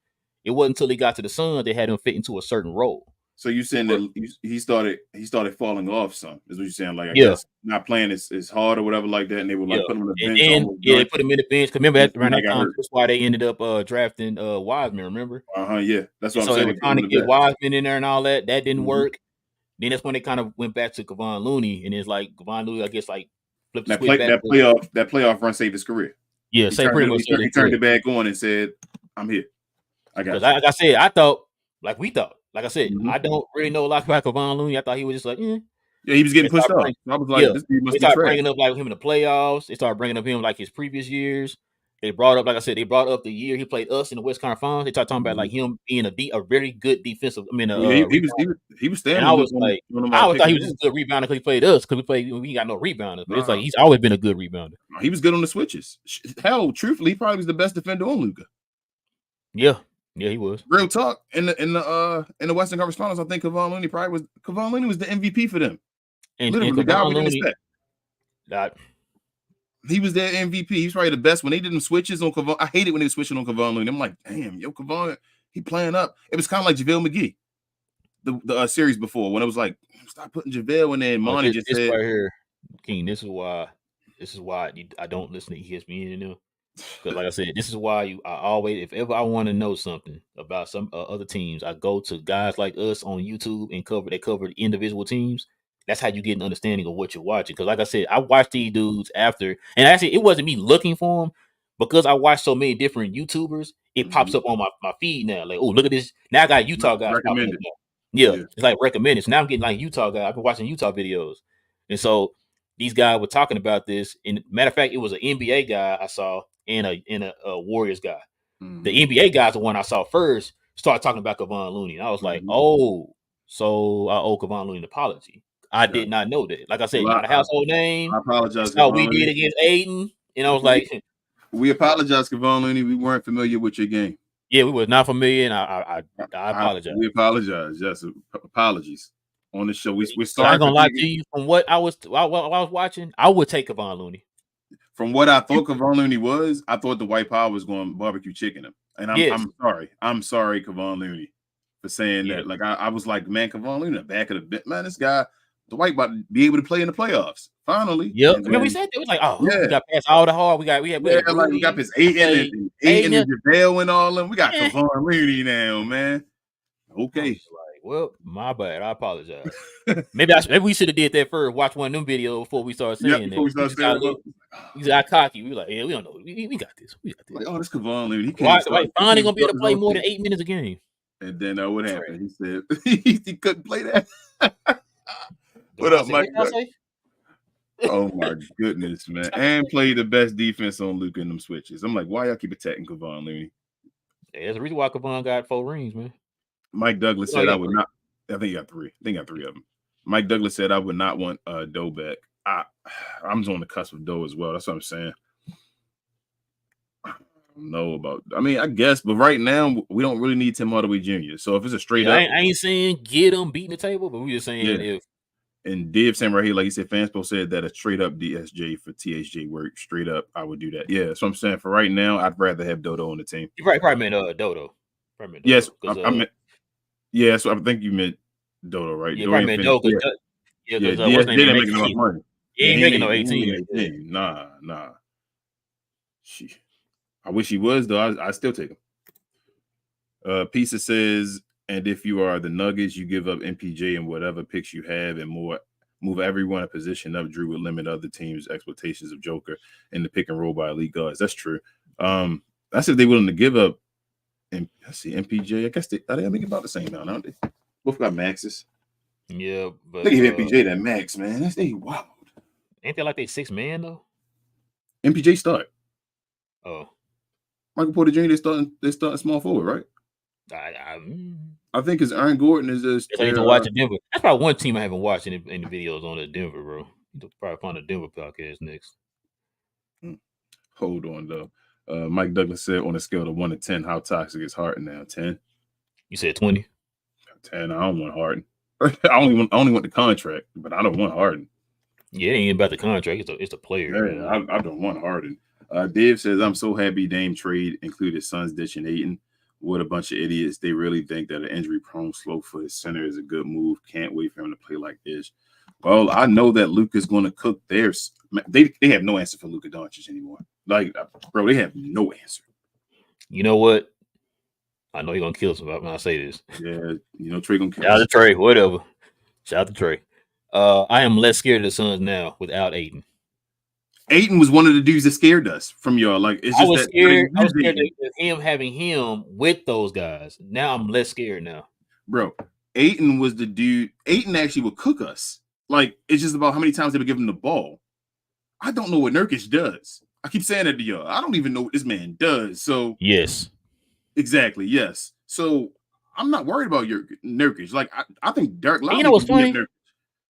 It wasn't until he got to the Suns they had him fit into a certain role. So you saying that he started falling off some is what you're saying? Like I guess not playing as hard or whatever like that, and they were like put him on the bench. They put him in the bench. Remember around that time, that's why they ended up drafting Wiseman. Remember? Yeah, that's what I'm saying. So they were trying to get Wiseman in there and all that. That didn't work. Then that's when they kind of went back to Kevon Looney, and it's like Kevon Looney, I guess, like flipped the switch back. That playoff run saved his career. Yeah, pretty much. He turned it back on and said, "I'm here." Like I said, I thought, like we thought. Like I said, I don't really know a lot about Kevon Looney. I thought he was just like, yeah, he was getting pushed off. I was like, this dude must be started bringing up like him in the playoffs. They started bringing up him like his previous years. They brought up, like I said, the year he played us in the West Conference Finals. They started talking about like him being a very good defensive. I mean, he was standing. And I was like, I always thought he was just a good rebounder because he played us because we got no rebounders. But it's like he's always been a good rebounder. He was good on the switches. Hell, truthfully, he probably was the best defender on Luka. Yeah, he was. Real talk. In the Western Conference Finals, I think Kevon Looney was the MVP for them. And literally, the guy we didn't expect. That. He was their MVP. He's probably the best. When they did them switches on Kevon, I hated when they were switching on Kevon Looney. I'm like, damn, Kevon, he playing up. It was kind of like JaVale McGee, the series before when it was like, stop putting JaVale in there. And Monty just said, right here, King. This is why I don't listen to ESPN anymore. Because like I said, this is why I always, if ever I want to know something about some other teams, I go to guys like us on YouTube and cover the individual teams. That's how you get an understanding of what you're watching. Because like I said, I watched these dudes after, and actually it wasn't me looking for them because I watched so many different YouTubers. It pops up on my feed now. Like, oh, look at this. Now I got Utah guys. Recommended. Yeah, it's like recommended. So now I'm getting like Utah guys. I've been watching Utah videos. And so these guys were talking about this. And matter of fact, it was an NBA guy I saw and a Warriors guy. The NBA guy's the one I saw first start talking about Kevon Looney. And I was like, oh, so I owe Kevon Looney an apology. I did not know that. Like I said, not a household name. I apologize. That's how we did against Aiden. And I was like, we apologize, Kevon Looney. We weren't familiar with your game. Yeah, we were not familiar, and I apologize. We apologize. Yes, apologies on the show. We started. So I'm gonna lie to you. From what I was watching, I would take Kevon Looney. From what I thought Kevon Looney was, I thought the white power was going to barbecue chicken him. And I'm sorry, Kevon Looney, for saying that. Like I was like, man, Kevon Looney, the back of the bit, man, this guy. The white about to be able to play in the playoffs. Finally. Yep. I mean, we said it was like, we got past all the hard. We got past Aiden and JaVale and all them. We got Kevon Looney now, man. Okay. Like, well, my bad. I apologize. maybe we should have did that first. Watch one of them videos before we started saying that. He's got cocky. We were like, yeah, we don't know. We got this. Like, this Kevon Looney. He finally gonna be able to play more than 8 minutes a game. And then what happened? He said he couldn't play that. What up, Mike? Oh my goodness, man! And play the best defense on Luka in them switches. I'm like, why y'all keep attacking Kevon Looney? Yeah, there's a reason why Kevon got 4 rings, man. Mike Douglas said I would not. I think he got 3. I think he got 3 of them. Mike Douglas said I would not want Doe back. I'm just on the cusp of Doe as well. That's what I'm saying. know about. I mean, I guess, but right now we don't really need Tim Hardaway Jr. So if it's a straight Yeah, up, I ain't saying get him beating the table, but we just saying yeah. if And Div saying right here, like you said, Fanspo said that a straight up DSJ for THJ work. Straight up, I would do that. Yeah, so I'm saying for right now, I'd rather have Dodo on the team. you probably meant Dodo. Probably meant Yes, Dodo because I meant. Yeah, so I think you meant Dodo, right? yeah, probably Dorian meant Finney. Dodo. Yeah, Because what's DSJ his name didn't ain't make enough making money. he ain't making no 18. Yeah. Nah. I wish he was though. I still take him. Pisa says, and if you are the Nuggets, you give up MPJ and whatever picks you have, and more. Move everyone a position up. Drew would limit other teams' expectations of Joker in the pick and roll by elite guards. That's true. That's if they're willing to give up. And let's see, MPJ. I guess they making about the same amount, aren't they? Both got maxes. Yeah, but Look at MPJ that max, man. That's they wild. ain't they like they 6-man though? MPJ start. Oh, Michael Porter Jr. They starting small forward, right? I think because Aaron Gordon is just. I need to watch Denver. That's probably one team I haven't watched any videos on. Denver, bro. You can probably find a Denver podcast next. Hold on though. Mike Douglas said on a scale of 1 to 10, how toxic is Harden now? 10. You said 20. 10. I don't want Harden. I only want the contract, but I don't want Harden. Yeah, it ain't about the contract. It's a player. Yeah, I don't want Harden. Dave says, I'm so happy Dame trade included Suns ditching Ayton. What a bunch of idiots. They really think that an injury-prone, slow-footed center is a good move. Can't wait for him to play like this. Well, I know that Luka's going to cook theirs. They have no answer for Luka Doncic anymore. Like, bro, they have no answer. You know what? I know you're going to kill somebody when I say this. Yeah, Trey going to kill Shout out to Trey, whatever. Shout out to Trey. I am less scared of the Suns now without Ayton. Ayton was one of the dudes that scared us from y'all. Like, it's just I was scared of him having him with those guys. Now I'm less scared now. Bro, Ayton was the dude. Ayton actually would cook us. Like, it's just about how many times they would give him the ball. I don't know what Nurkic does. I keep saying that to y'all. I don't even know what this man does. So yes. Exactly, yes. So I'm not worried about your Nurkic. Like, I think Derek Lively. You know what's funny?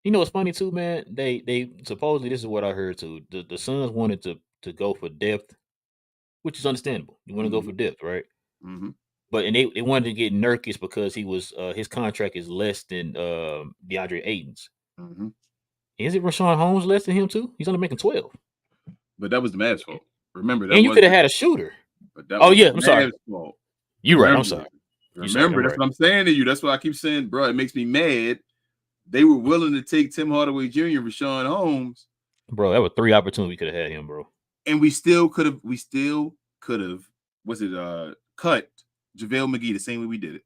You know what's funny too, man? They supposedly, this is what I heard too. The Suns wanted to go for depth, which is understandable. You want to go for depth, right? Mm-hmm. But and they wanted to get Nurkic because he was his contract is less than DeAndre Ayton's. Mm-hmm. Is it Rashawn Holmes less than him too? He's only making 12. But that was the Mavs' fault. Remember that. And you could have had a shooter. But that was I'm sorry. Fault. You're right. I'm sorry. Remember, that's what I'm saying to you. That's why I keep saying, bro, it makes me mad. They were willing to take Tim Hardaway Jr., Rashawn Holmes. Bro, that was 3 opportunities we could have had him, bro. And we still could have, cut JaVale McGee the same way we did it.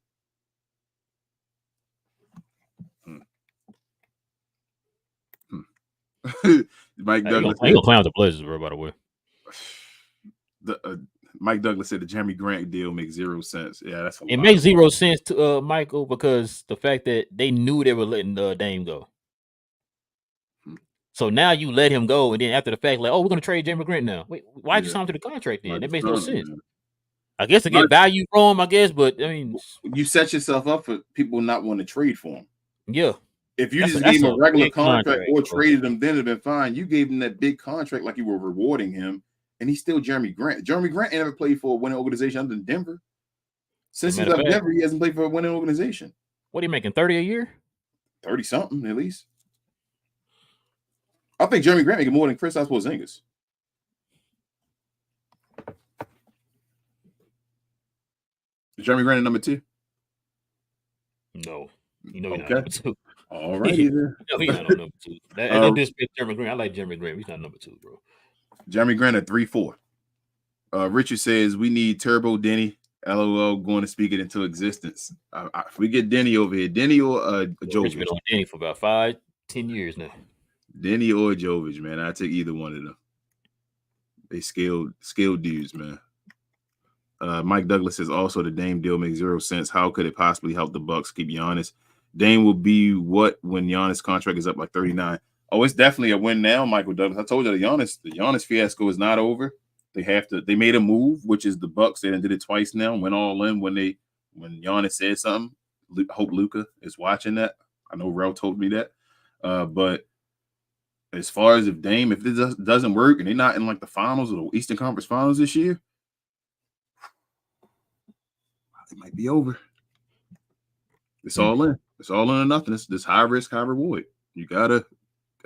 Mike Douglas. I ain't gonna clown the Blazers, bro, by the way. Mike Douglas said the Jeremy Grant deal makes 0 sense. Yeah, that's a lot. It makes 0 sense to Michael because the fact that they knew they were letting Dame go. So now you let him go, and then after the fact, like, oh, we're gonna trade Jeremy Grant now. Wait, why'd you sign to the contract then? That makes no sense. Man. I guess to get value from him, I guess, but I mean, you set yourself up for people not wanting to trade for him. Yeah. If you just gave him a regular contract or traded him, then it'd been fine. You gave him that big contract like you were rewarding him, and he's still Jeremy Grant. Jeremy Grant ain't never played for a winning organization other than Denver. Since he's left Denver, he hasn't played for a winning organization. What are you making, 30 a year? 30 something at least. I think Jeremy Grant making more than Kristaps Porzingis. Is Jeremy Grant number 2? No. You know he's not number 2. All right. No, he's not number 2. Don't disrespect Jeremy Grant. I like Jeremy Grant. He's not number 2, bro. Jeremy Grant at 3-4. Richard says we need Turbo Denny. LOL, going to speak it into existence. If we get Denny over here, Denny or Jovic. Richard been on Denny for about 5-10 years now. Denny or Jovic, man. I take either one of them. They skilled dudes, man. Mike Douglas says also the Dame deal makes 0 sense. How could it possibly help the Bucks keep Giannis? Dame will be what when Giannis' contract is up like 39? Oh, it's definitely a win now, Michael Douglas. I told you the Giannis fiasco is not over. They made a move, which is the Bucks. They did it twice now. Went all in when Giannis said something. I hope Luka is watching that. I know Rel told me that. But as far as if this doesn't work and they're not in like the finals or the Eastern Conference Finals this year, it might be over. It's all in. It's all in or nothing. It's this high risk, high reward. You gotta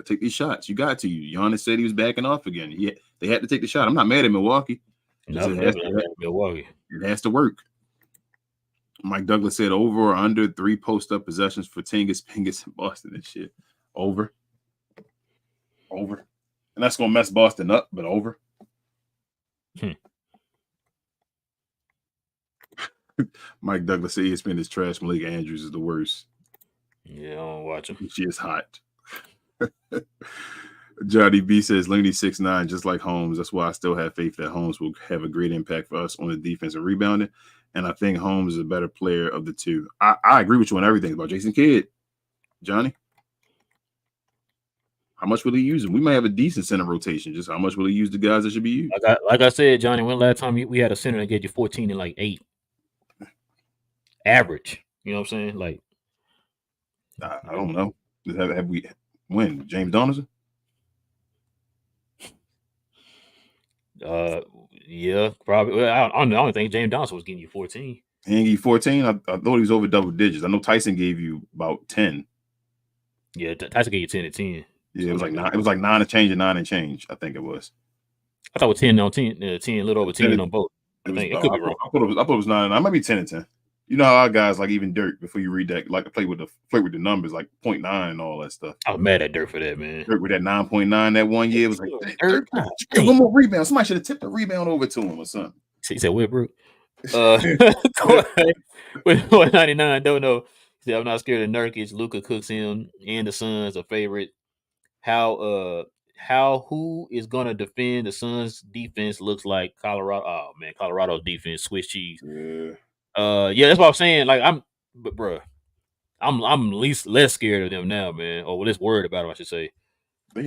take these shots. You got to. Giannis said he was backing off again. They had to take the shot. I'm not mad at Milwaukee. Milwaukee. It has to work. Mike Douglas said over or under 3 post-up possessions for Tingus, Pingus, and Boston and shit. Over. And that's going to mess Boston up, but over. Mike Douglas said ESPN is trash. Malika Andrews is the worst. Yeah, I don't watch him. She is hot. Johnny B says Looney 6'9", just like Holmes. That's why I still have faith that Holmes will have a great impact for us on the defense and rebounding. And I think Holmes is a better player of the two. I agree with you on everything about Jason Kidd. Johnny, how much will he use him? We might have a decent center rotation. Just how much will he use the guys that should be used? Like I said, Johnny, when last time we had a center that gave you 14 and like 8 average? You know what I'm saying? Like, I don't know. Have we when James Donaldson? Yeah, probably. Well, I don't think James Donaldson was getting you 14. He didn't give you 14. I thought he was over double digits. I know Tyson gave you about 10. Yeah, Tyson gave you 10 and 10. Yeah, it was like 9. It was like 9 and change and 9 and change. I think it was. I thought it was 10 on 10, 10, a little over 10 on both. I think it could be wrong. I thought it was 9 and 9. Might be 10 and 10. You know how our guys like even Dirk before you read that like to play with the numbers like 0.9 and all that stuff. I was mad at Dirk for that, man. Dirk with that 9.9 that one year was like Dirk, one more rebound. Somebody should have tipped the rebound over to him or something. He said, "Whitbrook." With 199, don't know. He said, "I'm not scared of Nurkic. Luka cooks him, and the Suns a favorite. How who is gonna defend the Suns defense? Looks like Colorado. Oh man, Colorado's defense Swiss cheese. Yeah, that's what I'm saying. Like I'm less scared of them now, man. Or less worried about them, I should say. They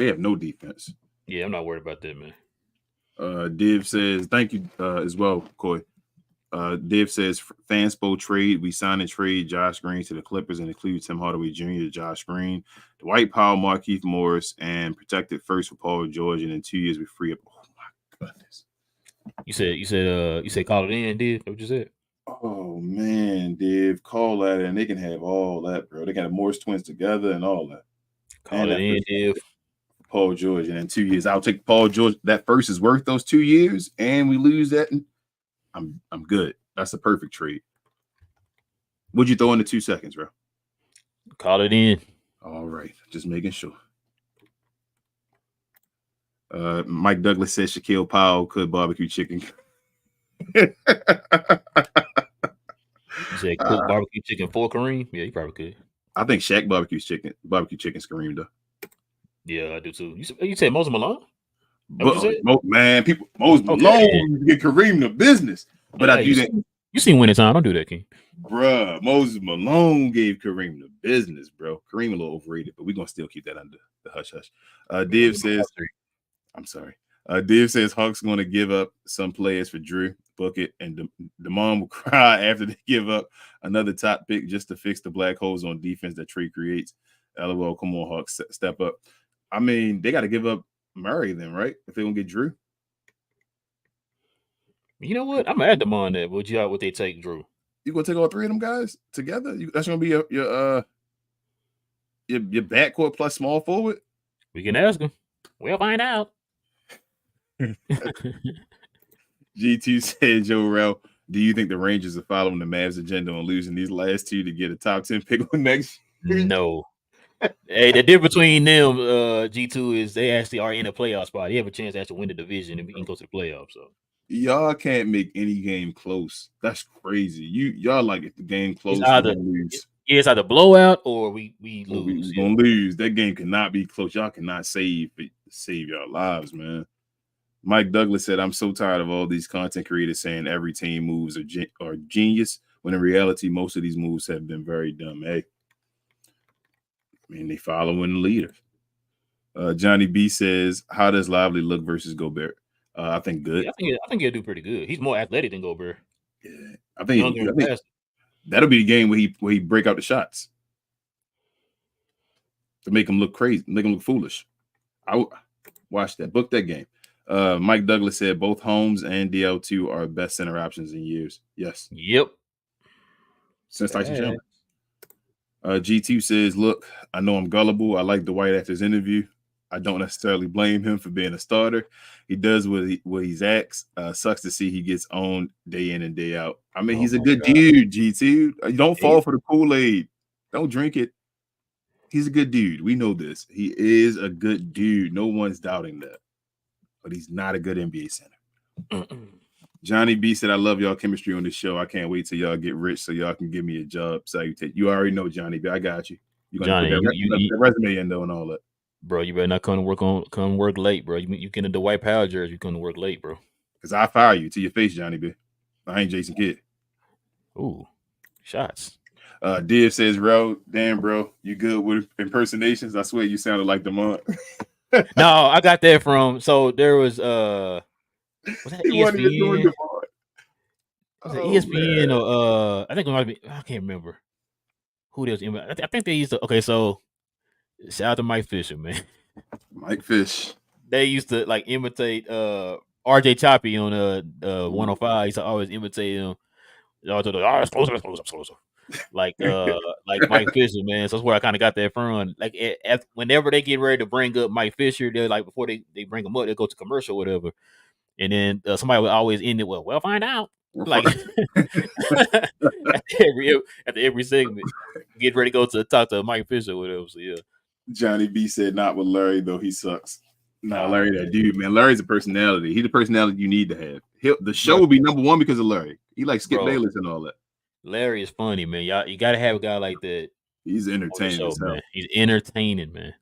have no defense. Yeah, I'm not worried about that, man. Div says, thank you as well, Coy. Div says, Fanspo trade. We sign and trade Josh Green to the Clippers and include Tim Hardaway Jr. to Josh Green, Dwight Powell, Markieff Morris, and protected first for Paul George. And in 2 years, we free up. Oh my goodness. You said call it in, Div. What you said? Oh man, Div, call that and they can have all that, bro. They got Morris twins together and all that. Call it in, Div. Paul George, and in 2 years, I'll take Paul George. That first is worth those 2 years, and we lose that. And I'm good. That's a perfect trade. What'd you throw in the 2 seconds, bro? Call it in. All right, just making sure. Mike Douglas says Shaquille Powell could barbecue chicken. You said cook barbecue chicken for Kareem? Yeah, you probably could. I think Shaq barbecue chicken's Kareem though. Yeah, I do too. You said Moses Malone? Man, Moses Malone get Kareem the business. But I do that. You seen Winning Time? Don't do that, King. Bruh, Moses Malone gave Kareem the business, bro. Kareem a little overrated, but we're gonna still keep that under the hush hush. Div says, I'm sorry. Div says Hawks gonna give up some players for Drew, Bucket, and Damon will cry after they give up another top pick just to fix the black holes on defense that Trey creates. LOL, come on, Hawks, step up. I mean, they got to give up Murray then, right? If they're gonna get Drew. You know what? I'm gonna add them on that. Would they take Drew? You gonna take all 3 of them guys together? That's gonna be your backcourt plus small forward. We can ask him. We'll find out. G2 said, Joe Rel, do you think the Rangers are following the Mavs agenda on losing these last 2 to get a top 10 pick on next year? No. Hey, the difference between them, G2, is they actually are in a playoff spot. They have a chance to actually win the division and we can go to the playoffs. So y'all can't make any game close. That's crazy. Y'all like if the game close, it's either blowout or we lose. We're gonna lose. That game cannot be close. Y'all cannot save your lives, man. Mike Douglas said, I'm so tired of all these content creators saying every team moves are genius, when in reality, most of these moves have been very dumb. Hey, I mean, they following the leader. Johnny B says, how does Lively look versus Gobert? I think good. Yeah, I think he'll do pretty good. He's more athletic than Gobert. Yeah, I think that'll be the game where he break out the shots to make him look crazy, make him look foolish. I watch that, book that game. Mike Douglas said both Holmes and DL2 are best center options in years. Yes. Yep. Since Tyson Chandler. G2 says, look, I know I'm gullible. I like Dwight after his interview. I don't necessarily blame him for being a starter. He does what he's asked. Sucks to see he gets owned day in and day out. I mean, he's a good dude, G2. You don't fall for the Kool-Aid. Don't drink it. He's a good dude. We know this. He is a good dude. No one's doubting that. But he's not a good NBA center. Johnny B said, I love y'all chemistry on the show. I can't wait till y'all get rich so y'all can give me a job. Salutation. You already know, Johnny B. I got you. You're going to put that resume in, though, and all that. Bro, you better not come work late, bro. You get into Dwight Powell jersey, you come to work late, bro. Because I fire you to your face, Johnny B. I ain't Jason Kidd. Ooh, shots. Div says, damn, bro, you good with impersonations? I swear you sounded like Demont. No, I got that from, so there was that ESPN? Was it ESPN man. Or I think it might be, I can't remember who they was. I think they used to, okay, so shout out to Mike Fisher, man. Mike Fish. They used to like imitate RJ Choppy on 105. He used to always imitate him. Explosive. Like Mike Fisher, man. So that's where I kind of got that from. Like whenever they get ready to bring up Mike Fisher, they're like, before they bring him up, they go to commercial or whatever. And then somebody would always end it with, "Well, find out." Like after every segment, get ready to go to talk to Mike Fisher or whatever. So yeah. Johnny B said, not with Larry, though. He sucks. Nah, Larry, that dude, man. Larry's a personality. He's the personality you need to have. The show will be number one because of Larry. He like Skip Bayless and all that. Larry is funny, man. Y'all, you gotta have a guy like that. He's entertaining, man. He's entertaining, man.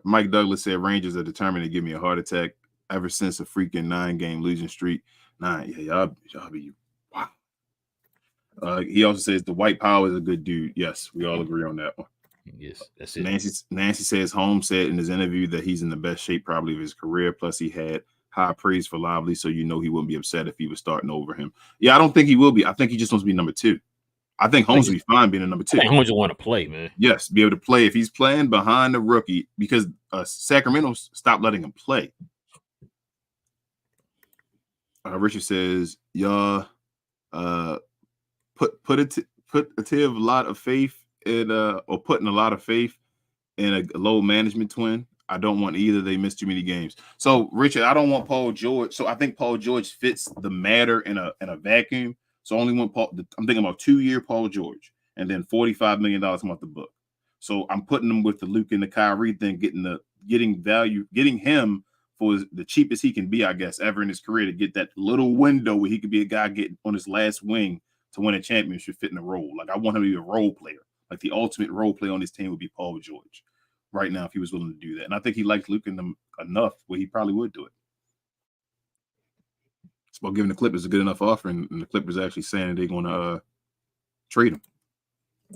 Mike Douglas said Rangers are determined to give me a heart attack ever since a freaking 9-game losing streak. Y'all be wow. He also says the White Power is a good dude. Yes, we all agree on that one. Yes, that's it. Nancy says Holmes said in his interview that he's in the best shape probably of his career. Plus, he had high praise for Lively, so you know he wouldn't be upset if he was starting over him. Yeah, I don't think he will be. I think he just wants to be number 2. I think Holmes will be fine being a number 2. I think Holmes will want to play, man. Yes, be able to play if he's playing behind the rookie because Sacramento stopped letting him play. Richard says, y'all put a lot of faith in or putting a lot of faith in a low management twin. I don't want either. They missed too many games. So Richard, I don't want Paul George. So I think Paul George fits the matter in a vacuum. So only one I'm thinking about 2-year Paul George and then $45 million a month the book. So I'm putting them with the Luke and the Kyrie thing, getting him for the cheapest he can be, I guess, ever in his career to get that little window where he could be a guy getting on his last wing to win a championship, fit in a role. Like I want him to be a role player. Like the ultimate role player on this team would be Paul George right now if he was willing to do that. And I think he likes Luke and them enough where he probably would do it. It's about giving the Clippers a good enough offer, and the Clippers actually saying they're going to trade him.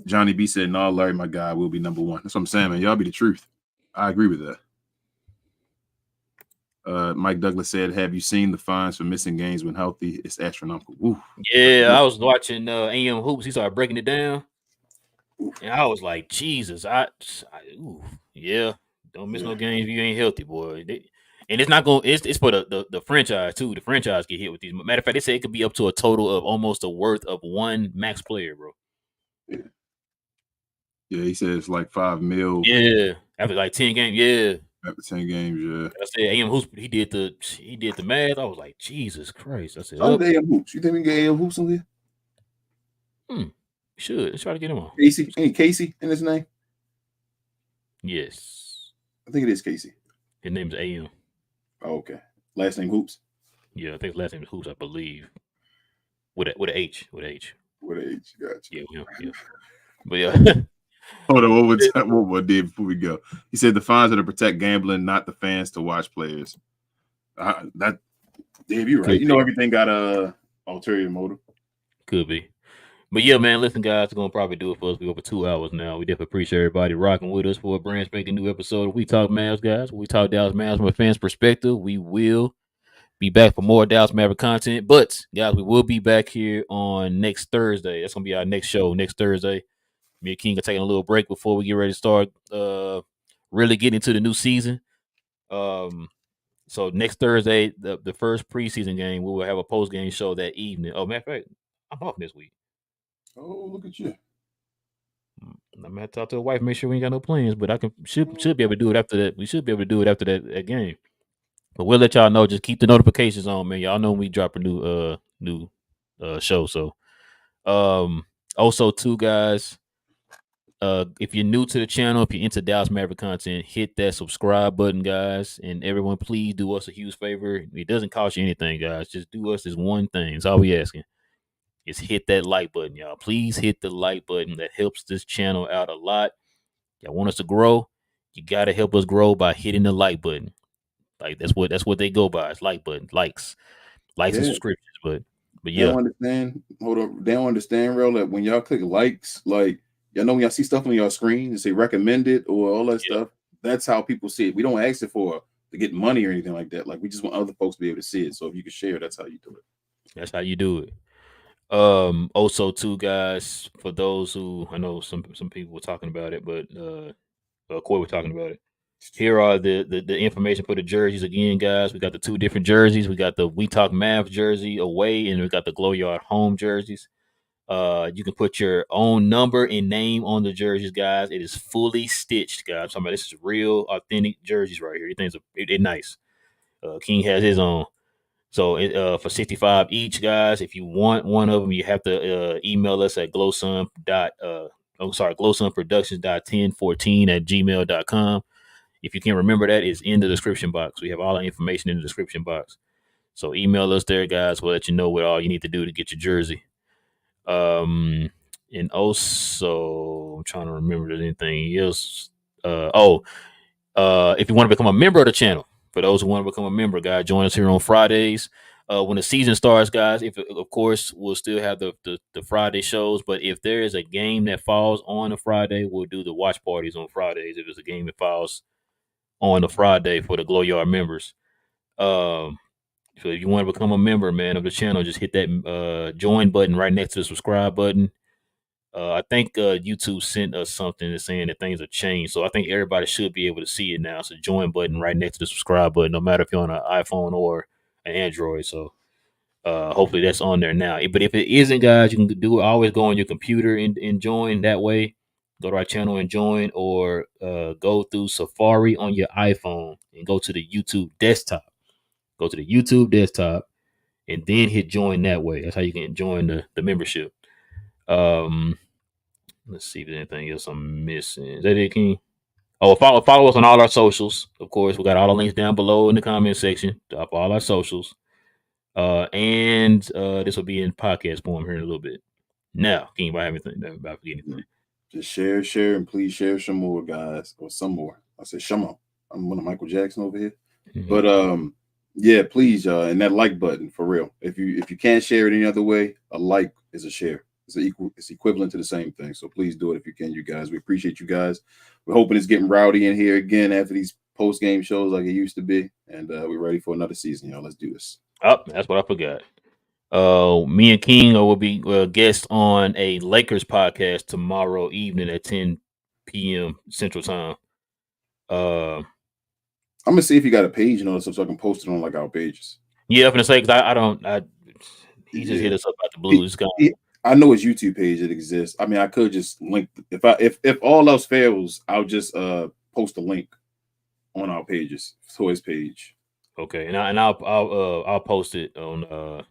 Johnny B said, no, Larry, my guy, will be number 1. That's what I'm saying, man. Y'all be the truth. I agree with that. Mike Douglas said, have you seen the fines for missing games when healthy? It's astronomical. Ooh. Yeah, I was watching AM Hoops. He started breaking it down. And I was like, Jesus, yeah, don't miss no games if you ain't healthy, boy. And it's not going. It's for the franchise too. The franchise get hit with these. Matter of fact, they say it could be up to a total of almost a worth of 1 max player, bro. Yeah, he said it's like $5 million. Yeah, after like 10 games. Yeah, after 10 games. Yeah. I said AM Hoops. He did the math. I was like, Jesus Christ. I said, AM Hoops. You think we can get AM Hoops on here? Should. Let's try to get him on. Casey? Ain't Casey in his name? Yes. I think it is Casey. His name's AM. Oh, okay. Last name Hoops? Yeah, I think his last name is Hoops, I believe. With an H. With an H. Gotcha. Yeah. But yeah. Hold on, what more did before we go? He said the fines are to protect gambling, not the fans to watch players. Dave, you're right. You know everything got a ulterior motive. Could be. But yeah, man, listen, guys, we're going to probably do it for us. We're over 2 hours now. We definitely appreciate everybody rocking with us for a brand spanking new episode of We Talk Mavs, guys. We talk Dallas Mavs from a fan's perspective. We will be back for more Dallas Maverick content. But, guys, we will be back here on next Thursday. That's going to be our next show next Thursday. Me and King are taking a little break before we get ready to start really getting into the new season. So next Thursday, the first preseason game, we will have a post game show that evening. Oh, matter of fact, I'm off this week. Oh, look at you. I'm gonna have to talk to the wife, make sure we ain't got no plans, but I should be able to do it after that. We should be able to do it after that game. But we'll let y'all know. Just keep the notifications on, man. Y'all know when we drop a new show. So also too, guys. If you're new to the channel, if you're into Dallas Maverick content, hit that subscribe button, guys. And everyone, please do us a huge favor. It doesn't cost you anything, guys. Just do us this one thing. That's all we asking. Is hit that like button, y'all. Please hit the like button. That helps this channel out a lot. Y'all want us to grow? You gotta help us grow by hitting the like button. Like that's what they go by. It's like button, likes and Yeah. subscriptions. But They yeah, don't understand. Hold on. They don't understand, real, that when y'all click likes, like y'all know when y'all see stuff on your screen and say recommended or all that yeah, stuff, that's how people see it. We don't ask it for to get money or anything like that. Like we just want other folks to be able to see it. So if you can share, that's how you do it. that's how you do it. Also too, guys, for those who I know some people were talking about it, but Corey was talking about it. Here are the information for the jerseys again, guys. We got the two different jerseys. We got the We Talk Mavs jersey away, and we got the Glow Yard home jerseys. You can put your own number and name on the jerseys, guys. It is fully stitched, guys. I'm talking about this is real, authentic jerseys right here. These things are nice. King has his own. So for 65 each, guys, if you want one of them, you have to email us at glowsunproductions.1014 at gmail.com. If you can remember that, it's in the description box. We have all the information in the description box. So email us there, guys. We'll let you know what all you need to do to get your jersey. Um, and also, I'm trying to remember if there's anything else. If you want to become a member of the channel, for those who want to become a member, guys, join us here on Fridays. When the season starts, guys, if of course we'll still have the Friday shows, but if there is a game that falls on a Friday, we'll do the watch parties on Fridays. If it's a game that falls on a Friday for the Glow Yard members. Um, so if you want to become a member, man, of the channel, just hit that join button right next to the subscribe button. I think YouTube sent us something that's saying that things have changed. So I think everybody should be able to see it now. It's a join button right next to the subscribe button, no matter if you're on an iPhone or an Android. So hopefully that's on there now. But if it isn't, guys, you can do it. Always go on your computer and join that way. Go to our channel and join, or go through Safari on your iPhone and go to the YouTube desktop. Go to the YouTube desktop and then hit join that way. That's how you can join the membership. Um, Let's see if there's anything else I'm missing. Is that it, King? Oh, follow us on all our socials. Of course, we got all the links down below in the comment section of all our socials. And this will be in podcast form here in a little bit. Now, King, if I have anything about forget anything. Just share, and please share some more, guys, or some more. I said, some more. I'm one of Michael Jackson over here. Mm-hmm. But yeah, please, and that like button for real. If you can't share it any other way, a like is a share. It's equivalent to the same thing. So please do it if you can, you guys. We appreciate you guys. We're hoping it's getting rowdy in here again after these post game shows like it used to be, and we're ready for another season, y'all. Let's do this. Oh, that's what I forgot. Me and King will be guests on a Lakers podcast tomorrow evening at 10 p.m. Central Time. I'm gonna see if you got a page and all this stuff so I can post it on like our pages. Yeah, I'm gonna say because I don't. He just hit us up out the blue. I know his YouTube page that exists. I mean, I could just link if all else fails, I'll just post a link on our pages to his page. Okay, and I'll post it on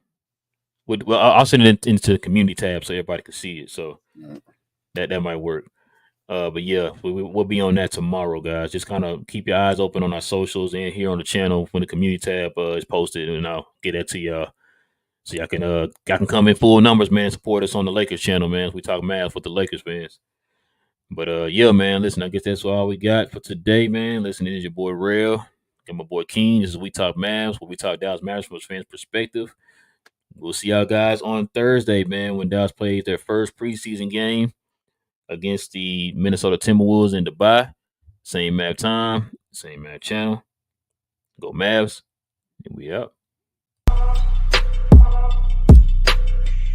I'll send it into the community tab so everybody can see it. So that might work. But yeah, we'll be on that tomorrow, guys. Just kind of keep your eyes open on our socials and here on the channel when the community tab is posted, and I'll get that to y'all. So y'all can come in full numbers, man. Support us on the Lakers channel, man. We talk math with the Lakers fans. But yeah, man. Listen, I guess that's all we got for today, man. Listen, this is your boy Rail, got my boy King. This is We Talk Mavs, where we talk Dallas Mavericks from a fan's perspective. We'll see y'all guys on Thursday, man, when Dallas plays their first preseason game against the Minnesota Timberwolves in Dubai. Same map time, same map channel. Go Mavs, and we out.